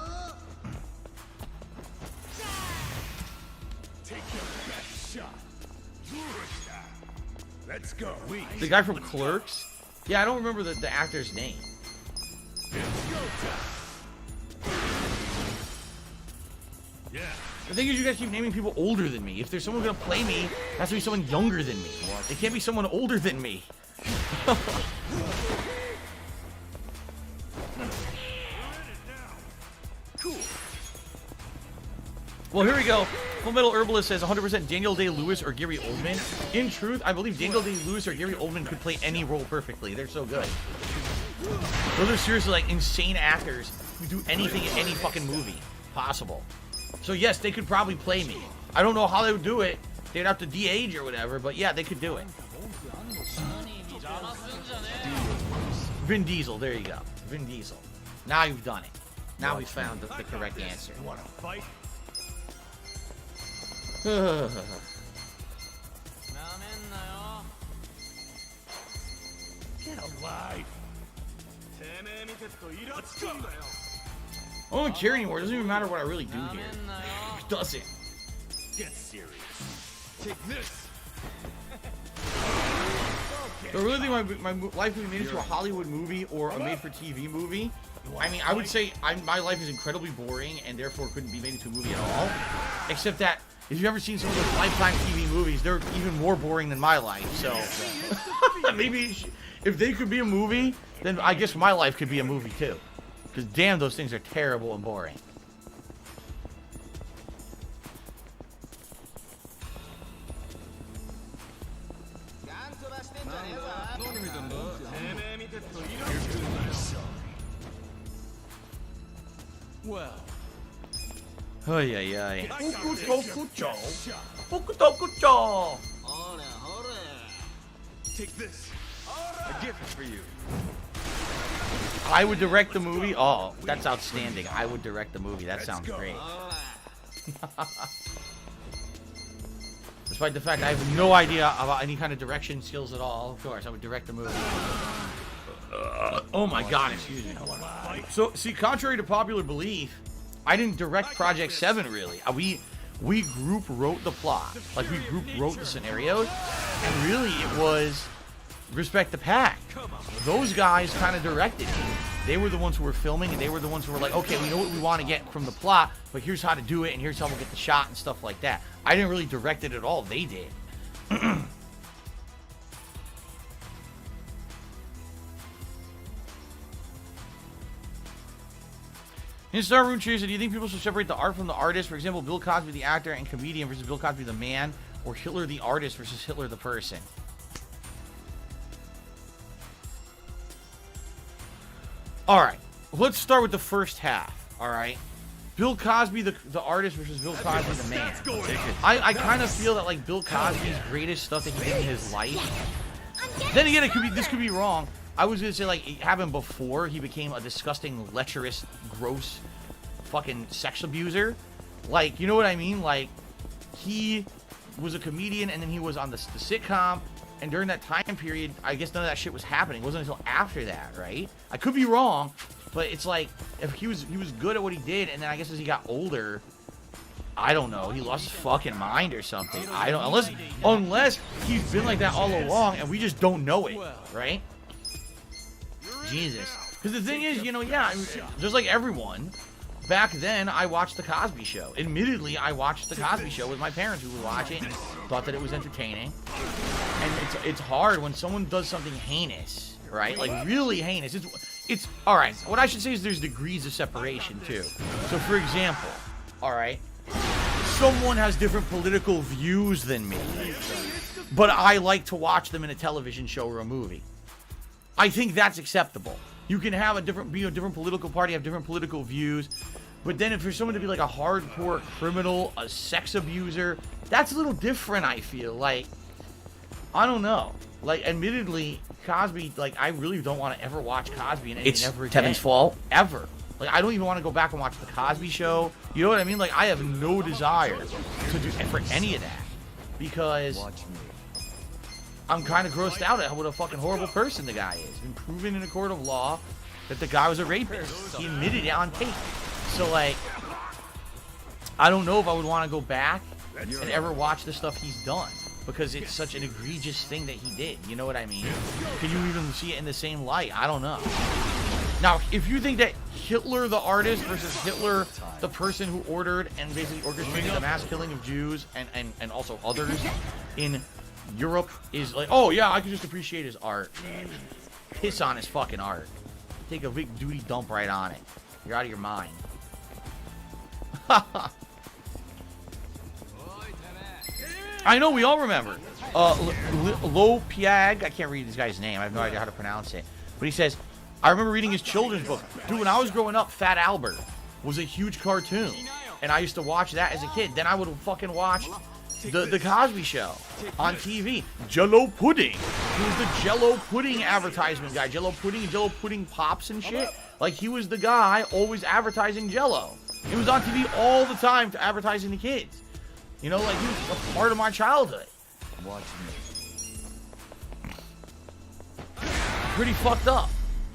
Speaker 6: Let's go.
Speaker 2: The guy from Clerks? Yeah, I don't remember the actor's name.
Speaker 6: Yeah.
Speaker 2: The thing is, you guys keep naming people older than me. If there's someone gonna play me, it has to be someone younger than me. It can't be someone older than me.
Speaker 6: Cool.
Speaker 2: Well, here we go. Full Metal Herbalist says 100% Daniel Day-Lewis or Gary Oldman. In truth, I believe Daniel Day-Lewis or Gary Oldman could play any role perfectly. They're so good. Those are seriously like insane actors who do anything in any fucking movie possible. So yes, they could probably play me. I don't know how they would do it. They'd have to de-age or whatever, but yeah, they could do it. Vin Diesel, there you go. Vin Diesel. Now you've done it. Now we found the correct answer.
Speaker 6: You wanna fight? Get alive. Let's go.
Speaker 2: I don't care anymore. It doesn't even matter what I really do here. It doesn't.
Speaker 6: Get serious. Take this.
Speaker 2: Do I really think my life would be made into a Hollywood movie or a made-for-TV movie? I mean, I would say my life is incredibly boring and therefore couldn't be made into a movie at all. Except that, if you've ever seen some of those Lifetime TV movies, they're even more boring than my life. So, maybe if they could be a movie, then I guess my life could be a movie too. Because damn, those things are terrible and boring.
Speaker 6: Well.
Speaker 2: Ay, ay, ay.
Speaker 6: Take this. A gift for you.
Speaker 2: I would direct the movie? Oh, that's outstanding. I would direct the movie. That sounds great. Despite the fact I have no idea about any kind of direction skills at all. Of course, I would direct the movie. Oh my god, excuse me. So, see, contrary to popular belief, I didn't direct Project 7, really. We group wrote the plot. Like, we group wrote the scenarios. And really, it was Respect the Pack. Those guys kind of directed it. They were the ones who were filming, and they were the ones who were like, okay, we know what we want to get from the plot, but here's how to do it, and here's how we'll get the shot and stuff like that. I didn't really direct it at all. They did. In Star Rune Cheers, do you think people should separate the art from the artist? For example, Bill Cosby the actor and comedian versus Bill Cosby the man, or Hitler the artist versus Hitler the person? Alright, let's start with the first half, alright? Bill Cosby the artist versus Bill Cosby the man. I kind of feel that, like, Bill Cosby's greatest stuff that he did in his life, then again, this could be wrong. I was gonna say, like, it happened before he became a disgusting, lecherous, gross, fucking sex abuser. Like, you know what I mean? Like, he was a comedian, and then he was on the sitcom, and during that time period, I guess none of that shit was happening. It wasn't until after that, right? I could be wrong, but it's like, if he was good at what he did, and then I guess as he got older, I don't know, he lost his fucking mind or something. I don't, unless he's been like that all along, and we just don't know it, right? Jesus. Because the thing is, you know, yeah, I mean, just like everyone, back then, I watched The Cosby Show. Admittedly, I watched The Cosby Show with my parents who would watch it and thought that it was entertaining. And it's hard when someone does something heinous, right? Like, really heinous. It's all right, what I should say is there's degrees of separation, too. So, for example, all right, someone has different political views than me, but I like to watch them in a television show or a movie. I think that's acceptable. You can have be a different political party, have different political views, but then if for someone to be like a hardcore criminal, a sex abuser, that's a little different, I feel. Like, I don't know. Like, admittedly, Cosby, like, I really don't want to ever watch Cosby in anything ever again.
Speaker 5: It's Tevin's fault?
Speaker 2: Ever. Like, I don't even want to go back and watch The Cosby Show. You know what I mean? Like, I have no desire to do for any of that. Because I'm kind of grossed out at what a fucking horrible person the guy is. It's been proven in a court of law that the guy was a rapist. He admitted it on tape. So, like, I don't know if I would want to go back and ever watch the stuff he's done. Because it's such an egregious thing that he did. You know what I mean? Can you even see it in the same light? I don't know. Now, if you think that Hitler the artist versus Hitler the person who ordered and basically orchestrated the mass killing of Jews and also others in Europe is like, oh yeah, I can just appreciate his art. Piss on his fucking art. Take a big duty dump right on it. You're out of your mind. I know, we all remember. Lo Piag, I can't read this guy's name. I have no idea how to pronounce it. But he says, I remember reading his children's book. Dude, when I was growing up, Fat Albert was a huge cartoon. And I used to watch that as a kid. Then I would fucking watch the Cosby Show on TV. Jello Pudding. He was the Jello Pudding advertisement guy. Jello Pudding and Jello Pudding Pops and shit. Like, he was the guy always advertising Jello. He was on TV all the time to advertising the kids. You know, like, he was a part of my childhood.
Speaker 10: Watch me.
Speaker 2: Pretty fucked up.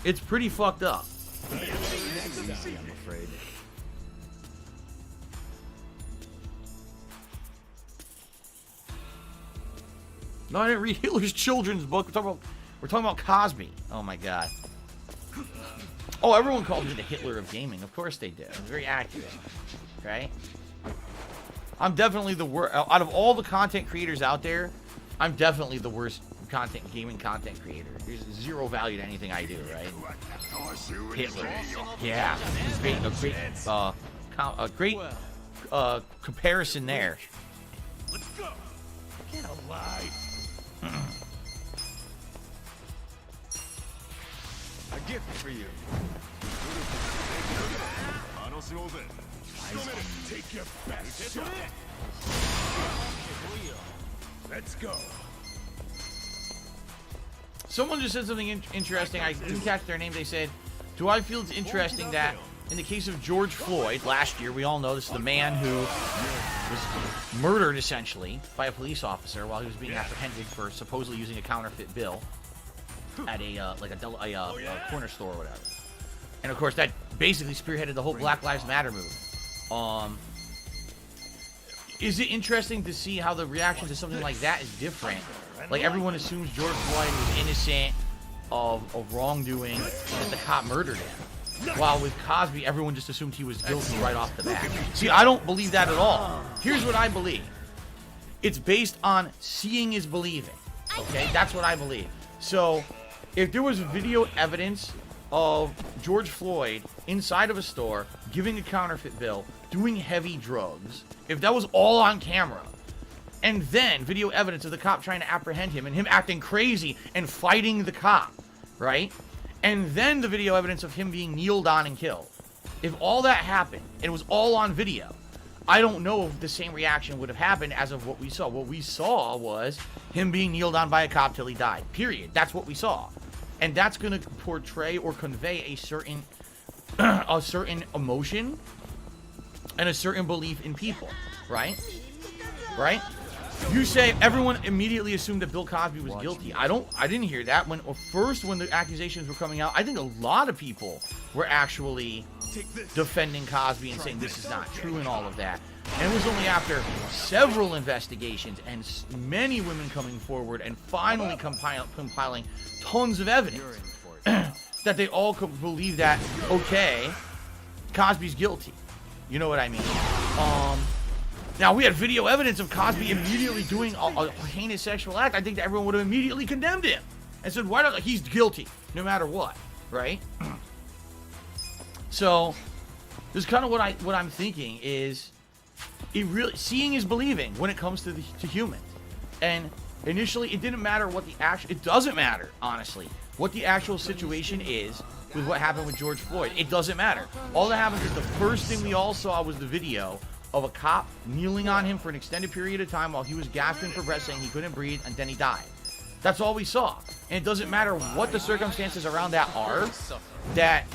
Speaker 2: It's pretty fucked up.
Speaker 10: I'm afraid.
Speaker 2: No, I didn't read Hitler's children's book. We're talking about Cosby. Oh my god. Oh, everyone called me the Hitler of gaming. Of course they did. It was very accurate. Right? I'm definitely the worst. Out of all the content creators out there, I'm definitely the worst gaming content creator. There's zero value to anything I do, right? Hitler. Yeah. A great comparison there.
Speaker 6: Let's go. Get alive.
Speaker 10: A gift for you.
Speaker 6: Take your best shot. Let's go.
Speaker 2: Someone just said something interesting. I didn't catch their name. They said, do I feel it's interesting that in the case of George Floyd last year, we all know this is the man who was murdered essentially by a police officer while he was being apprehended for supposedly using a counterfeit bill at a corner store or whatever. And of course, that basically spearheaded the whole Black Lives Matter movement. Is it interesting to see how the reaction to something like that is different? Like, everyone assumes George Floyd was innocent of wrongdoing, that the cop murdered him. While with Cosby, everyone just assumed he was guilty right off the bat. See, I don't believe that at all. Here's what I believe. It's based on seeing is believing. Okay? That's what I believe. So, if there was video evidence of George Floyd inside of a store, giving a counterfeit bill, doing heavy drugs, if that was all on camera, and then video evidence of the cop trying to apprehend him and him acting crazy and fighting the cop, right? And then the video evidence of him being kneeled on and killed. If all that happened, and it was all on video, I don't know if the same reaction would have happened as of what we saw. What we saw was him being kneeled on by a cop till he died. Period. That's what we saw. And that's going to portray or convey a certain emotion and a certain belief in people, right? Right? You say everyone immediately assumed that Bill Cosby was guilty. I didn't hear that. When the accusations were coming out, I think a lot of people were actually defending Cosby and saying this is not true and all of that. And it was only after several investigations and many women coming forward and finally compiling tons of evidence that they all could believe that, okay, Cosby's guilty. You know what I mean? Now, we had video evidence of Cosby immediately doing a heinous sexual act. I think that everyone would have immediately condemned him and said, why not? He's guilty, no matter what, right? So, this is kind of what I'm thinking is, seeing is believing when it comes to humans. And initially, it didn't matter what it doesn't matter, honestly, what the actual situation is with what happened with George Floyd. It doesn't matter. All that happens is the first thing we all saw was the video of a cop kneeling on him for an extended period of time while he was gasping for breath, saying he couldn't breathe, and then he died. That's all we saw. And it doesn't matter what the circumstances around that are, that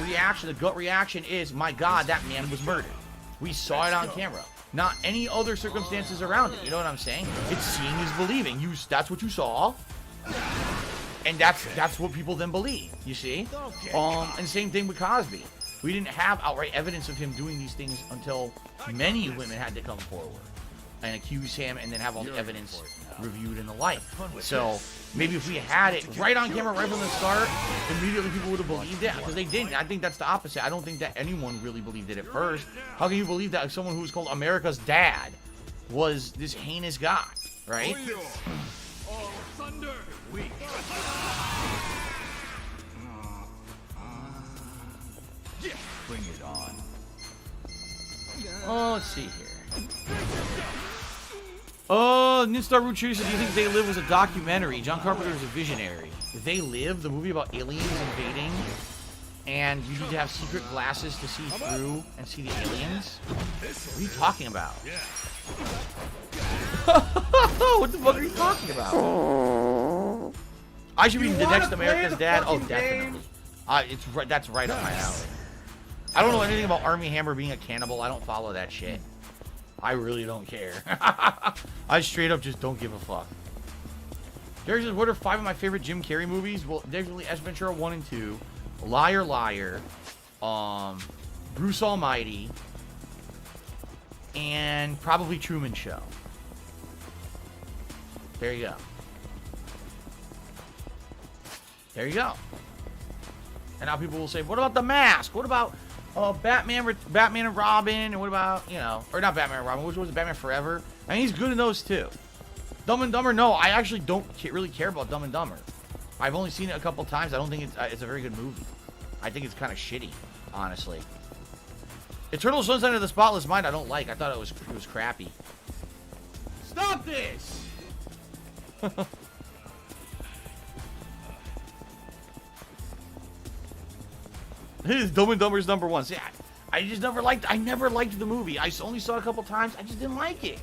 Speaker 2: reaction, the gut reaction is, my God, that man was murdered. We saw it on camera. Not any other circumstances around it. You know what I'm saying? It's seeing is believing. That's what you saw. And that's what people then believe, you see? And same thing with Cosby. We didn't have outright evidence of him doing these things until many women had to come forward and accuse him and then have all the evidence reviewed and the like. So maybe if we had it right on camera right from the start, immediately people would have believed it, because they didn't. I think that's the opposite. I don't think that anyone really believed it at first. How can you believe that someone who was called America's dad was this heinous guy, right?
Speaker 10: Bring it on.
Speaker 2: Oh, let's see here. Oh, Ninstar Root says, do you think They Live was a documentary? John Carpenter is a visionary. They Live, the movie about aliens invading, and you need to have secret glasses to see through and see the aliens? What are you talking about? What the fuck are you talking about? I should be the next America's dad. Oh, definitely. That's right up my alley. I don't know anything about Armie Hammer being a cannibal. I don't follow that shit. I really don't care. I straight up just don't give a fuck. Derek says, what are 5 of my favorite Jim Carrey movies? Well, definitely Ace Ventura 1 and 2, Liar Liar, Bruce Almighty, and probably Truman Show. There you go. There you go. And now people will say, what about The Mask? What about Batman and Robin? And what about, or not Batman and Robin, which was Batman Forever? I mean, he's good in those too. Dumb and Dumber, no, I actually don't really care about Dumb and Dumber. I've only seen it a couple times. I don't think it's a very good movie. I think it's kind of shitty, honestly. Eternal Sunshine of the Spotless Mind, I don't like. I thought it was crappy.
Speaker 4: Stop this!
Speaker 2: Dumb and Dumber's number 1. See, I never liked the movie. I only saw it a couple times. I just didn't like it.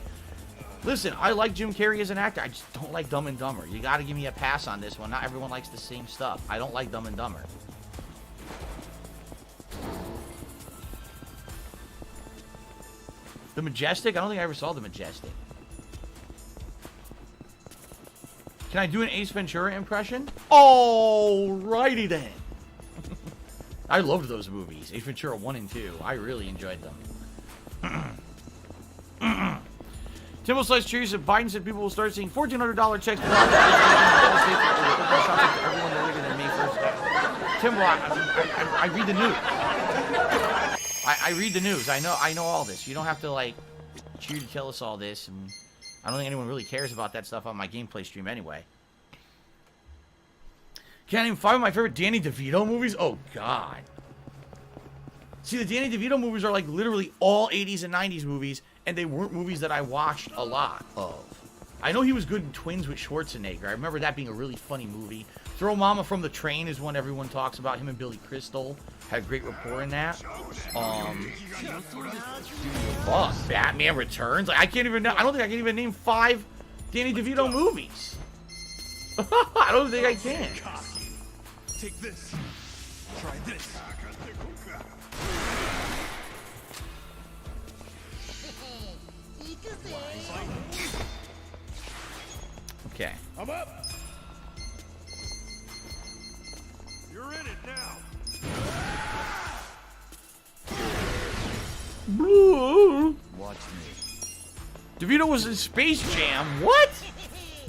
Speaker 2: Listen, I like Jim Carrey as an actor. I just don't like Dumb and Dumber. You got to give me a pass on this one. Not everyone likes the same stuff. I don't like Dumb and Dumber. Majestic? I don't think I ever saw The Majestic. Can I do an Ace Ventura impression? Alrighty then. I loved those movies. Ace Ventura 1 and 2. I really enjoyed them. Timbo Slice cheers that Biden said people will start seeing $1,400 checks per hour. Everyone no later than May 1st. Timbo, I read the news. I read the news. I know all this. You don't have to like cheer to tell us all this. And I don't think anyone really cares about that stuff on my gameplay stream anyway. Can I name 5 of my favorite Danny DeVito movies? Oh God. See, the Danny DeVito movies are like literally all 80s and 90s movies, and they weren't movies that I watched a lot of. I know he was good in Twins with Schwarzenegger. I remember that being a really funny movie. Throw Mama from the Train is one everyone talks about. Him and Billy Crystal had great rapport in that. Fuck, Batman Returns. Like, I can't even. I don't think I can even name 5 Danny DeVito movies. I don't think I can.
Speaker 6: Take this. Try this.
Speaker 2: Okay.
Speaker 6: I'm up. You're in it now.
Speaker 10: Watch me.
Speaker 2: DeVito was in Space Jam. What?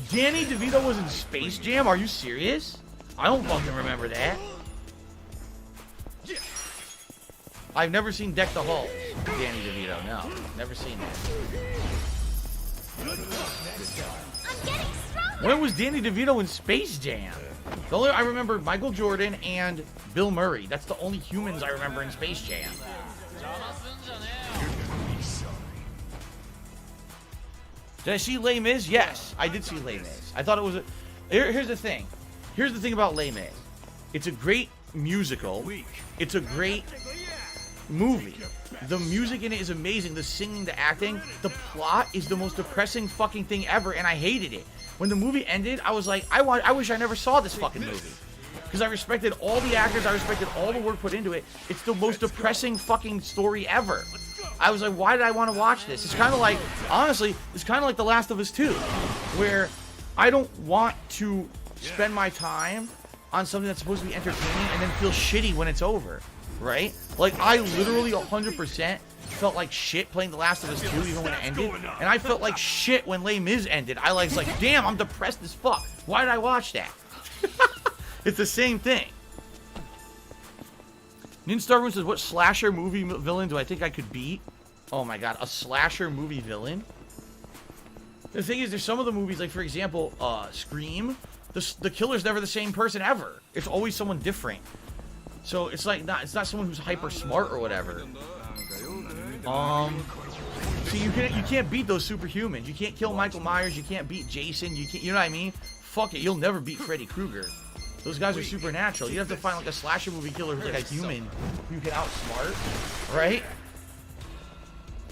Speaker 2: Danny DeVito was in Space Jam? Are you serious? I don't fucking remember that. I've never seen Deck the Halls. Danny DeVito, no. Never seen that. When was Danny DeVito in Space Jam? The only I remember Michael Jordan and Bill Murray. That's the only humans I remember in Space Jam. Did I see Les Mis? Yes, I did see Les Mis. I thought it was a... Here's the thing. Here's the thing about Les Mis. It's a great musical. It's a great movie. The music in it is amazing. The singing, the acting. The plot is the most depressing fucking thing ever, and I hated it. When the movie ended, I was like, I wish I never saw this fucking movie. Because I respected all the actors. I respected all the work put into it. It's the most depressing fucking story ever. I was like, why did I want to watch this? It's kind of like, honestly, it's kind of like The Last of Us 2, where I don't want to spend my time on something that's supposed to be entertaining and then feel shitty when it's over, right? Like, I literally 100% felt like shit playing The Last of Us 2 even when it ended, and I felt like shit when Les Mis ended. I was like, damn, I'm depressed as fuck. Why did I watch that? It's the same thing. Ninstar says, what slasher movie villain do I think I could beat? Oh my god, a slasher movie villain? The thing is, there's some of the movies, like for example, Scream, the killer's never the same person ever. It's always someone different. So it's like it's not someone who's hyper smart or whatever. See, you can't beat those superhumans. You can't kill Michael Myers. You can't beat Jason. You know what I mean? Fuck it, you'll never beat Freddy Krueger. Those guys are supernatural. You'd have to find like a slasher movie killer who's like a human who you can outsmart, right?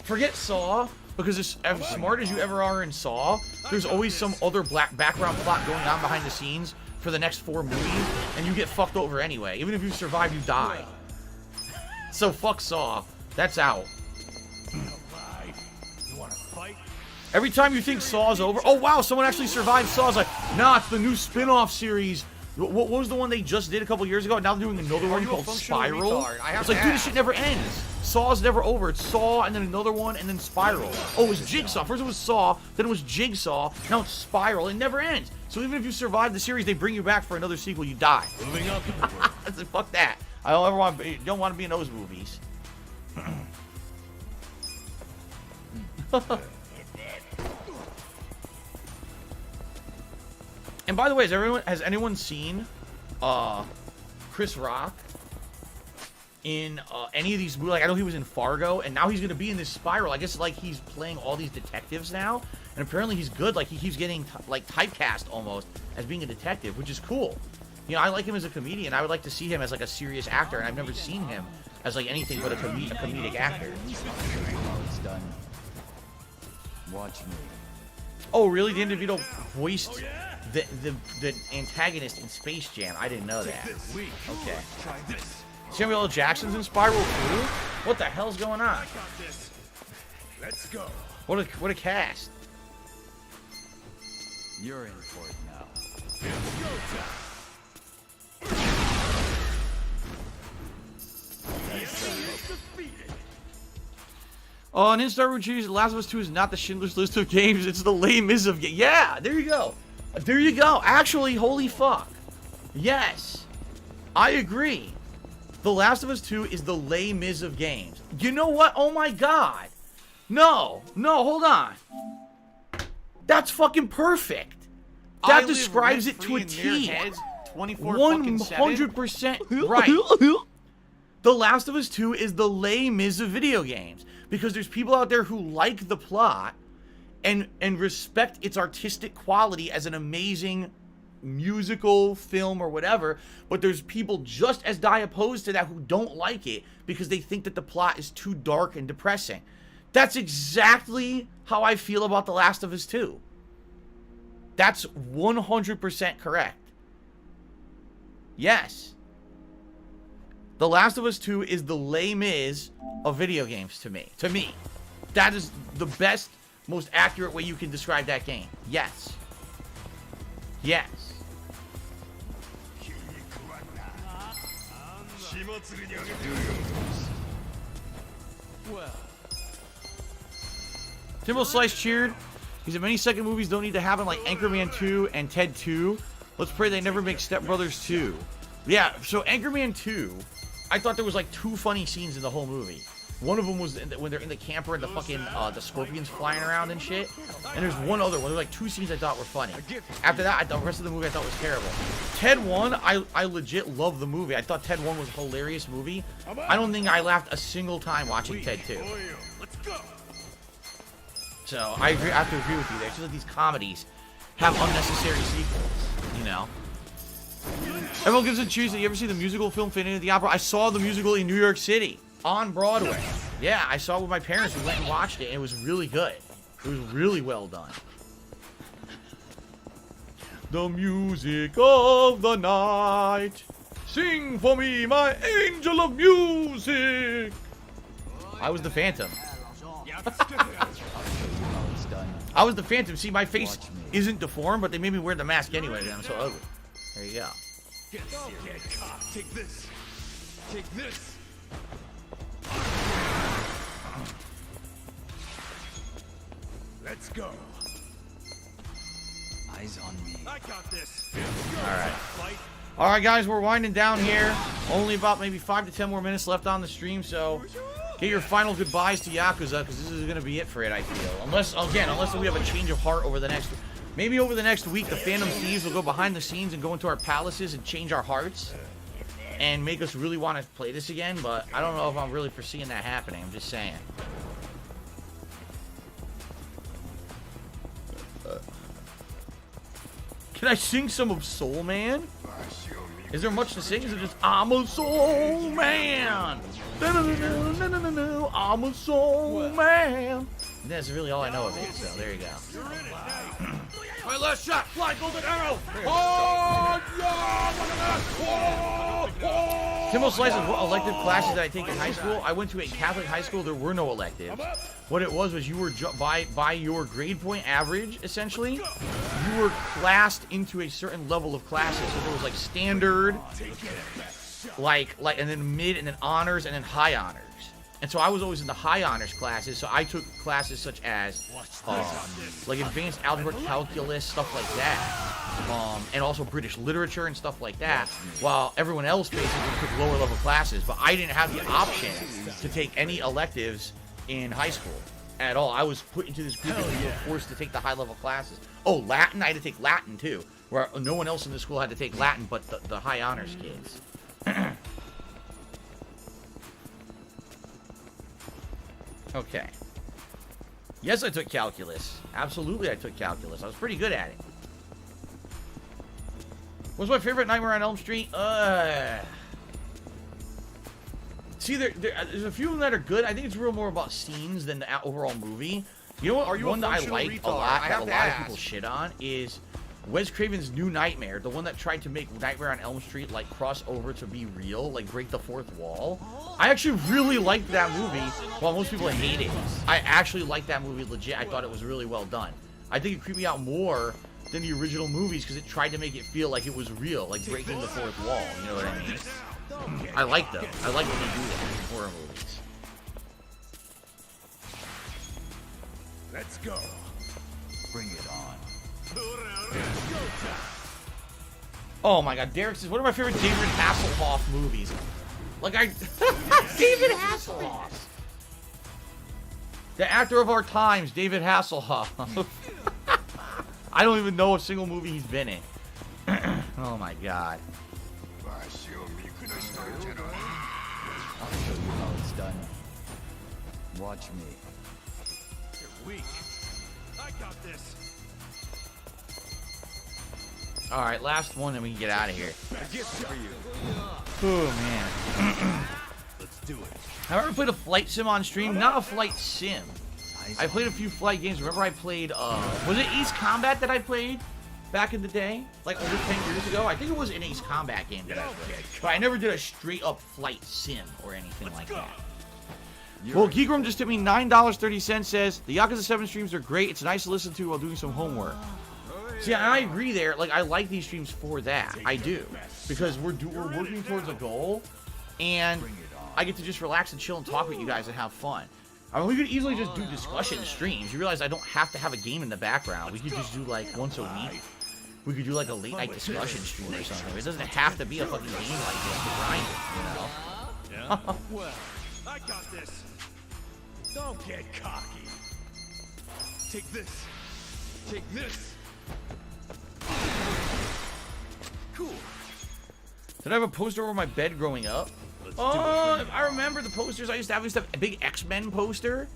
Speaker 2: Forget Saw, because as smart as you ever are in Saw, there's always some other background plot going on behind the scenes for the next 4 movies, and you get fucked over anyway. Even if you survive, you die. So fuck Saw. That's out. Every time you think Saw's over, oh wow, someone actually survived Saw. It's like, nah, it's the new spin-off series. What was the one they just did a couple years ago? Now they're doing another one called Spiral. It's like, dude, this shit never ends. Saw's never over. It's Saw, and then another one, and then Spiral. Oh, it was Jigsaw. First it was Saw, then it was Jigsaw, now it's Spiral. It never ends. So even if you survive the series, they bring you back for another sequel, you die. Moving up. Fuck that. I don't want to be in those movies. And by the way, has anyone seen Chris Rock in any of these movies? Like, I know he was in Fargo, and now he's going to be in this Spiral. I guess like he's playing all these detectives now, and apparently he's good. Like, he keeps getting like typecast almost as being a detective, which is cool. You know, I like him as a comedian. I would like to see him as like a serious actor, and I've never seen him as like anything but a comedic actor.
Speaker 10: It's done. Watch me.
Speaker 2: Oh, really? Dan DeVito voiced the antagonist in Space Jam. I didn't know that. Okay. Samuel L. Jackson's in Spiral too? What the hell's going on?
Speaker 6: Let's go.
Speaker 2: What a cast.
Speaker 10: You're in for it now.
Speaker 6: It's go time.
Speaker 2: Oh, and Instar Routines, Last of Us 2 is not the Schindler's List of games, it's the Les Mis of games. Yeah, there you go. There you go. Actually, holy fuck. Yes. I agree. The Last of Us 2 is the Les Mis of games. You know what? Oh my god. No, hold on. That's fucking perfect. That describes it to a T. 100% right. The Last of Us 2 is the Les Mis of video games. Because there's people out there who like the plot and respect its artistic quality as an amazing musical film or whatever, but there's people just as opposed to that who don't like it because they think that the plot is too dark and depressing. That's exactly how I feel about The Last of Us 2. That's 100% correct. Yes. The Last of Us 2 is the Les Mis of video games to me. To me. That is the best, most accurate way you can describe that game. Yes. Yes.
Speaker 10: Well,
Speaker 2: Timbo Slice cheered. He said many second movies don't need to happen like Anchorman 2 and Ted 2. Let's pray they never make Step Brothers 2. Yeah, so Anchorman 2, I thought there was like 2 funny scenes in the whole movie. One of them was when they're in the camper and the fucking the scorpions flying around and shit. And there's one other one. There's like 2 scenes I thought were funny. After that, the rest of the movie I thought was terrible. Ted 1, I legit love the movie. I thought Ted 1 was a hilarious movie. I don't think I laughed a single time watching Ted 2.
Speaker 6: Let's go.
Speaker 2: So I have to agree with you there. It's just like these comedies have unnecessary sequels, you know. Everyone gives a choose. Did you ever see the musical film Phantom of the Opera? I saw the musical in New York City on Broadway. Yeah, I saw it with my parents. We went and watched it, and it was really good. It was really well done. The music of the night. Sing for me, my angel of music. I was the Phantom. I was the Phantom. See, my face isn't deformed, but they made me wear the mask anyway, and I'm so ugly. There you go.
Speaker 6: Take this. Take this. Let's go.
Speaker 10: eyes on me.
Speaker 6: I got this.
Speaker 2: All right, guys, we're winding down here. Only about maybe 5 to 10 more minutes left on the stream, so get your final goodbyes to Yakuza, because this is going to be it for it, I feel. Unless we have a change of heart over the next... Maybe over the next week, the Phantom Thieves will go behind the scenes and go into our palaces and change our hearts and make us really want to play this again, but I don't know if I'm really foreseeing that happening. I'm just saying. Can I sing some of Soul Man? Is there much to sing? Is it just, I'm a soul man? I'm a soul man. That's really all I know of it, so there you go.
Speaker 9: My last shot! Fly, golden arrow!
Speaker 2: Timbo Slices, what elective classes did I take in high school? I went to a Catholic high school. There were no electives. What it was you were, by your grade point average, essentially, you were classed into a certain level of classes. So there was like standard, like and then mid, and then honors, and then high honors. And so I was always in the high honors classes, so I took classes such as like advanced algebra, calculus, stuff like that, and also British literature and stuff like that, while everyone else basically took lower level classes. But I didn't have the option to take any electives in high school at all. I was put into this group of people forced to take the high level classes. Oh, Latin, I had to take Latin too, where no one else in the school had to take Latin but the high honors kids. Okay. Yes, I took calculus. Absolutely, I took calculus. I was pretty good at it. What's my favorite Nightmare on Elm Street? See, there's a few of them that are good. I think it's real more about scenes than the overall movie. You know what? One that I like a lot, that a lot of people shit on, is Wes Craven's New Nightmare, the one that tried to make Nightmare on Elm Street like cross over to be real, like break the fourth wall. I actually really liked that movie, while most people hate it. I actually liked that movie legit. I thought it was really well done. I think it creeped me out more than the original movies because it tried to make it feel like it was real, like breaking the fourth wall. You know what I mean? I like those. I like when they do that in horror movies.
Speaker 6: Let's go.
Speaker 10: Bring it on.
Speaker 2: Oh my god, Derek says, one of my favorite David Hasselhoff movies. Like, David Hasselhoff. The actor of our times, David Hasselhoff. I don't even know a single movie he's been in. Oh my god.
Speaker 10: I'll show you how it's done. Watch me.
Speaker 6: You're weak. I got this.
Speaker 2: Alright, last one, then we can get out of here.
Speaker 6: A gift for you.
Speaker 2: Oh, man.
Speaker 6: Let's do it.
Speaker 2: Have I ever played a flight sim on stream? Not a flight sim. I played a few flight games. Remember I played, was it Ace Combat that I played back in the day? Like over 10 years ago? I think it was an Ace Combat game that I played. But I never did a straight up flight sim or anything like that. Well, Geekroom just tipped me $9.30, says, the Yakuza 7 streams are great. It's nice to listen to while doing some homework. See, I agree there. Like, I like these streams for that. I do. Because we're working towards a goal, and I get to just relax and chill and talk with you guys and have fun. I mean, we could easily just do discussion streams. You realize I don't have to have a game in the background. We could just do, like, once a week. We could do, like, a late-night discussion stream or something. It doesn't have to be a fucking game like this to grind it, you know?
Speaker 6: Yeah? Well, I got this. Don't get cocky. Take this. Take this. Cool.
Speaker 2: Did I have a poster over my bed growing up? Oh, I remember the posters. I used to have a big X-Men poster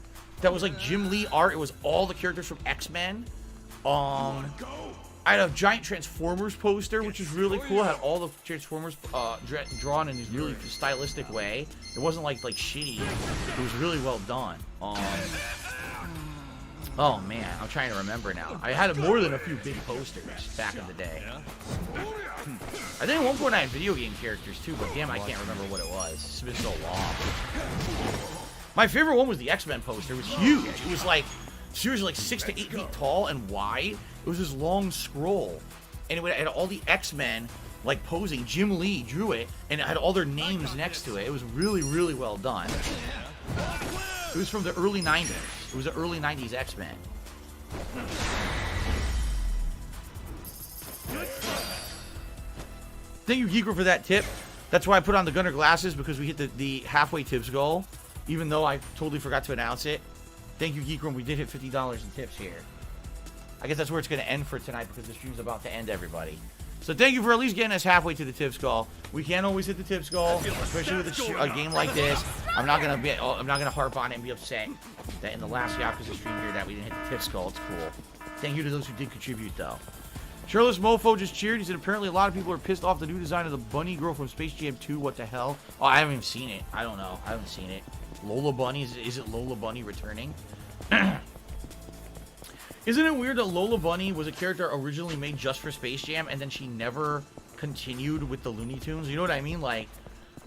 Speaker 2: that was like Jim Lee art. It was all the characters from X-Men. I had a giant Transformers poster, which was really cool. I had all the Transformers drawn in this really stylistic way. It wasn't like shitty. It was really well done. Oh man, I'm trying to remember now. I had more than a few big posters back in the day. I think at one point I had video game characters too, but damn, I can't remember what it was. It's been so long. My favorite one was the X-Men poster. It was huge. It was like, seriously, like 6 to 8 feet tall and wide. It was this long scroll. And it had all the X-Men like posing. Jim Lee drew it, and it had all their names next to it. It was really, really well done. It was from the early 90s. It was the early 90s X-Men. Thank you, Geeker, for that tip. That's why I put on the Gunner glasses, because we hit the halfway tips goal, even though I totally forgot to announce it. Thank you, Geeker. We did hit $50 in tips here. I guess that's where it's going to end for tonight, because the stream's about to end, everybody. So thank you for at least getting us halfway to the tips goal. We can't always hit the tips goal, especially with a game like this. I'm not gonna harp on it and be upset that in the last Yakuza stream here that we didn't hit the tips goal. It's cool. Thank you to those who did contribute, though. Shirtless Mofo just cheered. He said apparently a lot of people are pissed off the new design of the bunny girl from Space Jam 2. What the hell? Oh, I haven't even seen it. I don't know. I haven't seen it. Lola Bunny? Is it Lola Bunny returning? Isn't it weird that Lola Bunny was a character originally made just for Space Jam, and then she never continued with the Looney Tunes? You know what I mean? Like,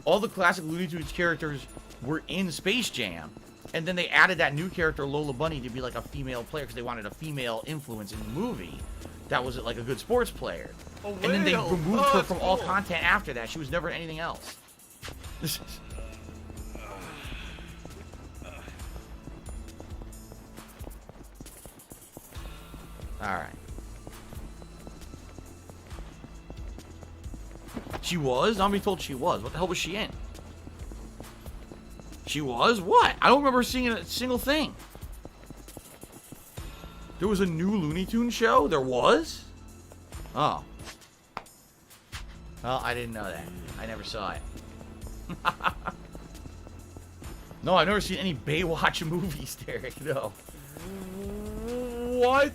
Speaker 2: all the classic Looney Tunes characters were in Space Jam, and then they added that new character, Lola Bunny, to be like a female player, because they wanted a female influence in the movie that was like a good sports player. Oh, and then they removed her from all content after that. She was never in anything else. Alright. She was? I'm being told she was. What the hell was she in? She was? What? I don't remember seeing a single thing. There was a new Looney Tunes show? There was? Oh. Well, I didn't know that. I never saw it. No, I've never seen any Baywatch movies, Derek. No. What?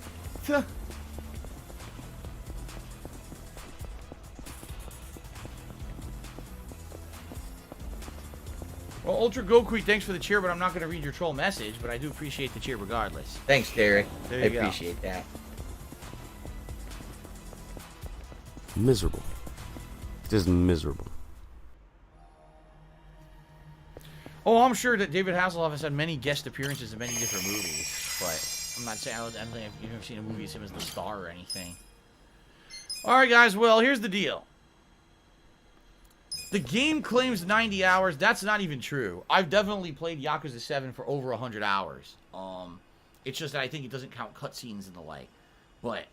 Speaker 2: Well, Ultra Goku, thanks for the cheer, but I'm not going to read your troll message, but I do appreciate the cheer regardless. Thanks, Derek. I appreciate that.
Speaker 11: Miserable. Just miserable.
Speaker 2: Oh, I'm sure that David Hasselhoff has had many guest appearances in many different movies, but I'm not saying I don't think you've ever seen a movie as him as the star or anything. Alright guys, well, here's the deal. The game claims 90 hours. That's not even true. I've definitely played Yakuza 7 for over 100 hours. It's just that I think it doesn't count cutscenes and the like. But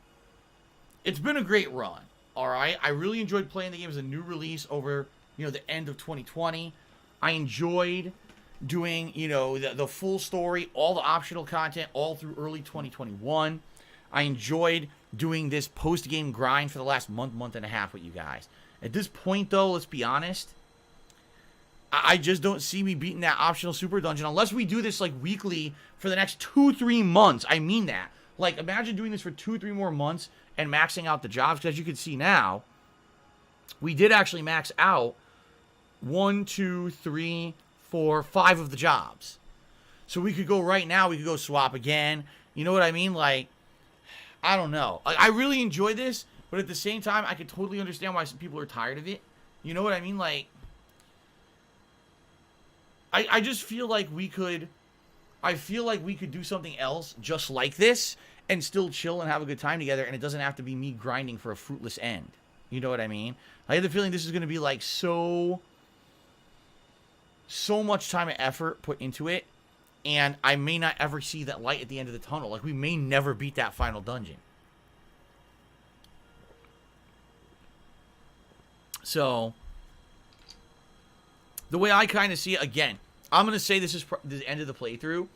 Speaker 2: it's been a great run. Alright? I really enjoyed playing the game as a new release over, the end of 2020. I enjoyed doing, the full story, all the optional content, all through early 2021. I enjoyed doing this post-game grind for the last month and a half with you guys. At this point, though, let's be honest, I just don't see me beating that optional super dungeon unless we do this, like, weekly for the next 2-3 months. I mean that. Like, imagine doing this for 2-3 more months and maxing out the jobs, because as you can see now, we did actually max out 1, 2, 3, 4, 5 of the jobs. So we could go right now, we could go swap again. You know what I mean? Like, I don't know. I really enjoy this, but at the same time, I could totally understand why some people are tired of it. You know what I mean? Like, I just feel like we could... I feel like we could do something else just like this and still chill and have a good time together, and it doesn't have to be me grinding for a fruitless end. You know what I mean? I have the feeling this is going to be like so much time and effort put into it, and I may not ever see that light at the end of the tunnel. Like, we may never beat that final dungeon. So, the way I kind of see it, again, I'm going to say this is the end of the playthrough,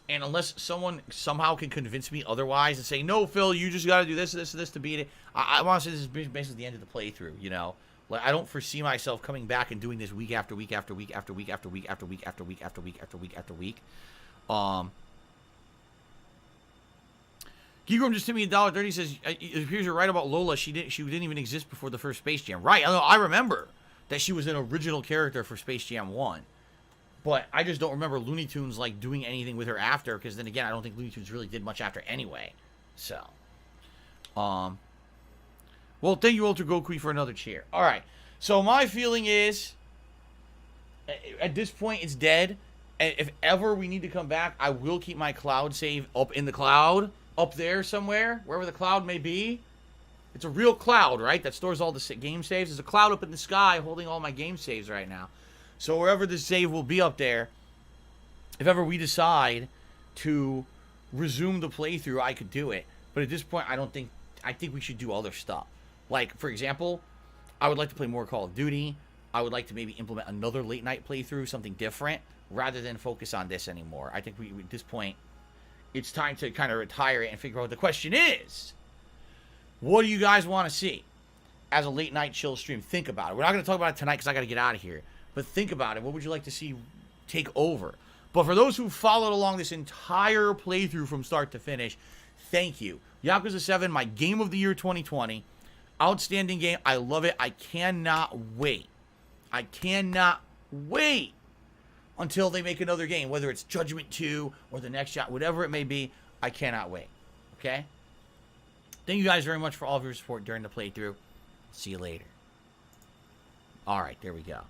Speaker 2: and unless someone somehow can convince me otherwise and say, no, Phil, you just got to do this, this, this to beat it, I want to say this is basically the end of the playthrough, Like, I don't foresee myself coming back and doing this week after week after week after week after week after week after week after week after week after week. Geekworm just sent me $1.30. Says it appears you're right about Lola. She didn't even exist before the first Space Jam. Right? I remember that she was an original character for Space Jam 1, but I just don't remember Looney Tunes like doing anything with her after. Because then again, I don't think Looney Tunes really did much after anyway. So, well, thank you, Ultra Goku, for another cheer. All right. So my feeling is, at this point, it's dead. And if ever we need to come back, I will keep my cloud save up in the cloud. Up there somewhere, wherever the cloud may be. It's a real cloud, right? That stores all the game saves. There's a cloud up in the sky holding all my game saves right now. So wherever the save will be up there, if ever we decide to resume the playthrough, I could do it. But at this point, I think we should do other stuff. Like, for example, I would like to play more Call of Duty. I would like to maybe implement another late night playthrough, something different, rather than focus on this anymore. I think at this point, it's time to kind of retire it and figure out what the question is. What do you guys want to see as a late night chill stream? Think about it. We're not going to talk about it tonight because I got to get out of here. But think about it. What would you like to see take over? But for those who followed along this entire playthrough from start to finish, thank you. Yakuza 7, my game of the year 2020. Outstanding game. I love it. I cannot wait. I cannot wait until they make another game, whether it's Judgment 2 or the next shot, whatever it may be. I cannot wait. Okay? Thank you guys very much for all of your support during the playthrough. See you later. Alright, there we go.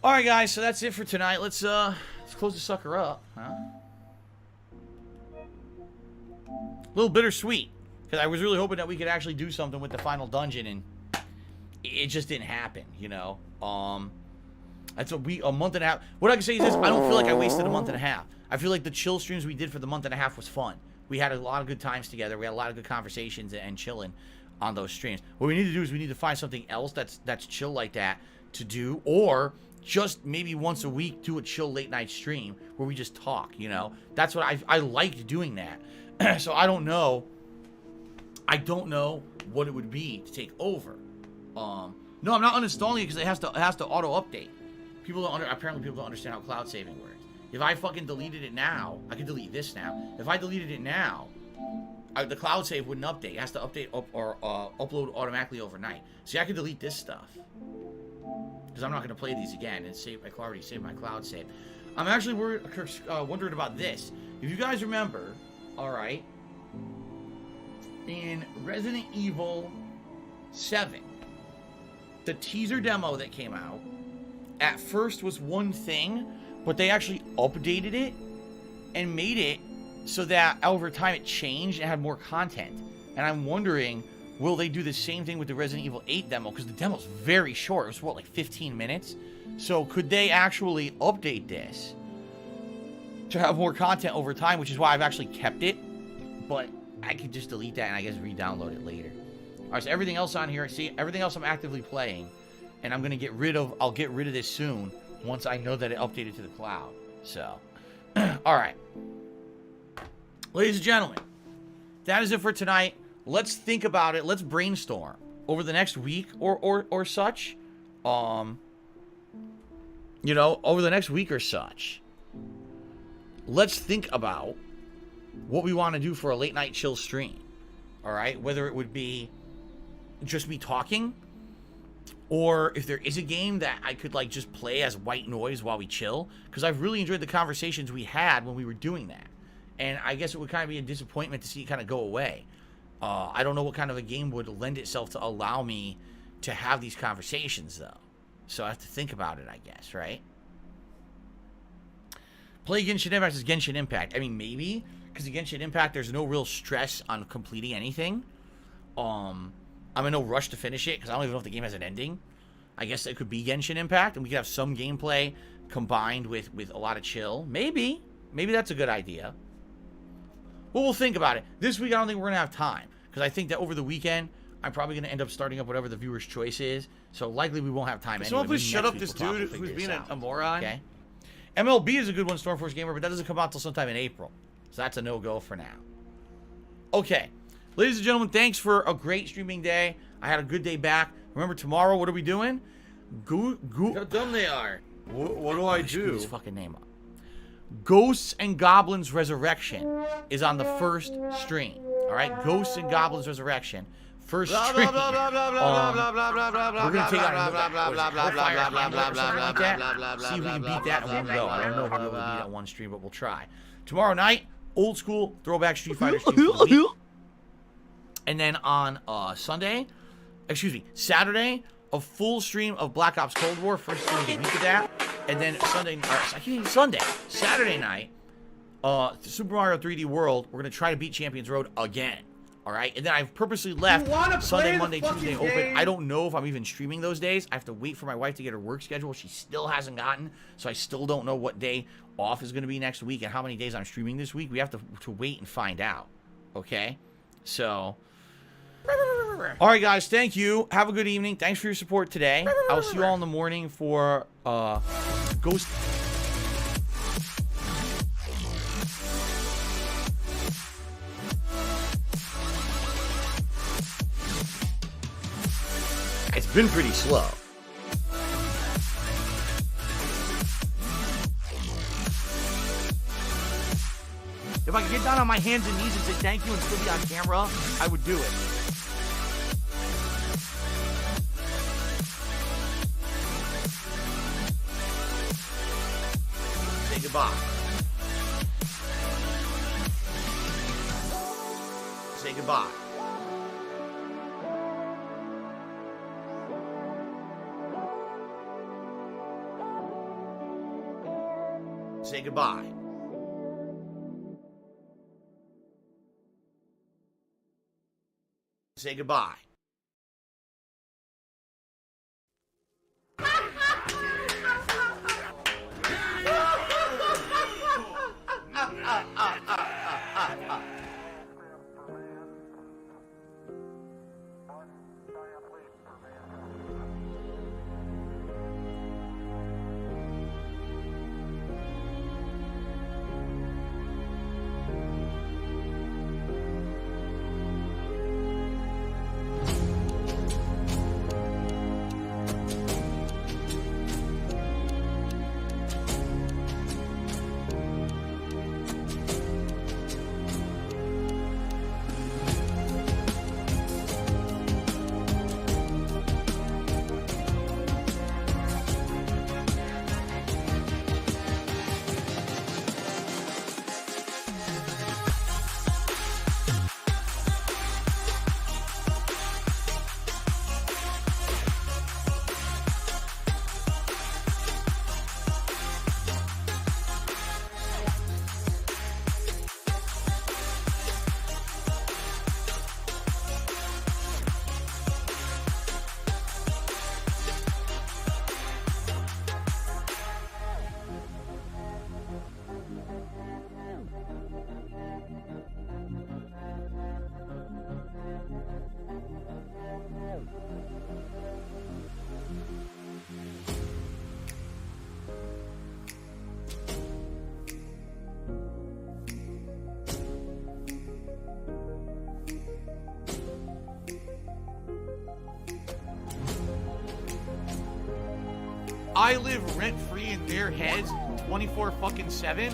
Speaker 2: Alright guys, so that's it for tonight. Let's close the sucker up, huh? A little bittersweet, because I was really hoping that we could actually do something with the final dungeon, and it just didn't happen, That's a month and a half. What I can say is this: I don't feel like I wasted a month and a half. I feel like the chill streams we did for the month and a half was fun. We had a lot of good times together. We had a lot of good conversations and chilling on those streams. What we need to do is we need to find something else that's chill like that to do, or just maybe once a week do a chill late night stream where we just talk. That's what I liked doing that. So I don't know what it would be to take over. No, I'm not uninstalling it because it has to auto update. Apparently people don't understand how cloud saving works. If I fucking deleted it now, I can delete this now. If I deleted it now, the cloud save wouldn't update. It has to update or upload automatically overnight. See, I can delete this stuff because because I'm not going to play these again and save. I already saved my cloud save. I'm actually wondering about this. If you guys remember, all right, in Resident Evil 7, the teaser demo that came out at first was one thing, but they actually updated it and made it so that over time it changed and had more content. And I'm wondering, will they do the same thing with the Resident Evil 8 demo? Because the demo's very short. It was, what, like 15 minutes? So could they actually update this to have more content over time, which is why I've actually kept it. But I could just delete that and I guess re-download it later. All right, so everything else on here, see, everything else I'm actively playing. And I'm going to get rid of, I'll get rid of this soon once I know that it updated to the cloud. So, all right. Ladies and gentlemen, that is it for tonight. Let's think about it. Let's brainstorm over the next week or such. You know, over the next week or such. Let's think about what we want to do for a late night chill stream. All right, whether it would be just me talking, or if there is a game that I could like just play as white noise while we chill, because I've really enjoyed the conversations we had when we were doing that. And I guess it would kind of be a disappointment to see it kind of go away. I don't know what kind of a game would lend itself to allow me to have these conversations, though. So I have to think about it, I guess, right? Play Genshin Impact as Genshin Impact. I mean, maybe, because the Genshin Impact, there's no real stress on completing anything. I'm in no rush to finish it, because I don't even know if the game has an ending. I guess it could be Genshin Impact, and we could have some gameplay combined with a lot of chill. Maybe. Maybe that's a good idea. Well, we'll think about it. This week, I don't think we're going to have time. Because I think that over the weekend, I'm probably going to end up starting up whatever the viewer's choice is. So likely we won't have time anyway.
Speaker 9: Someone please shut up this dude who's being a moron.
Speaker 2: Okay. MLB is a good one, Stormforce Gamer, but that doesn't come out until sometime in April. So that's a no-go for now. Okay. Ladies and gentlemen, thanks for a great streaming day. I had a good day back. Remember, tomorrow, what are we doing?
Speaker 9: Look how dumb they are. What do I do?
Speaker 2: Screw his fucking name up. Ghosts and Goblins Resurrection is on the first stream. All right, Ghosts and Goblins Resurrection, first stream. We're gonna take out Hellfire Hamlet or something like that. See if we can beat that in one go. I don't know if we'll be able to beat that one stream, but we'll try. Tomorrow night, old school throwback Street Fighter stream for the week. And then on Saturday, a full stream of Black Ops Cold War, first stream of the week of that. And then Saturday night, Super Mario 3D World, we're going to try to beat Champions Road again. All right? And then I've purposely left Sunday, Monday, Tuesday open. I don't know if I'm even streaming those days. I have to wait for my wife to get her work schedule. She still hasn't gotten, so I still don't know what day off is going to be next week and how many days I'm streaming this week. We have to wait and find out. Okay? So... all right, guys, thank you. Have a good evening. Thanks for your support today. I'll see you all in the morning for Ghost. It's been pretty slow. If I could get down on my hands and knees and say thank you and still be on camera, I would do it. Say goodbye. Say goodbye. Say goodbye. Say goodbye. I live rent-free in their heads 24/7.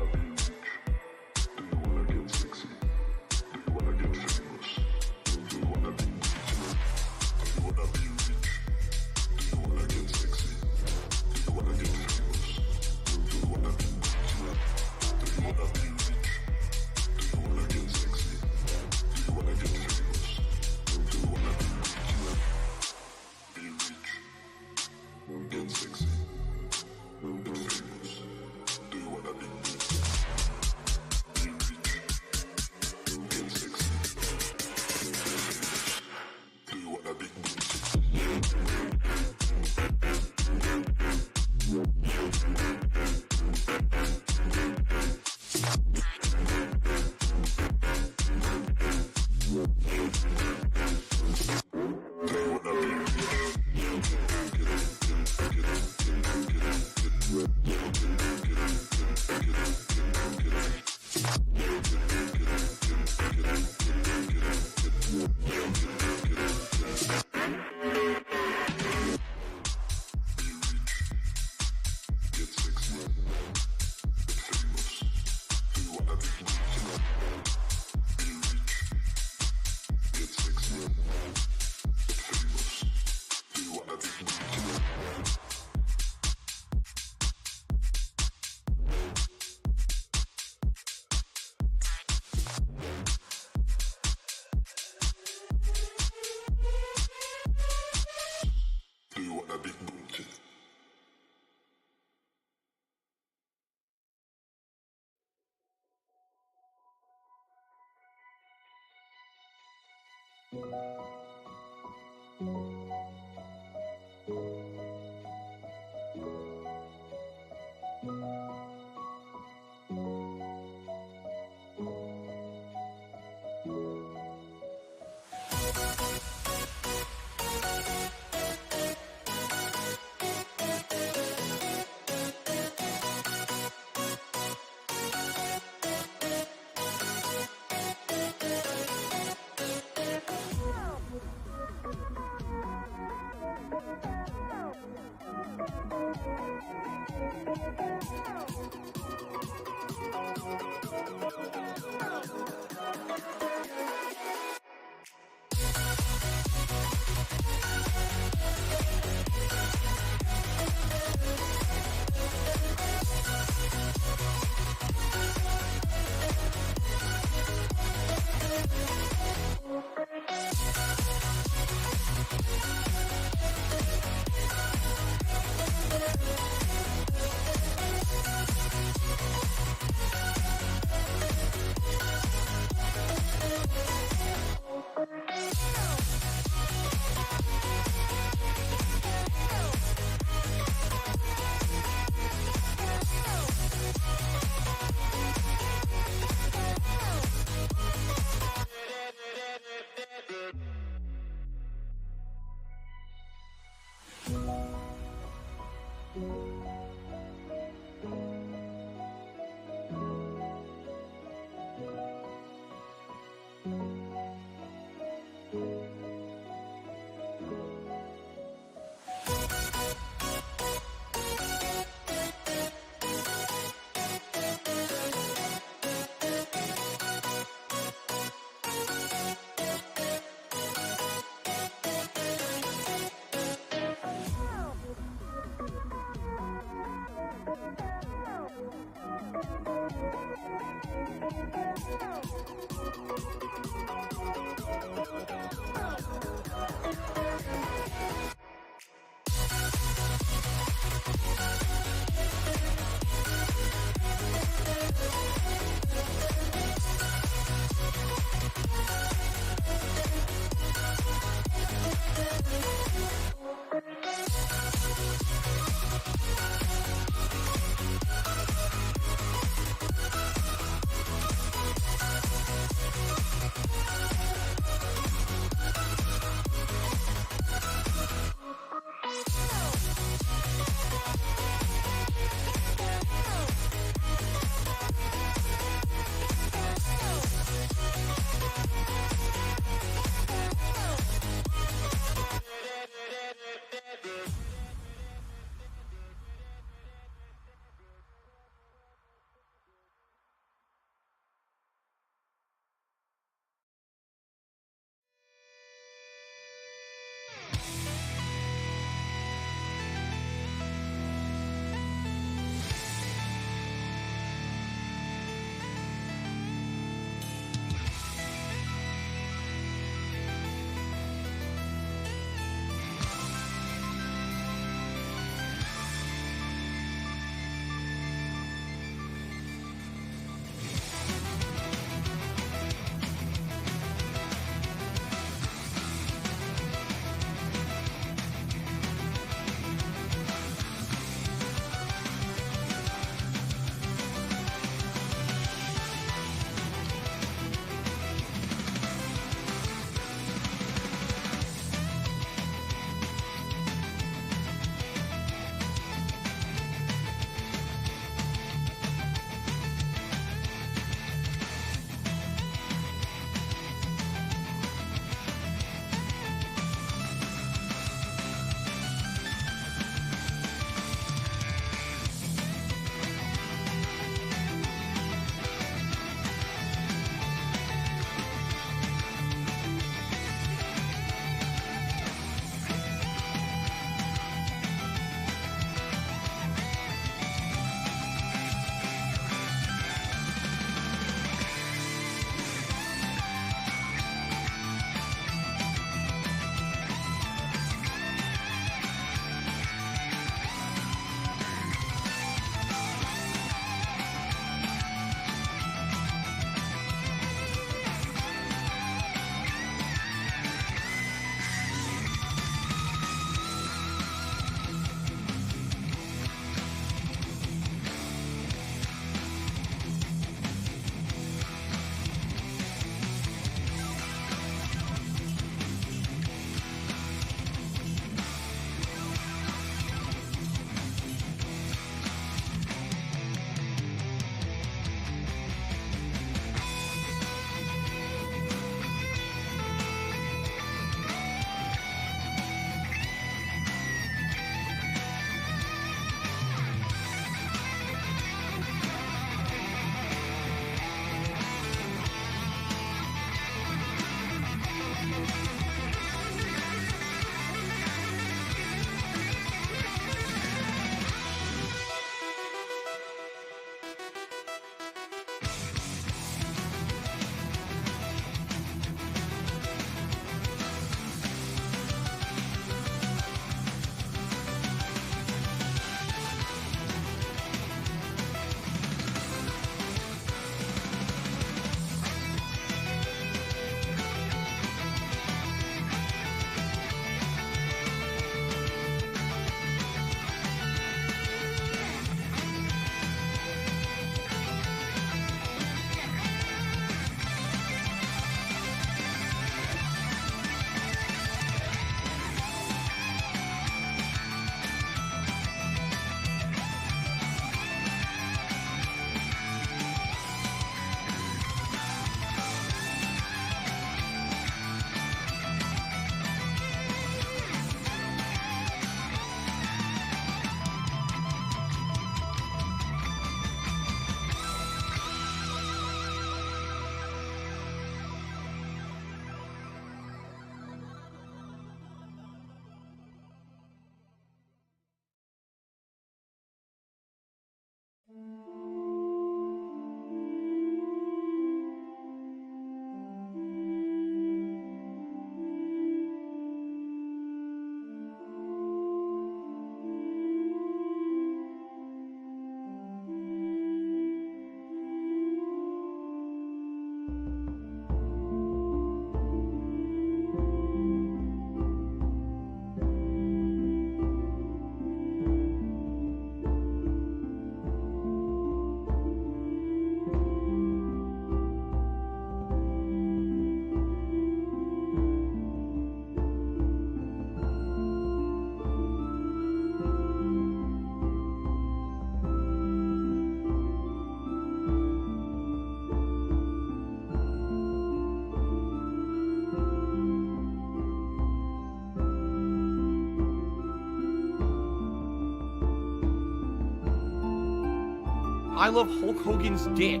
Speaker 2: I love Hulk Hogan's dick.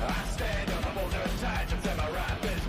Speaker 6: I stand up, I'm older times, and my rap is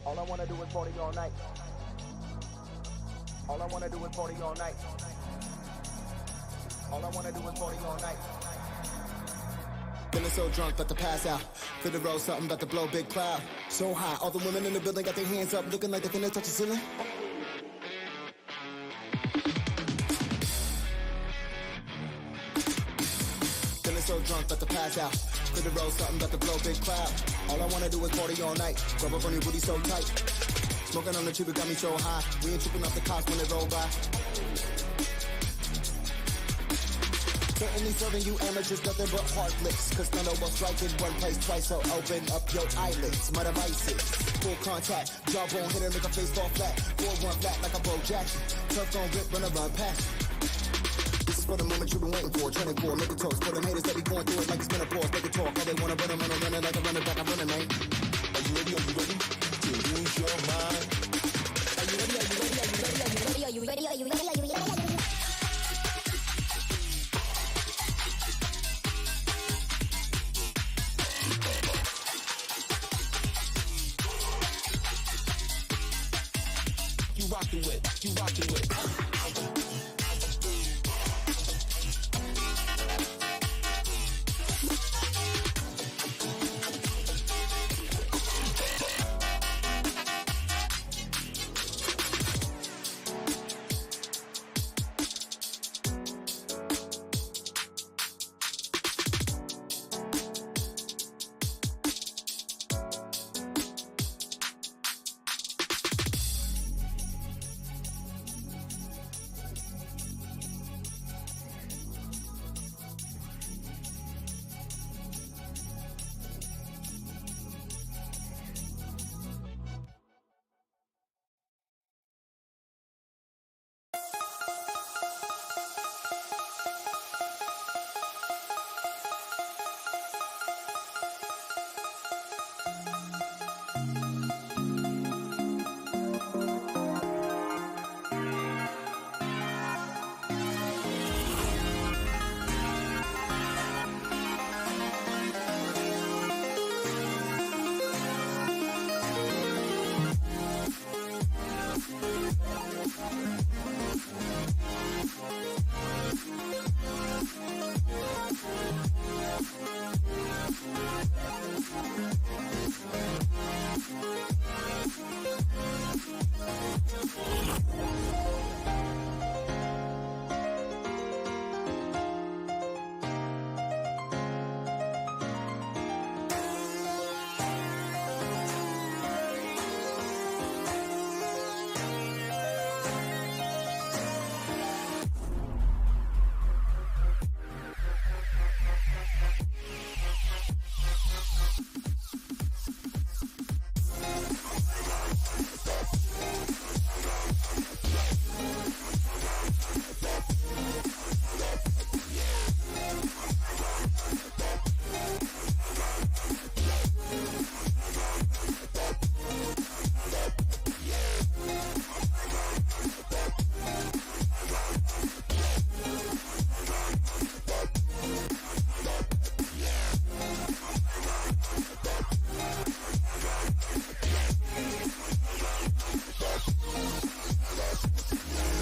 Speaker 12: All I wanna do is party all night. All I wanna do is party all night. All I wanna do is party all night. Feeling so drunk, about to pass out. Feel the road, something about to blow, big cloud. So high, all the women in the building got their hands up, looking like they finna touch the ceiling. Feeling so drunk, about to pass out. Feel the road, something about to blow, big cloud. All I wanna do is party all night. Grab up on your booty so tight. Smoking on the tube, it got me so high. We ain't tripping off the cops when they roll by. Certainly serving you amateurs nothing but hard licks. Cause none of us strike in one place twice. So open up your eyelids. My devices, full contact. Jawbone hit her, make her face fall flat. 4-1 flat like a Bo Jackson. Turf gon' rip, run past. This is for the moment you've been waiting for. Training for, make a toast. For them haters that be going through it like it's gonna pause. Make a talk, all they wanna run them, running like a running back. I'm running, man. Are you ready? Are you ready? To lose your mind. Are you ready? Are you ready? Are you ready? Are you ready? Are you ready? Are you ready? Are you ready? Rockin' with, you rockin' with.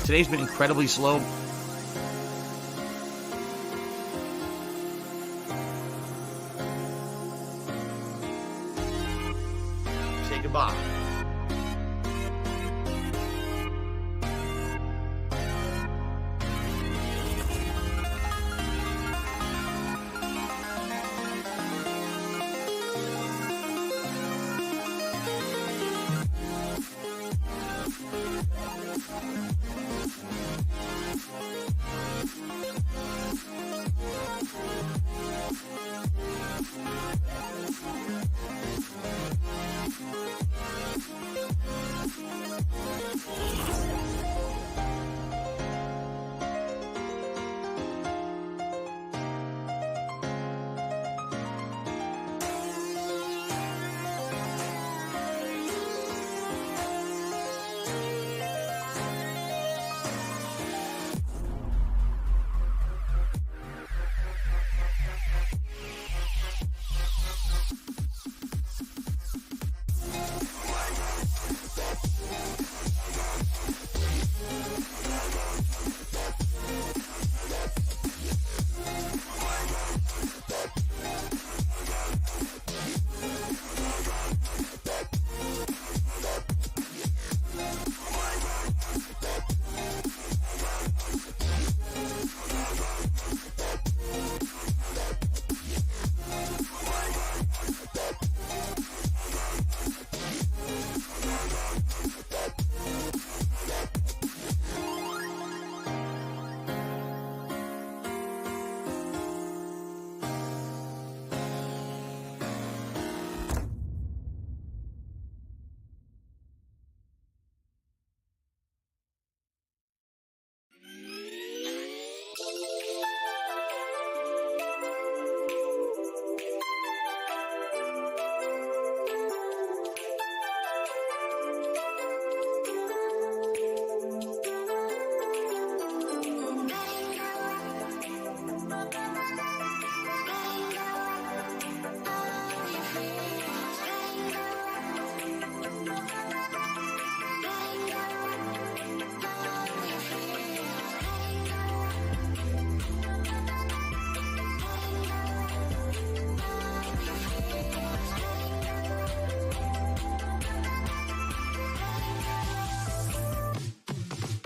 Speaker 2: Today's been incredibly slow. Say goodbye.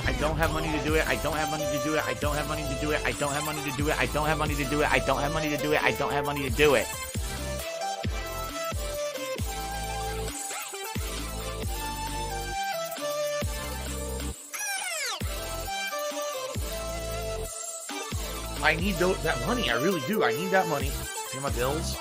Speaker 2: I don't have money to do it. I don't have money to do it. I don't have money to do it. I don't have money to do it. I don't have money to do it. I don't have money to do it. I don't have money to do it. I need that money. I really do. I need that money. Pay my bills.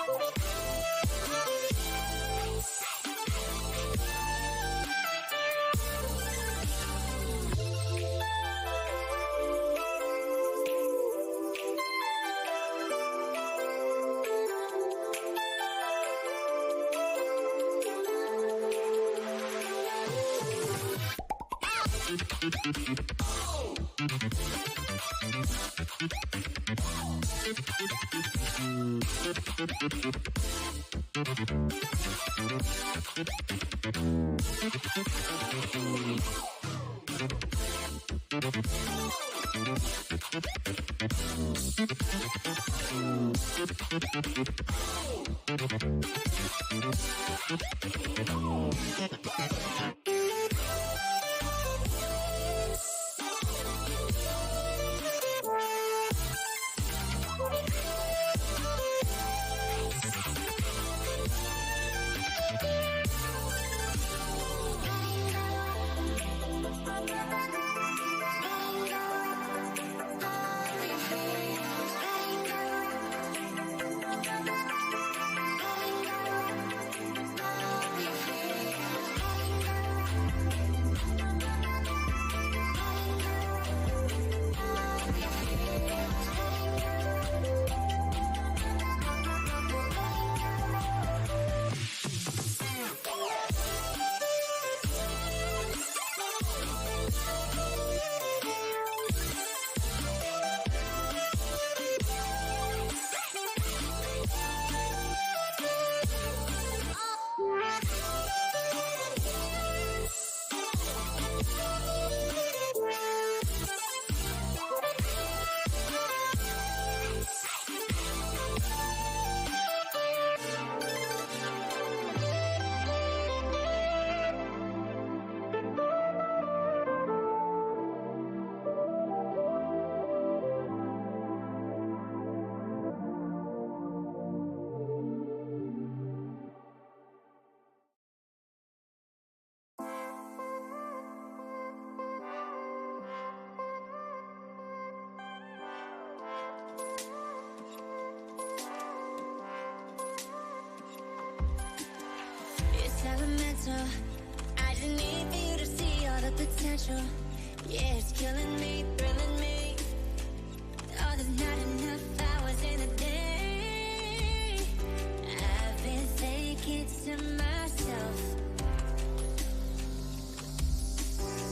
Speaker 12: it's elemental. I just need for you to see all the potential. Yeah, it's killing me, thrilling me. Oh, there's not enough hours in a day. I've been thinking to myself,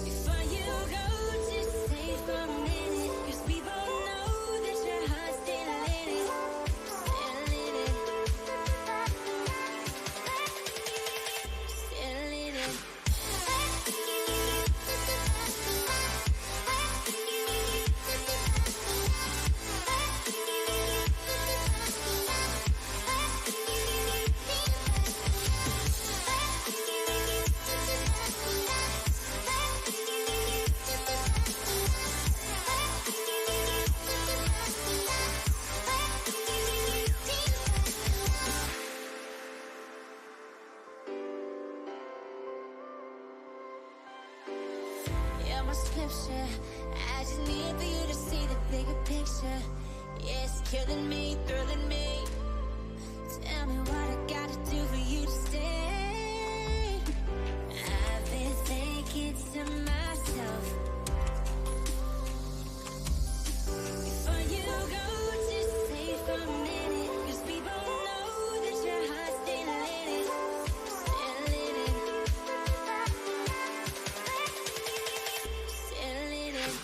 Speaker 12: before you go, just stay for a minute. 'Cause we both know that your heart's still in it. Still in it. Still in it. You're my scripture. I just need for you to see the bigger picture. Yeah, it's killing me, thrilling me. Tell me what I gotta do for you to stay. I've been thinking to myself, before you go, just stay for a minute. 'Cause we both know that your heart's still in it. Still in it. Still in it.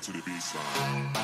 Speaker 13: to the B-side.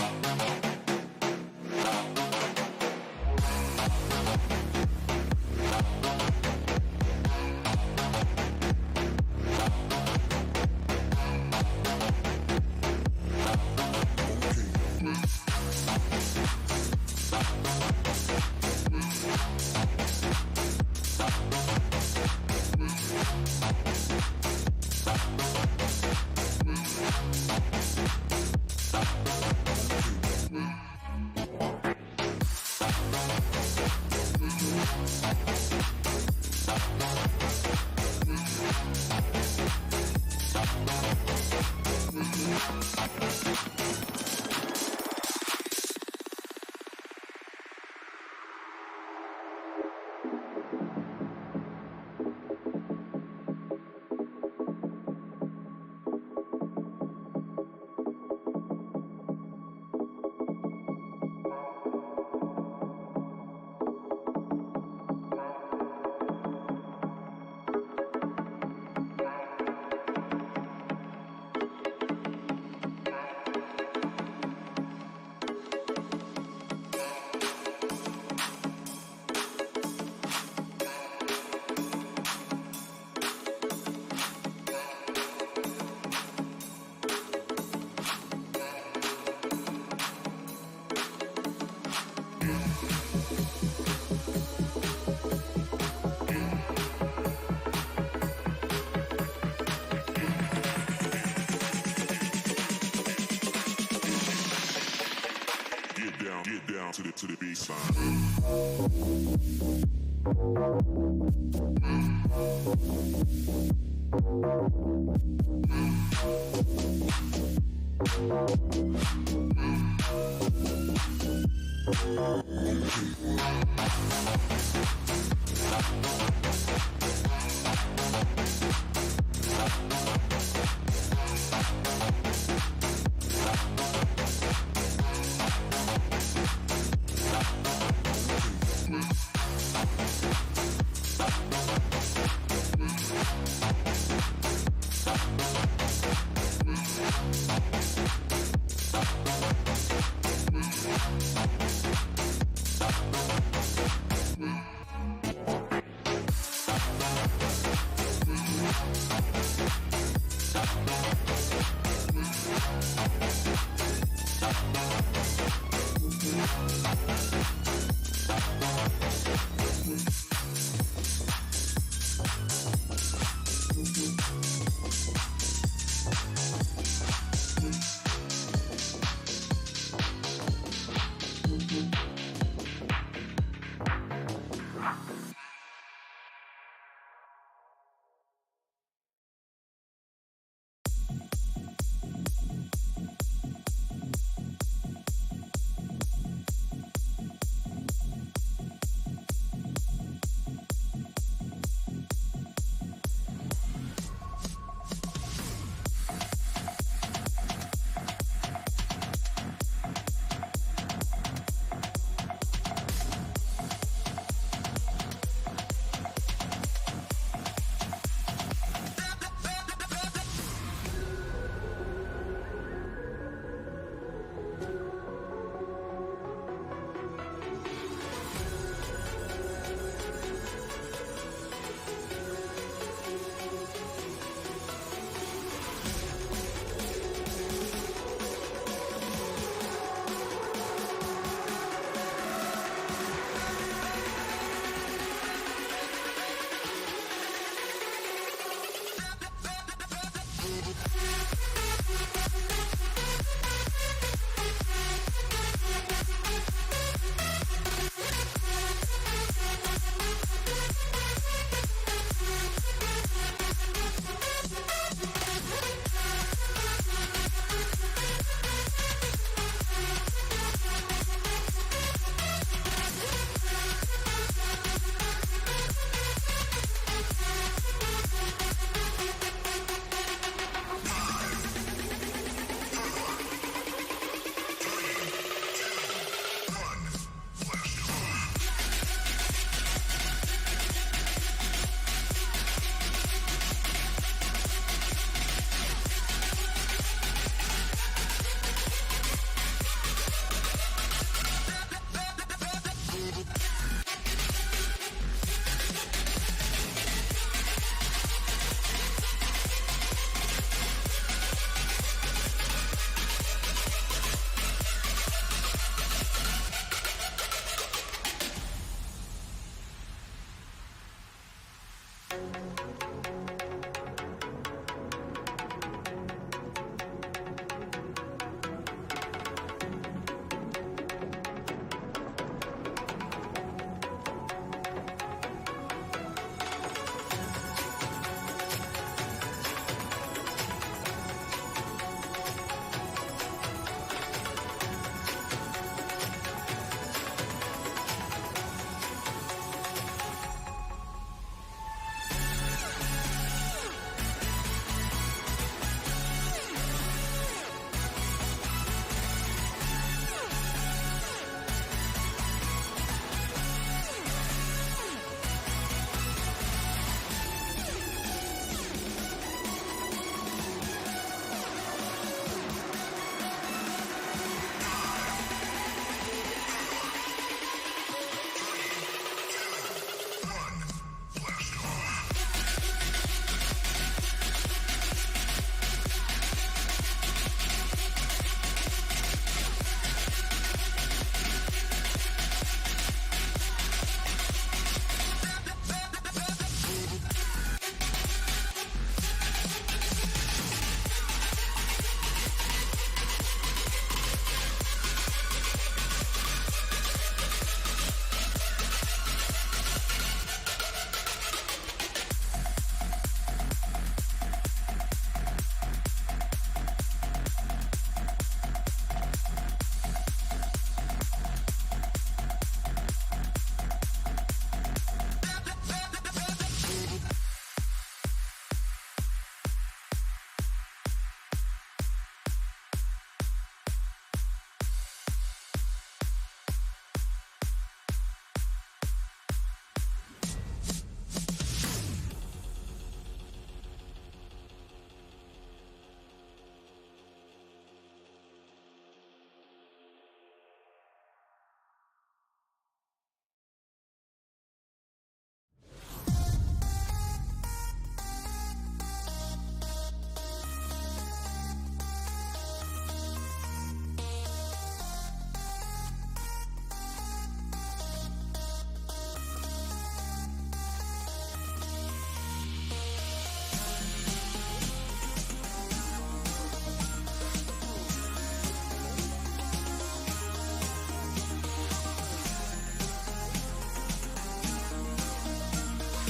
Speaker 13: Get down to the baseline.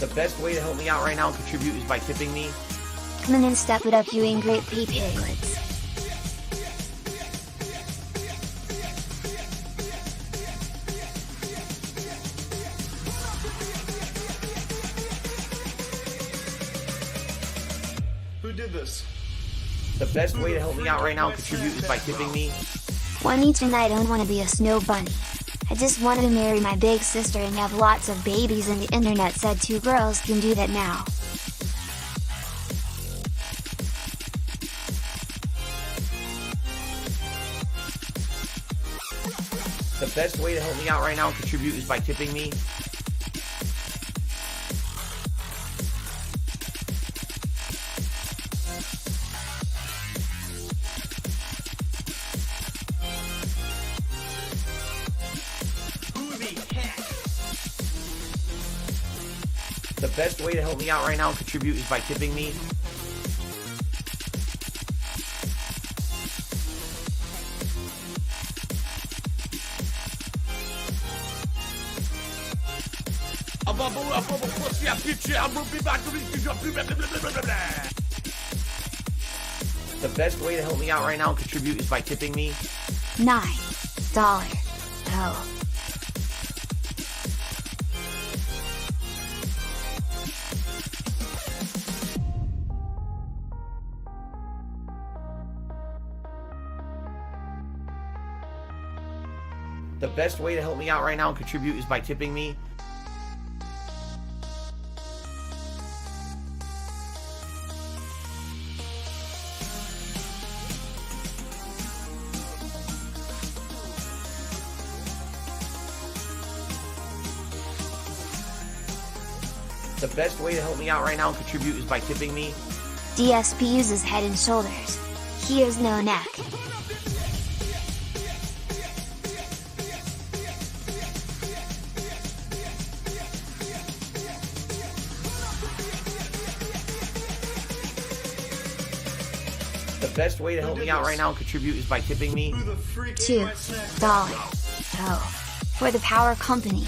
Speaker 2: The best way to help me out right now and contribute is by tipping me.
Speaker 14: Come in and step it up, you ain't great piglets.
Speaker 6: Who did this?
Speaker 2: The best way to help me out right now and contribute is by tipping me.
Speaker 14: One each, and I don't want to be a snow bunny. I just wanted to marry my big sister and have lots of babies, and the internet said 2 girls can do that now.
Speaker 2: The best way to help me out right now and contribute is by tipping me. The best way to help me out right now and contribute is by tipping me. The best way to help me out right now and contribute is by tipping me.
Speaker 14: $9. Oh.
Speaker 2: The best way to help me out right now and contribute is by tipping me. The best way to help me out right now and contribute is by tipping me.
Speaker 14: DSP uses head and shoulders. Here's no neck.
Speaker 2: The best way to help me out right now and contribute is by tipping me.
Speaker 14: $2. Oh. For the power company.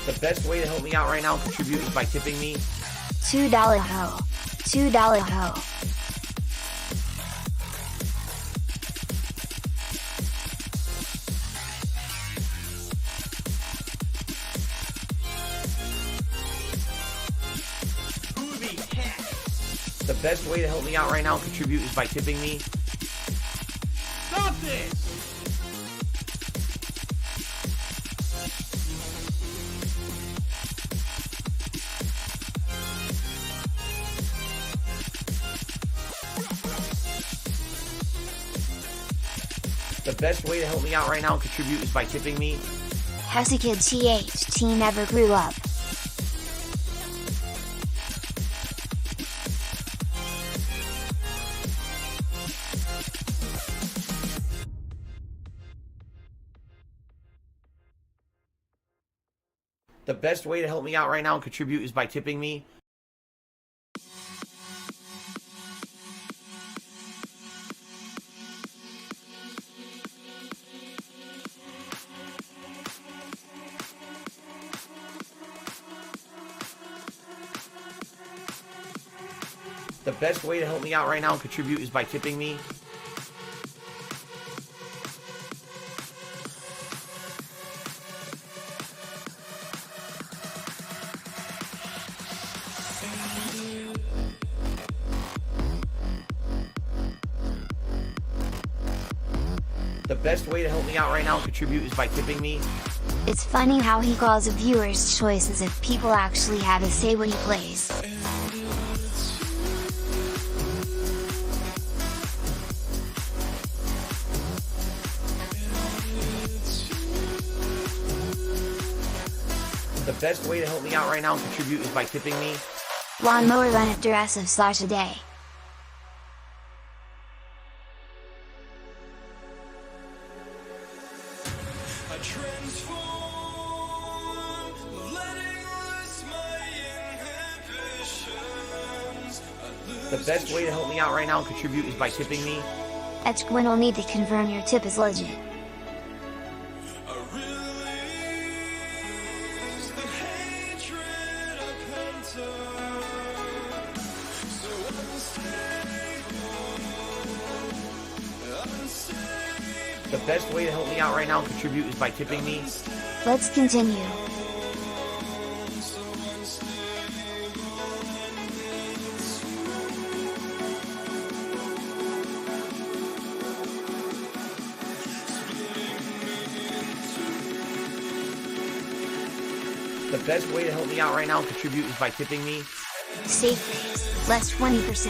Speaker 2: The best way to help me out right now and contribute is by tipping me.
Speaker 14: $2 ho. $2 ho.
Speaker 2: The best way to help me out right now and contribute is by tipping me.
Speaker 6: Stop this!
Speaker 2: The best way to help me out right now and contribute is by tipping me.
Speaker 14: How's a kid THT never grew up?
Speaker 2: The best way to help me out right now and contribute is by tipping me. The best way to help me out right now and contribute is by tipping me. The best way to help me out right now and contribute is by tipping me.
Speaker 14: It's funny how he calls a viewer's choice as if people actually have a say when he plays.
Speaker 2: The best way to help me out right now and contribute is by tipping me.
Speaker 14: Lawnmower run at duress of / a day.
Speaker 6: Letting loose my inhibitions. I lose
Speaker 2: The best way to help me out right now and contribute is by tipping me.
Speaker 14: Edgewin will need to confirm your tip is legit.
Speaker 2: The best way to help me out right now and contribute is by tipping me.
Speaker 14: Let's continue.
Speaker 2: The best way to help me out right now and contribute is by tipping me.
Speaker 14: Safe raise, less 20%.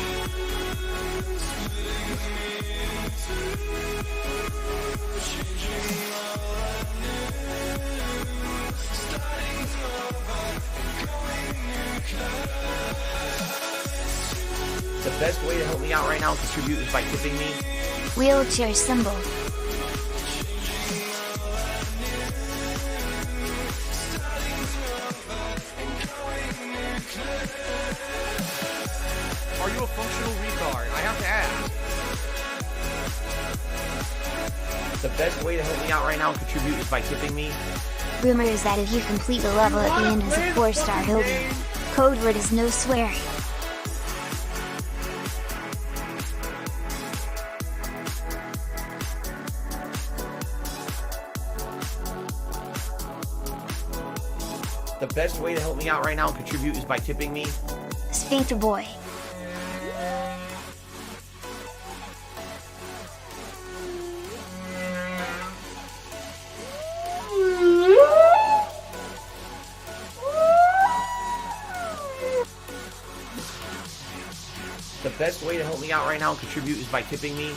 Speaker 2: The best way to help me out right now and contribute is by tipping me.
Speaker 14: Wheelchair symbol.
Speaker 9: Are you a functional retard? I have to ask.
Speaker 2: The best way to help me out right now and contribute is by tipping me.
Speaker 14: Rumor is that if you complete the level at the end as a 4-star builder, code word is no swearing.
Speaker 2: The best way to help me out right now and contribute is by tipping me.
Speaker 14: Sphincter boy.
Speaker 2: The best way to help me out right now and contribute is by tipping me.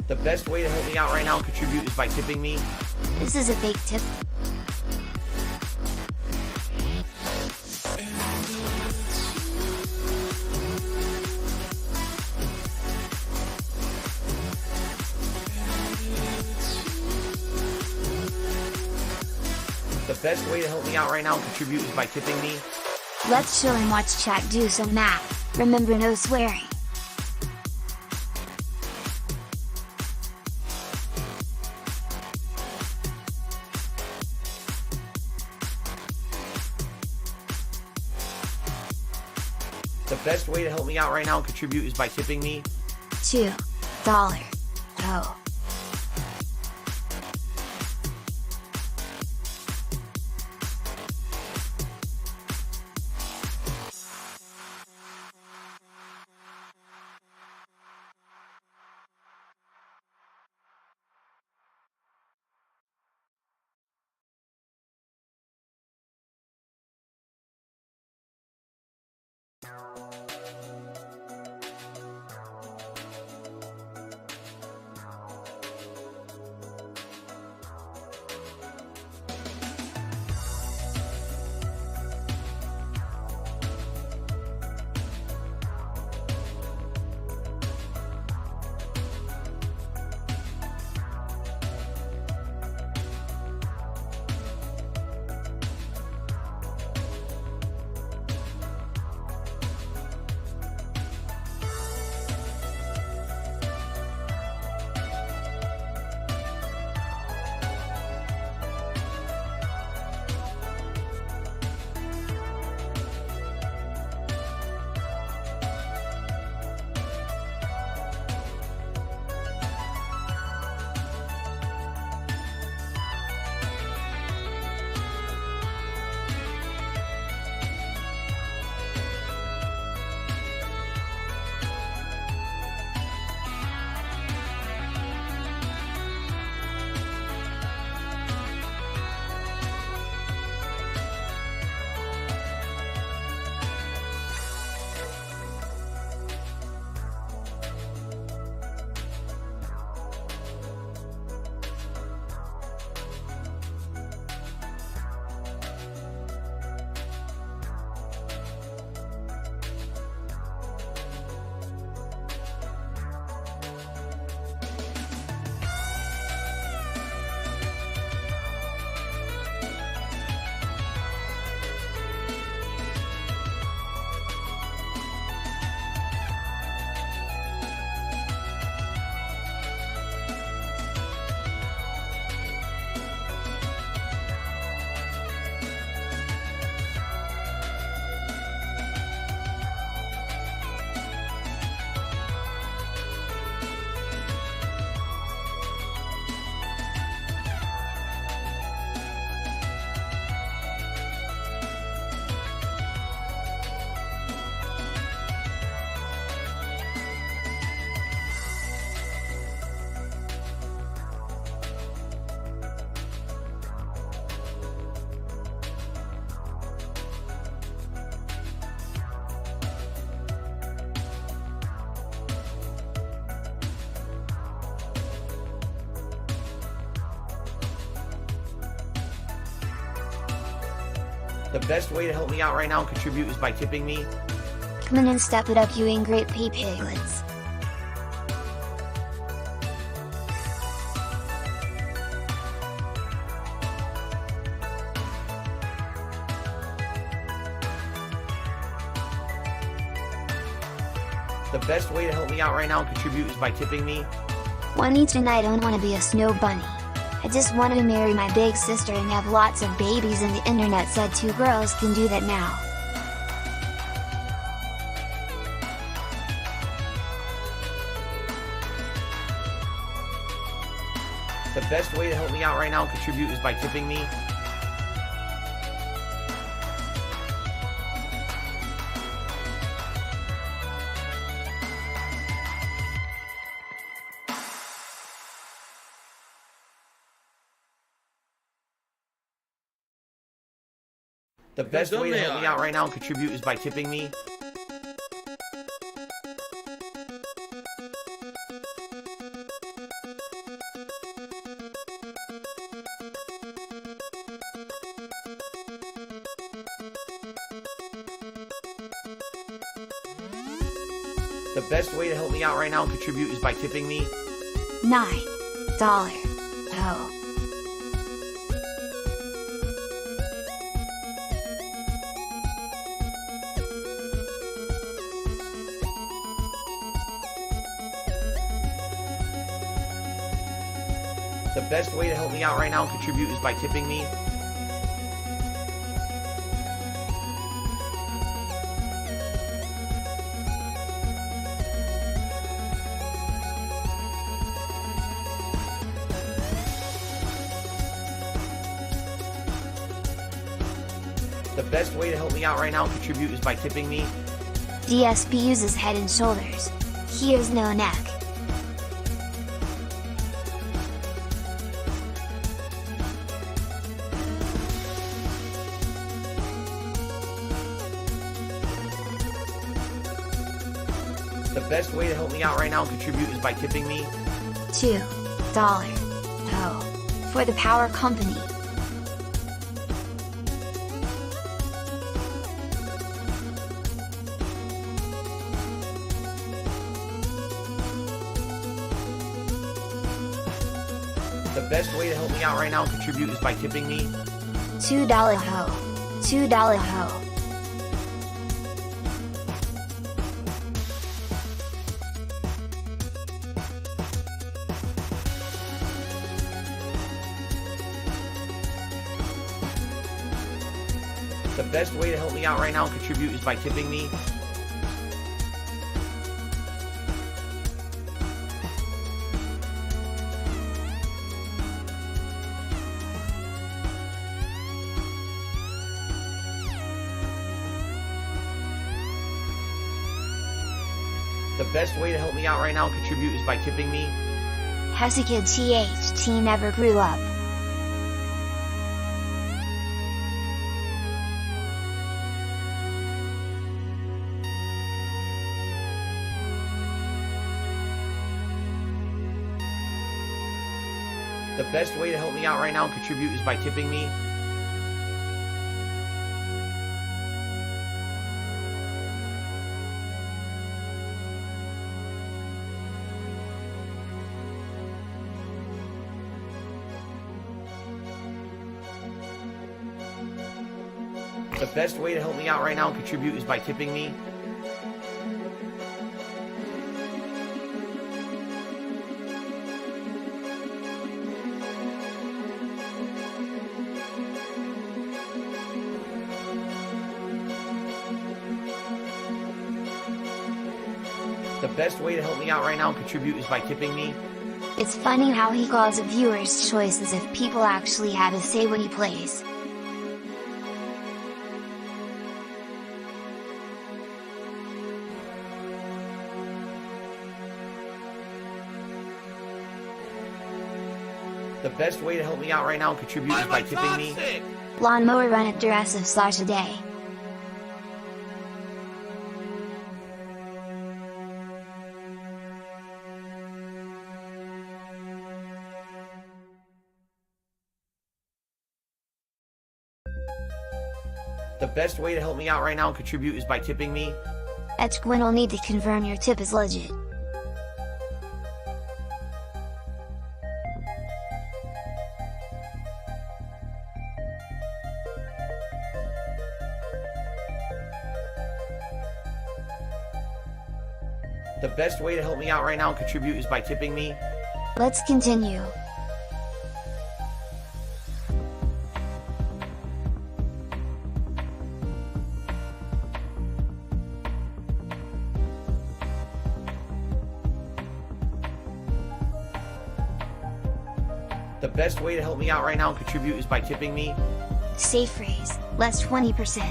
Speaker 2: The best way to help me out right now and contribute is by tipping me.
Speaker 14: This is a fake tip.
Speaker 2: The best way to help me out right now and contribute is by tipping me.
Speaker 14: Let's chill and watch chat do some math. Remember, no swearing.
Speaker 2: The best way to help me out right now and contribute is by tipping me.
Speaker 14: $2. Oh.
Speaker 2: The best way to help me out right now and contribute is by tipping me.
Speaker 14: Come in and step it up, you ain't great pay piglets.
Speaker 2: The best way to help me out right now and contribute is by tipping me.
Speaker 14: One each, and I don't want to be a snow bunny. I just wanted to marry my big sister and have lots of babies, and the internet said 2 girls can do that now.
Speaker 2: The best way to help me out right now and contribute is by tipping me. The best way to help me out right now and contribute is by tipping me. The best way to help me out right now and contribute is by tipping me.
Speaker 14: $9. Oh.
Speaker 2: The best way to help me out right now and contribute is by tipping me. The best way to help me out right now and contribute is by tipping me.
Speaker 14: DSP uses head and shoulders. Here's no neck.
Speaker 2: The best way to help me out right now and contribute is by tipping me.
Speaker 14: $2. Oh. For the power company.
Speaker 2: The best way to help me out right now and contribute is by tipping me.
Speaker 14: $2 ho. $2 ho.
Speaker 2: The best way to help me out right now and contribute is by tipping me. The best way to help me out right now and contribute is by tipping me.
Speaker 14: Has a kid THT never grew up.
Speaker 2: The best way to help me out right now and contribute is by tipping me. The best way to help me out right now and contribute is by tipping me. The best way to help me out right now and contribute is by tipping me.
Speaker 14: It's funny how he calls a viewer's choice as if people actually have a say when he plays.
Speaker 2: The best way to help me out right now and contribute is by tipping me.
Speaker 14: Lawnmower run at duress of slash a day.
Speaker 2: The best way to help me out right now and contribute is by tipping me.
Speaker 14: Gwen will need to confirm your tip is legit.
Speaker 2: The best way to help me out right now and contribute is by tipping me.
Speaker 14: Let's continue.
Speaker 2: The best way to help me out right now and contribute is by tipping me.
Speaker 14: Safe phrase, less 20%.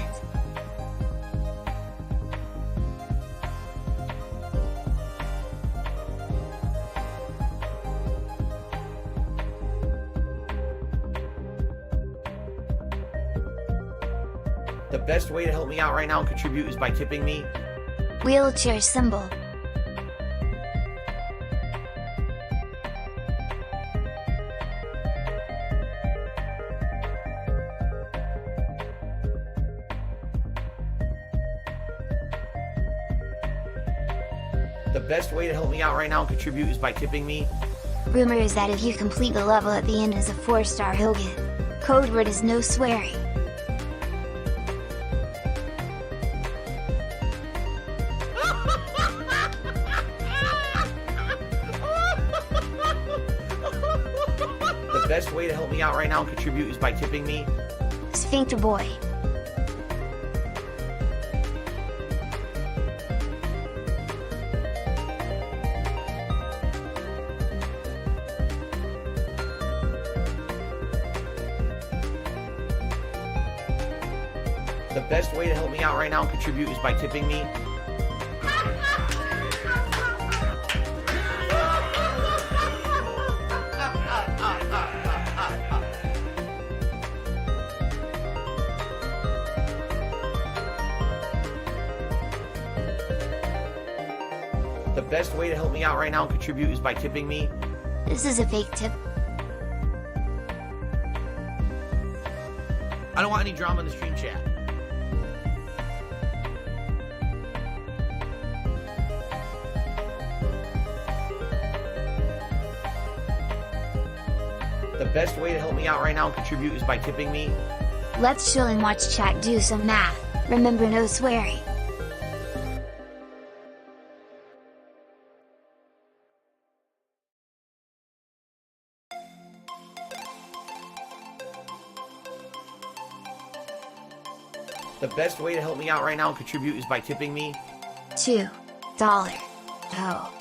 Speaker 2: The best way to help me out right now and contribute is by tipping me.
Speaker 14: Wheelchair symbol.
Speaker 2: The best way to help me out right now and contribute is by tipping me.
Speaker 14: Rumor is that if you complete the level at the end as a 4-star, he'll get. Code word is no swearing.
Speaker 2: The best way to help me out right now and contribute is by tipping me.
Speaker 14: Sphincter boy.
Speaker 2: The best way to help me out right now and contribute is by tipping me. The best way to help me out right now and contribute is by tipping me.
Speaker 14: This is a fake tip.
Speaker 2: I don't want any drama in the stream chat. The best way to help me out right now and contribute is by tipping me.
Speaker 14: Let's chill and watch chat do some math. Remember, no swearing.
Speaker 2: The best way to help me out right now and contribute is by tipping me.
Speaker 14: $2. Oh.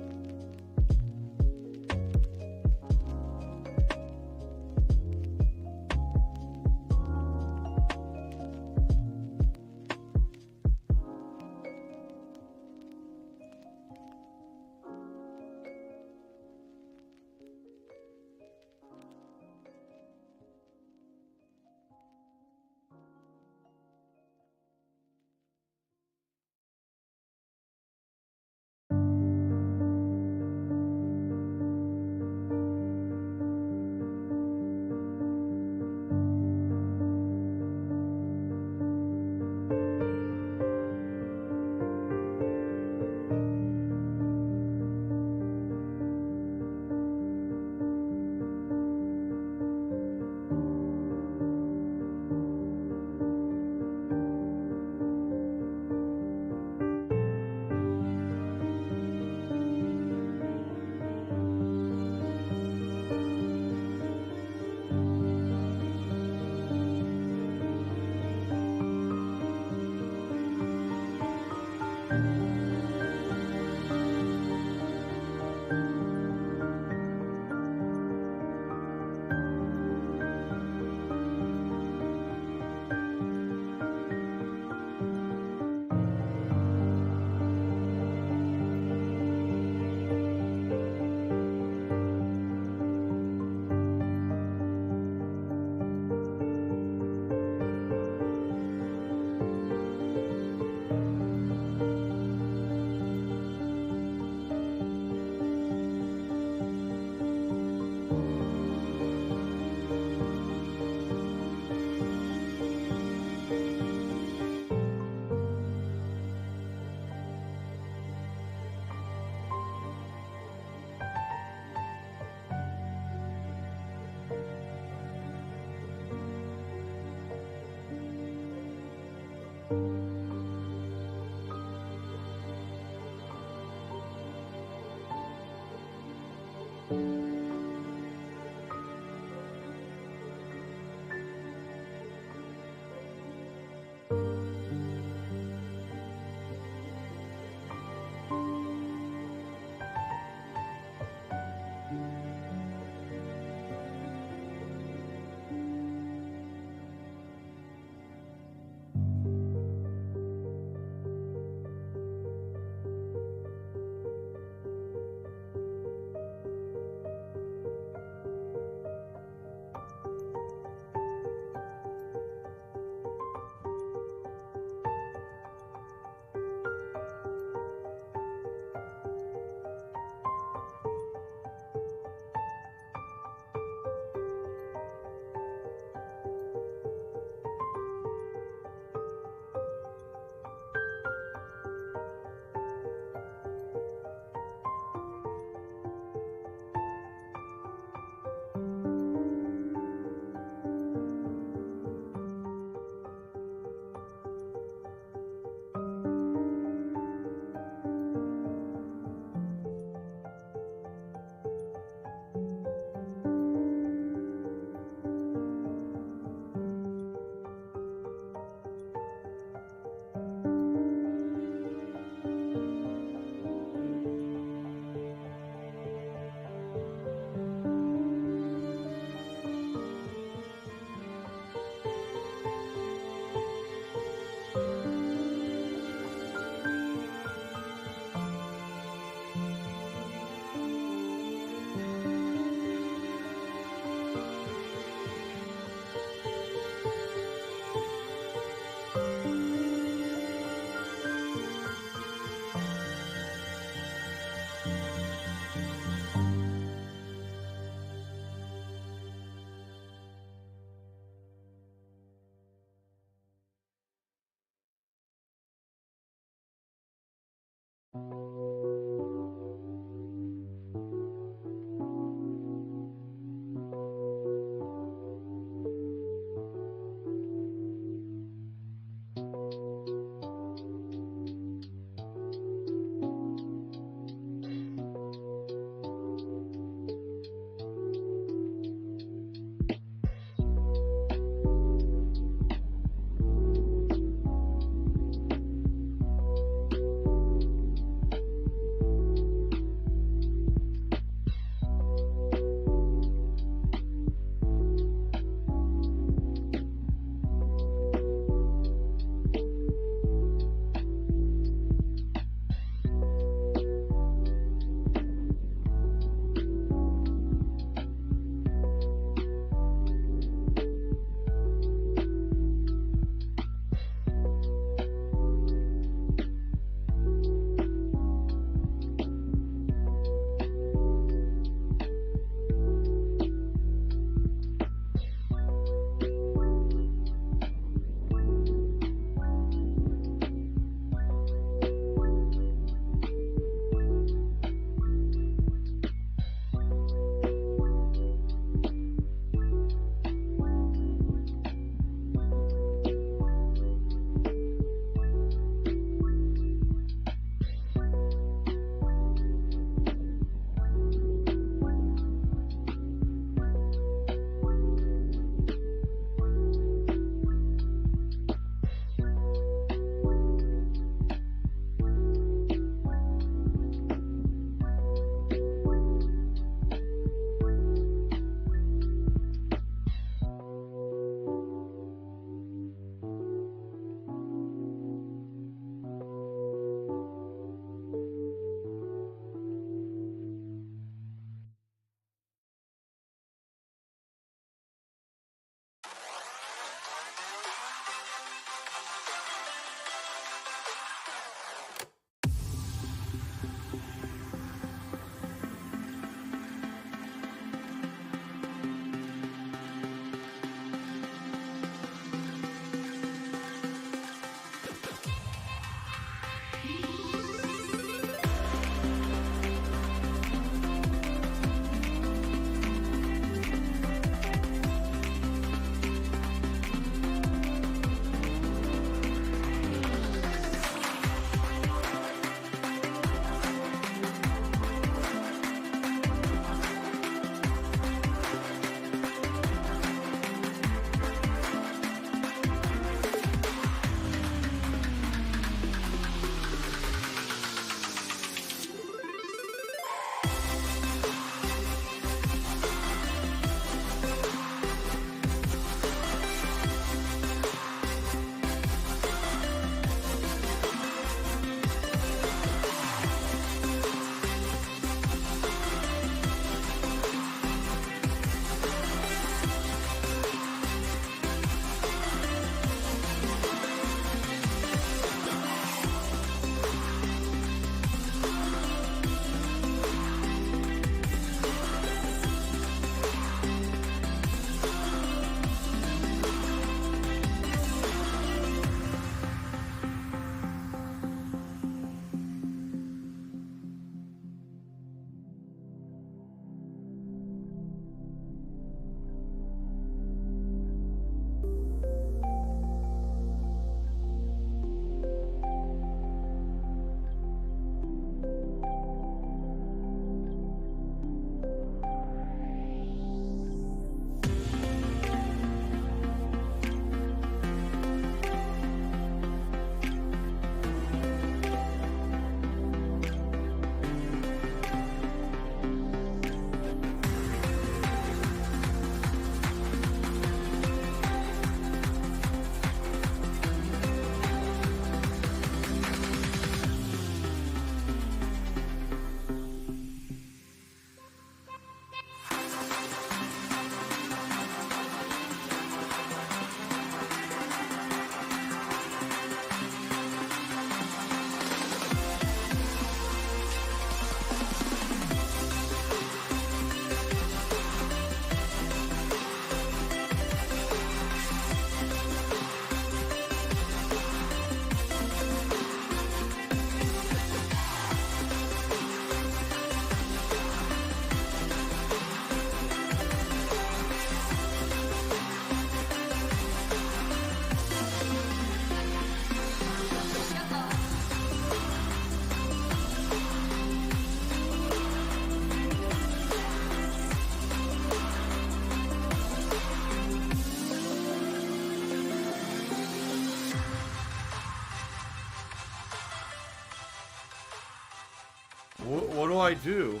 Speaker 4: What do I do?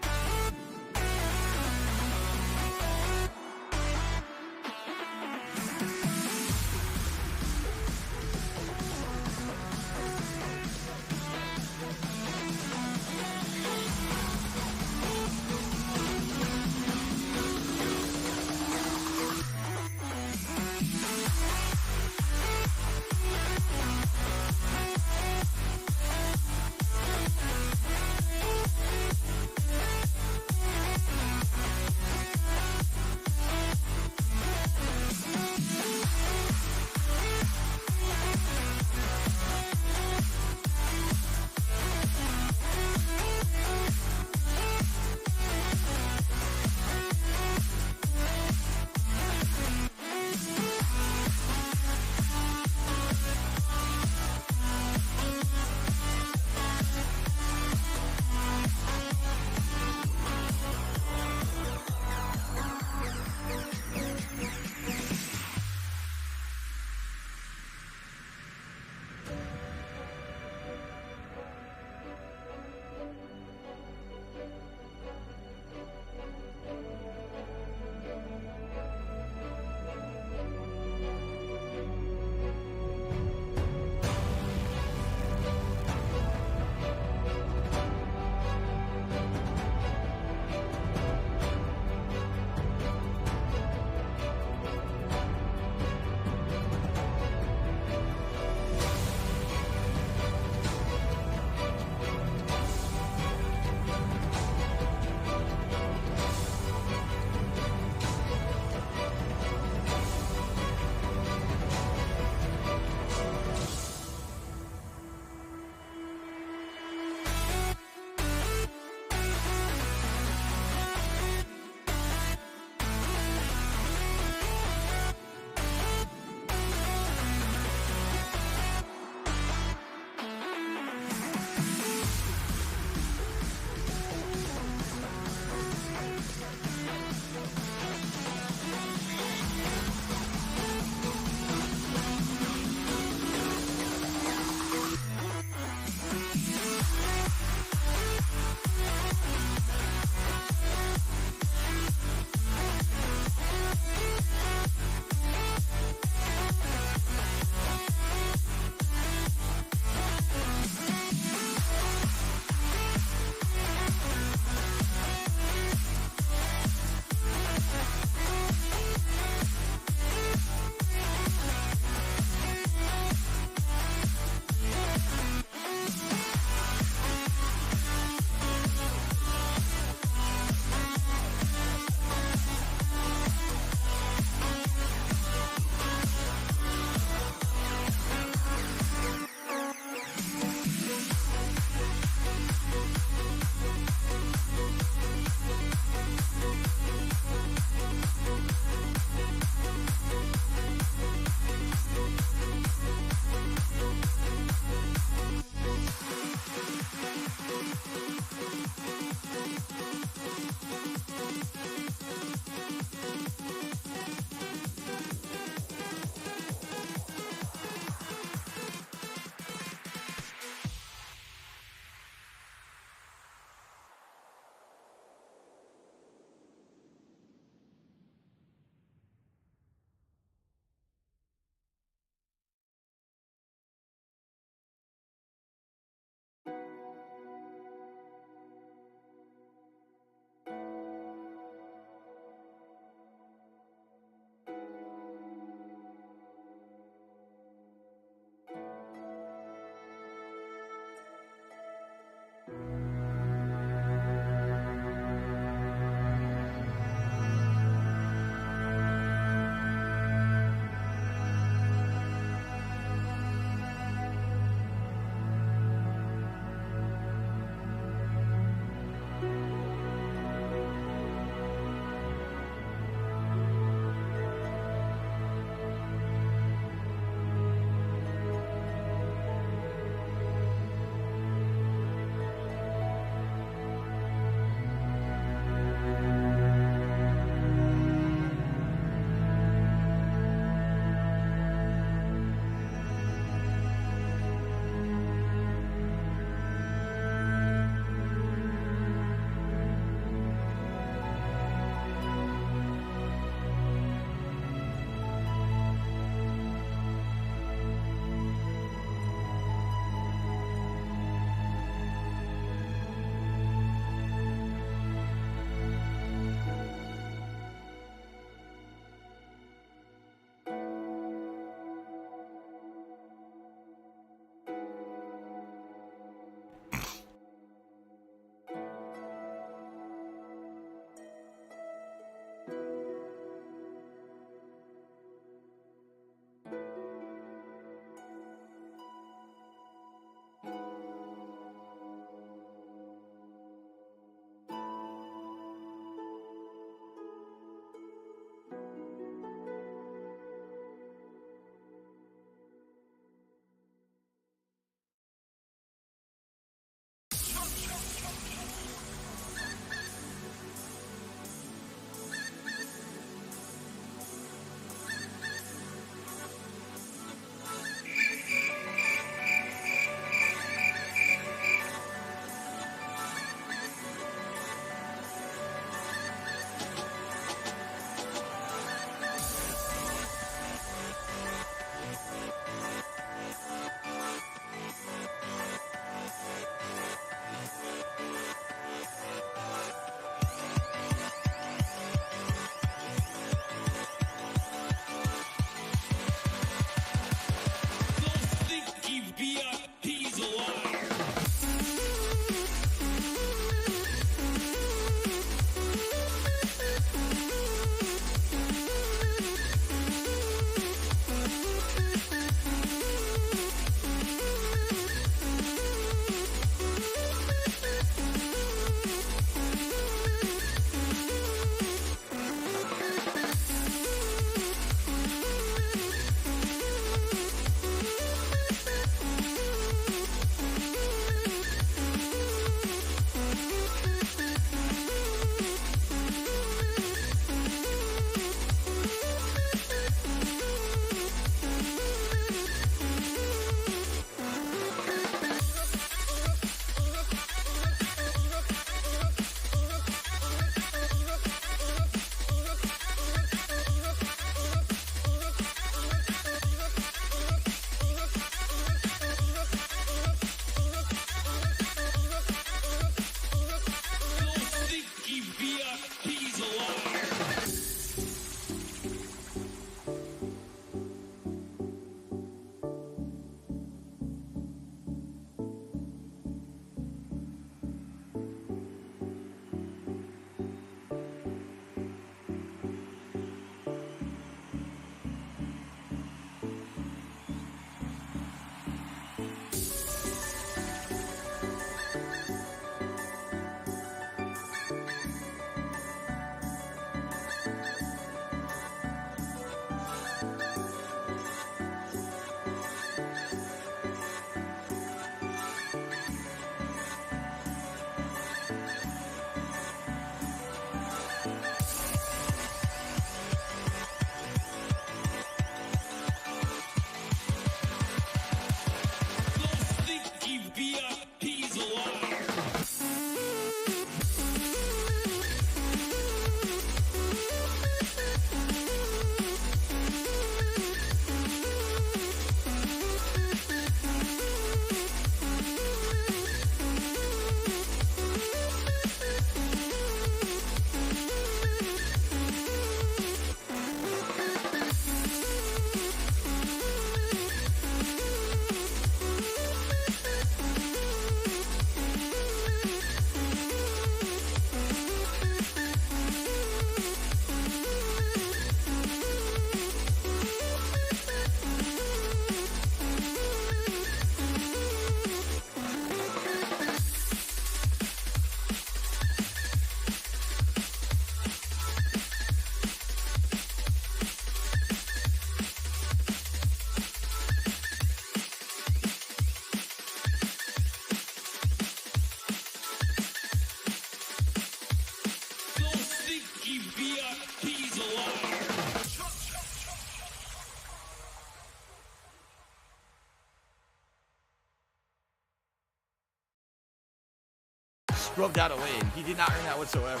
Speaker 2: scrubbed out a win. He did not earn that whatsoever.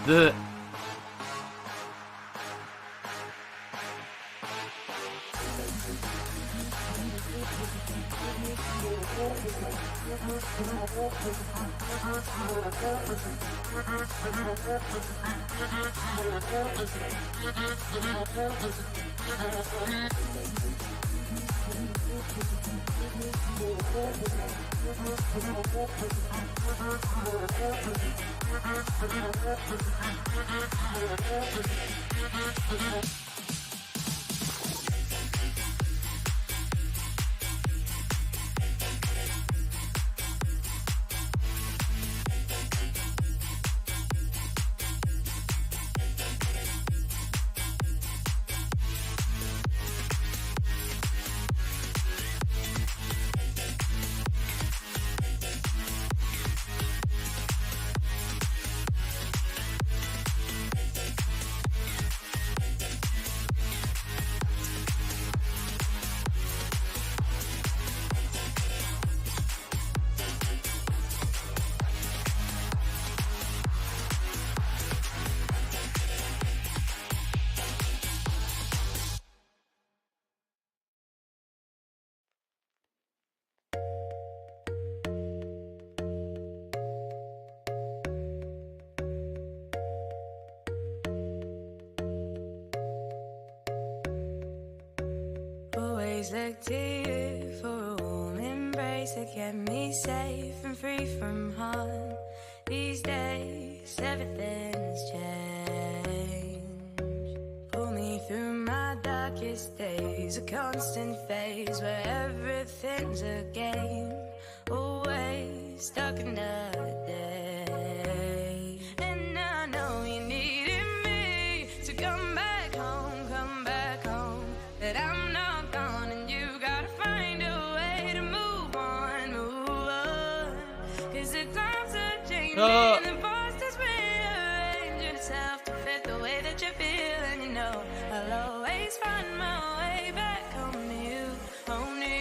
Speaker 2: The
Speaker 15: always look to you for a warm embrace to keep me safe and free from harm. These days, everything's changed. Pull me through my darkest days, a constant phase where everything's a game. Always stuck in the day. And I know you needed me to come back home, but I'm not gone, and you gotta find a way to move on, cause the times are changing and the past has rearranged itself to fit the way that you feel, and you know I'll always find my way back home to you, home to you.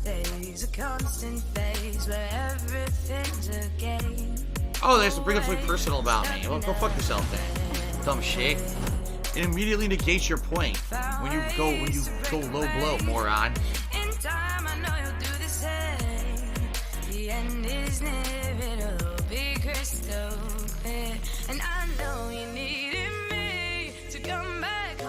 Speaker 15: Days, a constant phase where everything's a game.
Speaker 2: Oh, there's to bring up something personal about me. Well, go fuck yourself then. Dumb shit. It immediately negates your point when you go low blow, moron.
Speaker 15: In time, I know you'll do the same. The end is near, it'll be crystal clear. And I know you needed me to come back home.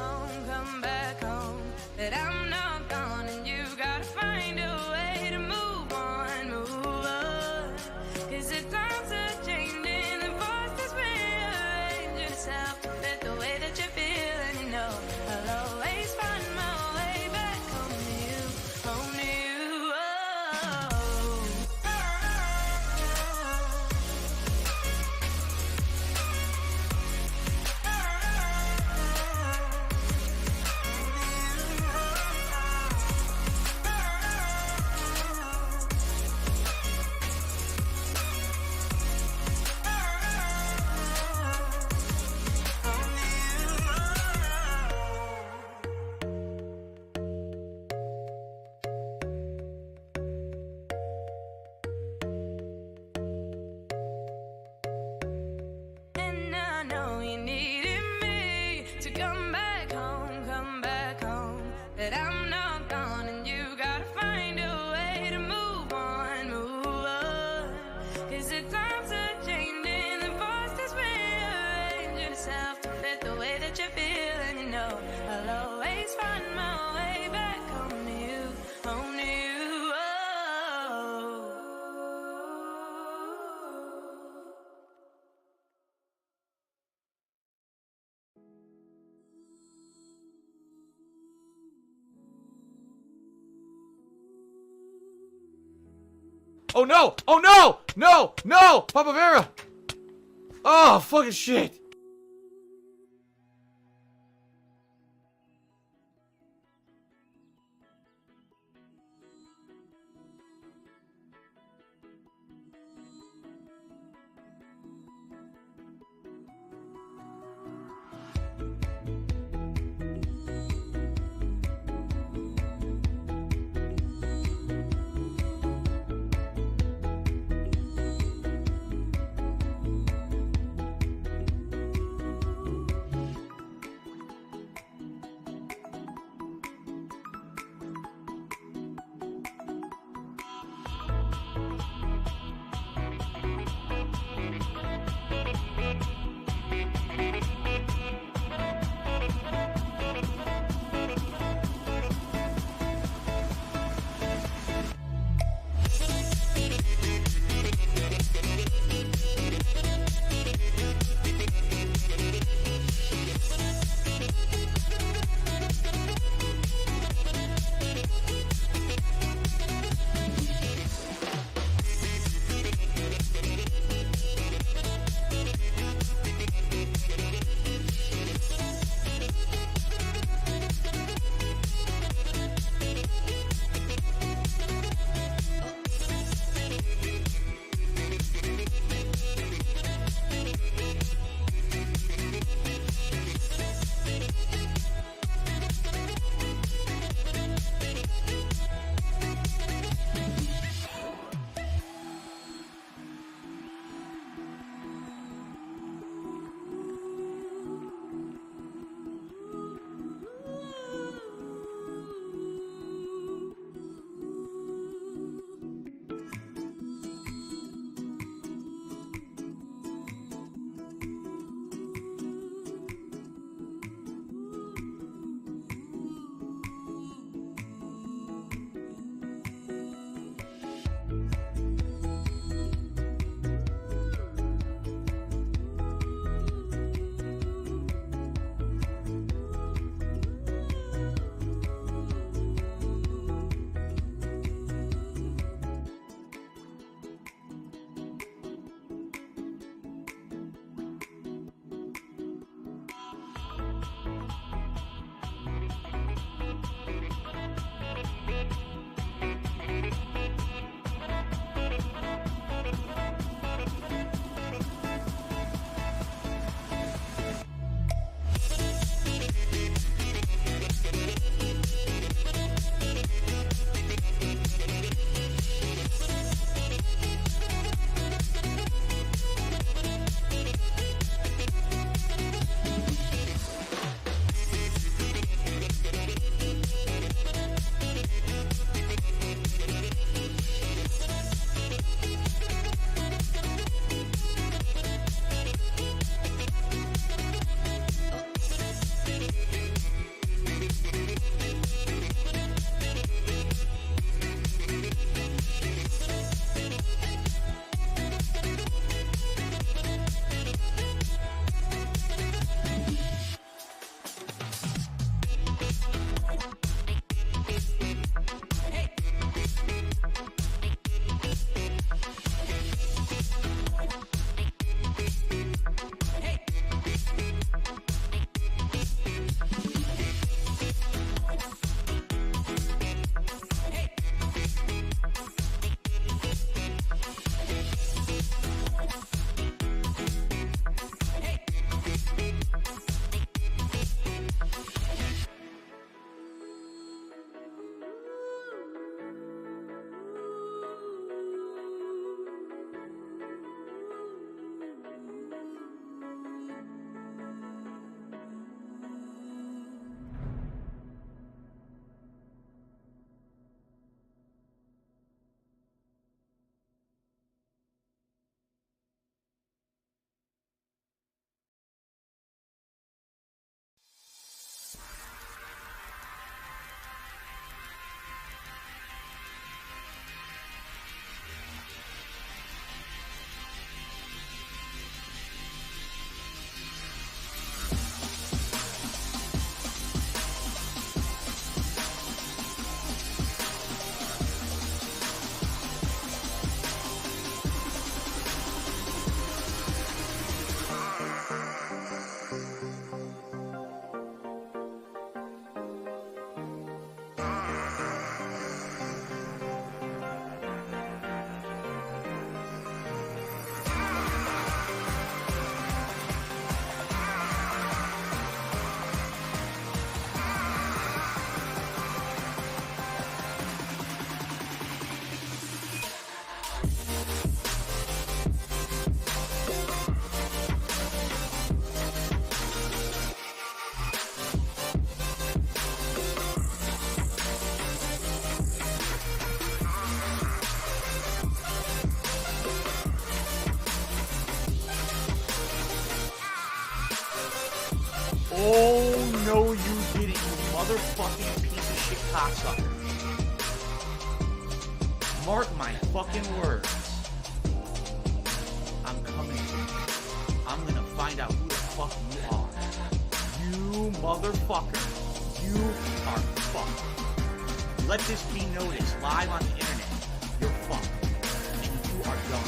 Speaker 2: Oh no! Oh no! No! No! Papa Vera! Oh, fucking shit! Oh, no, you didn't, you motherfucking piece of shit cocksucker. Mark my fucking words. I'm coming for you. I'm gonna find out who the fuck you are. You motherfucker. You are fucked. Let this be noticed live on the internet. You're fucked. And you are done.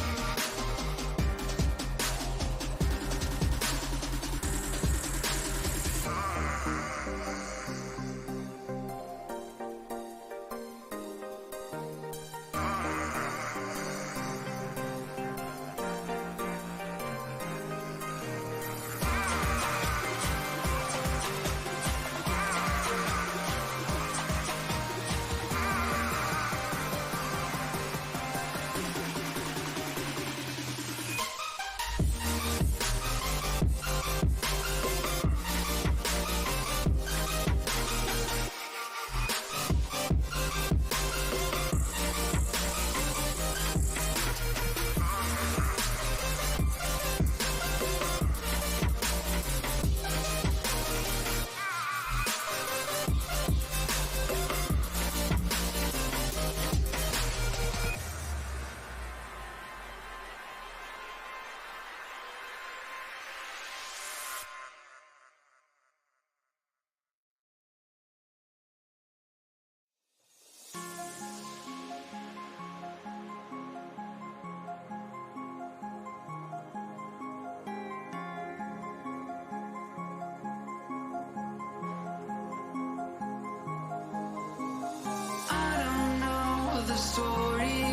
Speaker 15: The story,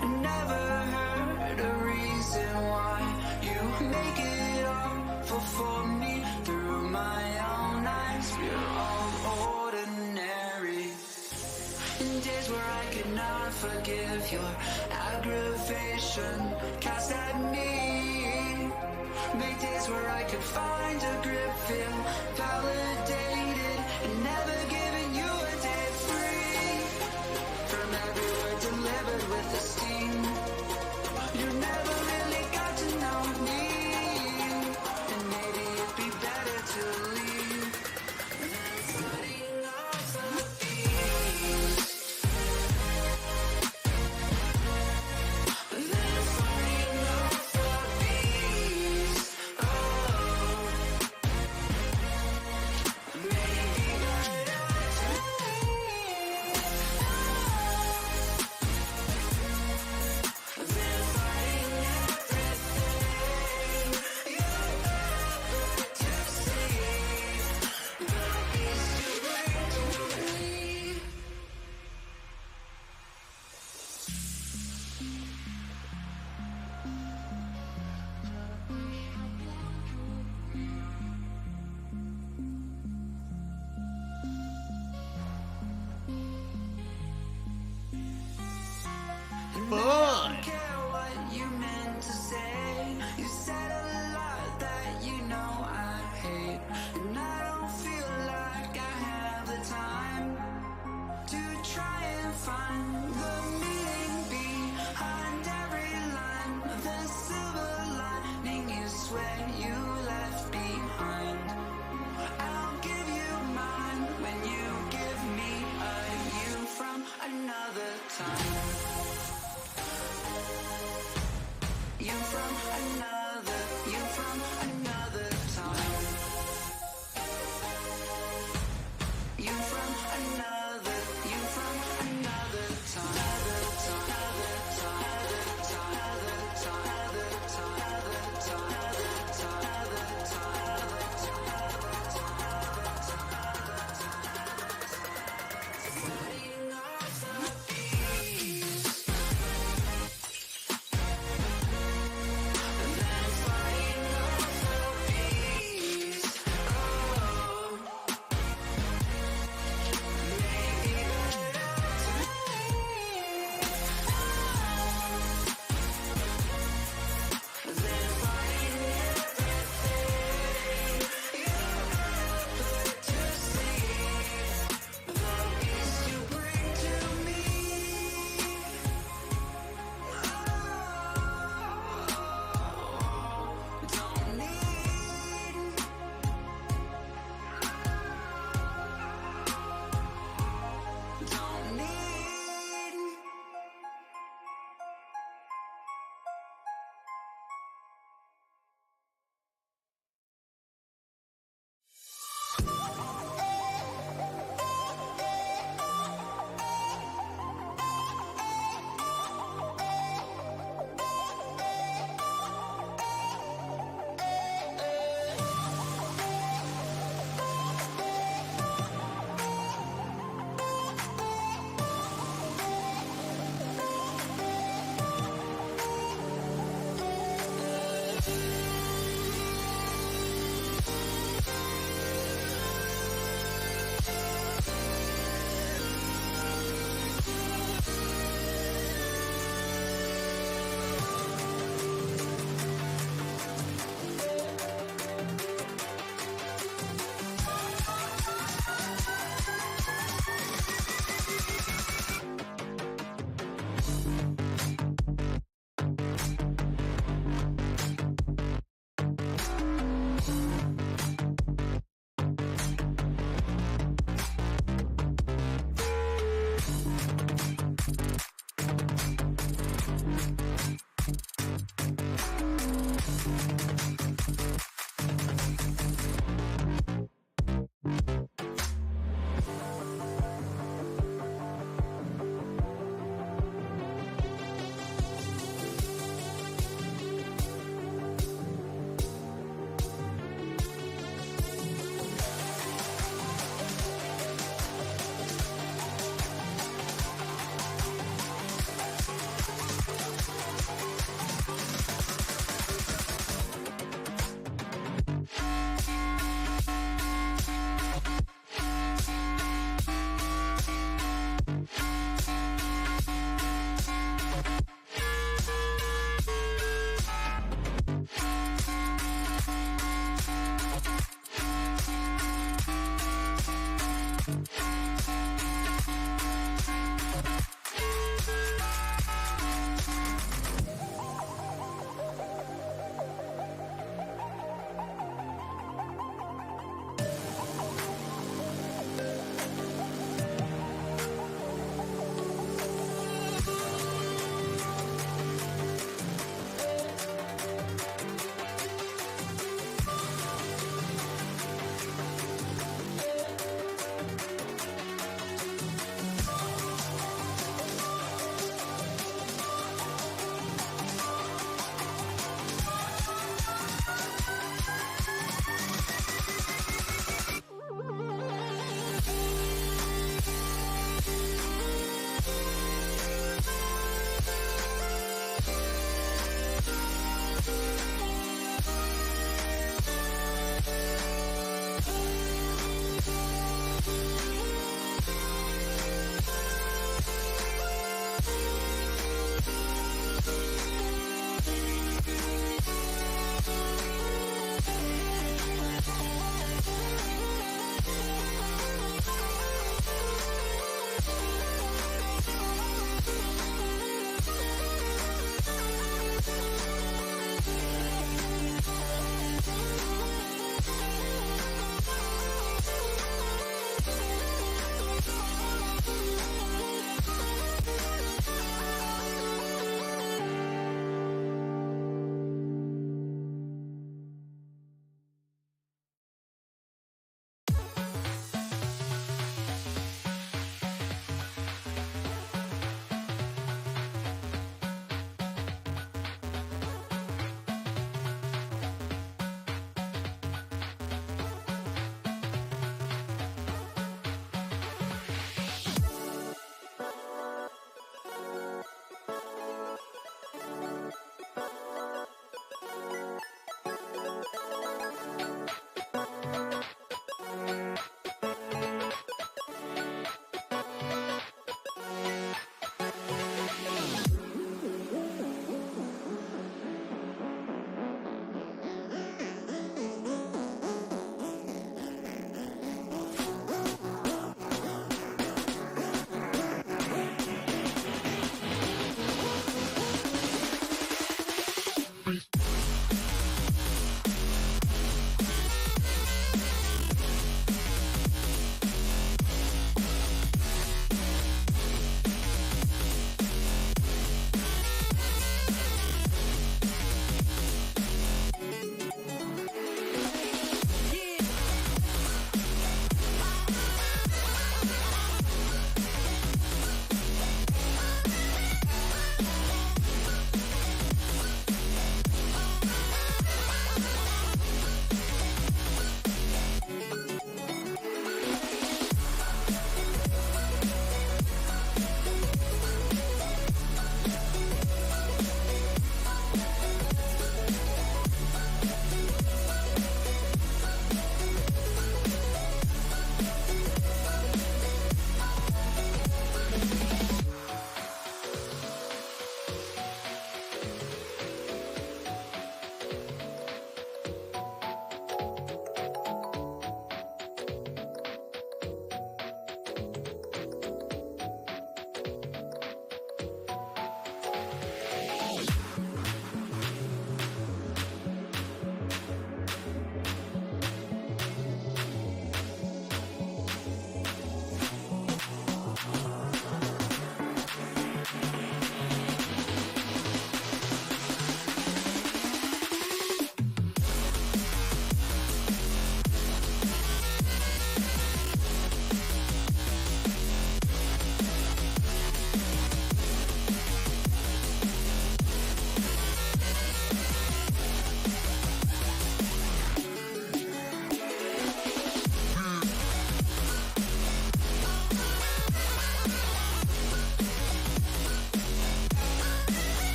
Speaker 15: I never heard a reason why you make it awful for me through my own eyes. We're all ordinary. In days where I cannot forgive your aggravation cast at me. Make days where I could find a grip, feel validated, and never giving you a day free. From every word delivered with esteem, you never really got to know me, and maybe it'd be better to leave than starting off a beast. Than starting off a beast. Oh, maybe better to leave.
Speaker 2: Fun!
Speaker 15: You meant to say, you said a lot that you know I hate, and I don't feel like I have the time to try and find the meaning behind every line. The silver lining is what you left behind. I'll give you mine when you give me a you from another time. You from another time. You from another time.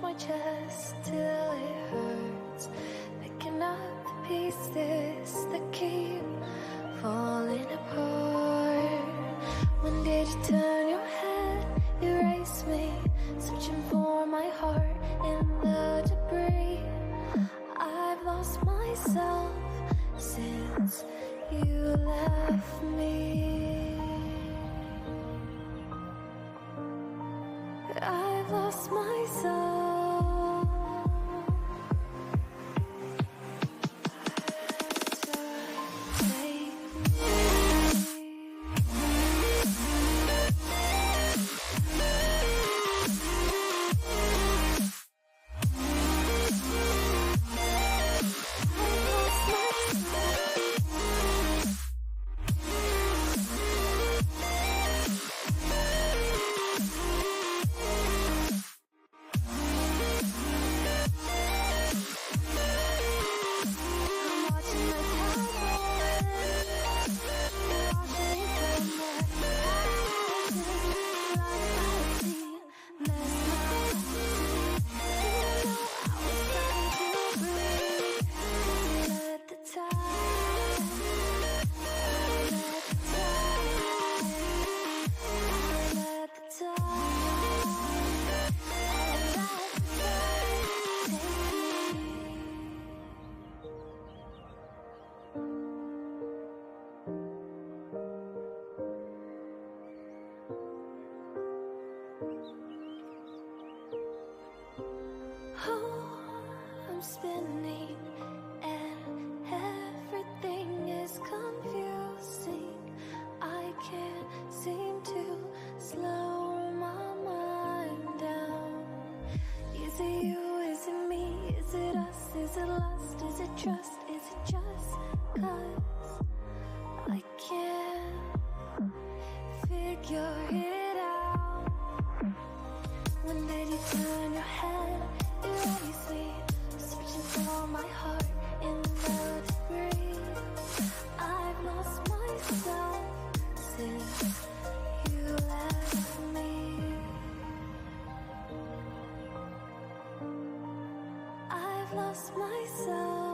Speaker 15: my chest till it hurts, picking up the pieces that keep falling apart. When did you turn your head, erase me, searching for my heart in the debris? I've lost myself since you left me. I've lost myself. I'm spinning and everything is confusing. I can't seem to slow my mind down. Is it you, is it me, is it us, is it lust, is it trust, is it just cause I can't figure it out? When did you turn your head, erase me, searching for my heart in the debris? I've lost myself since you left me. I've lost myself.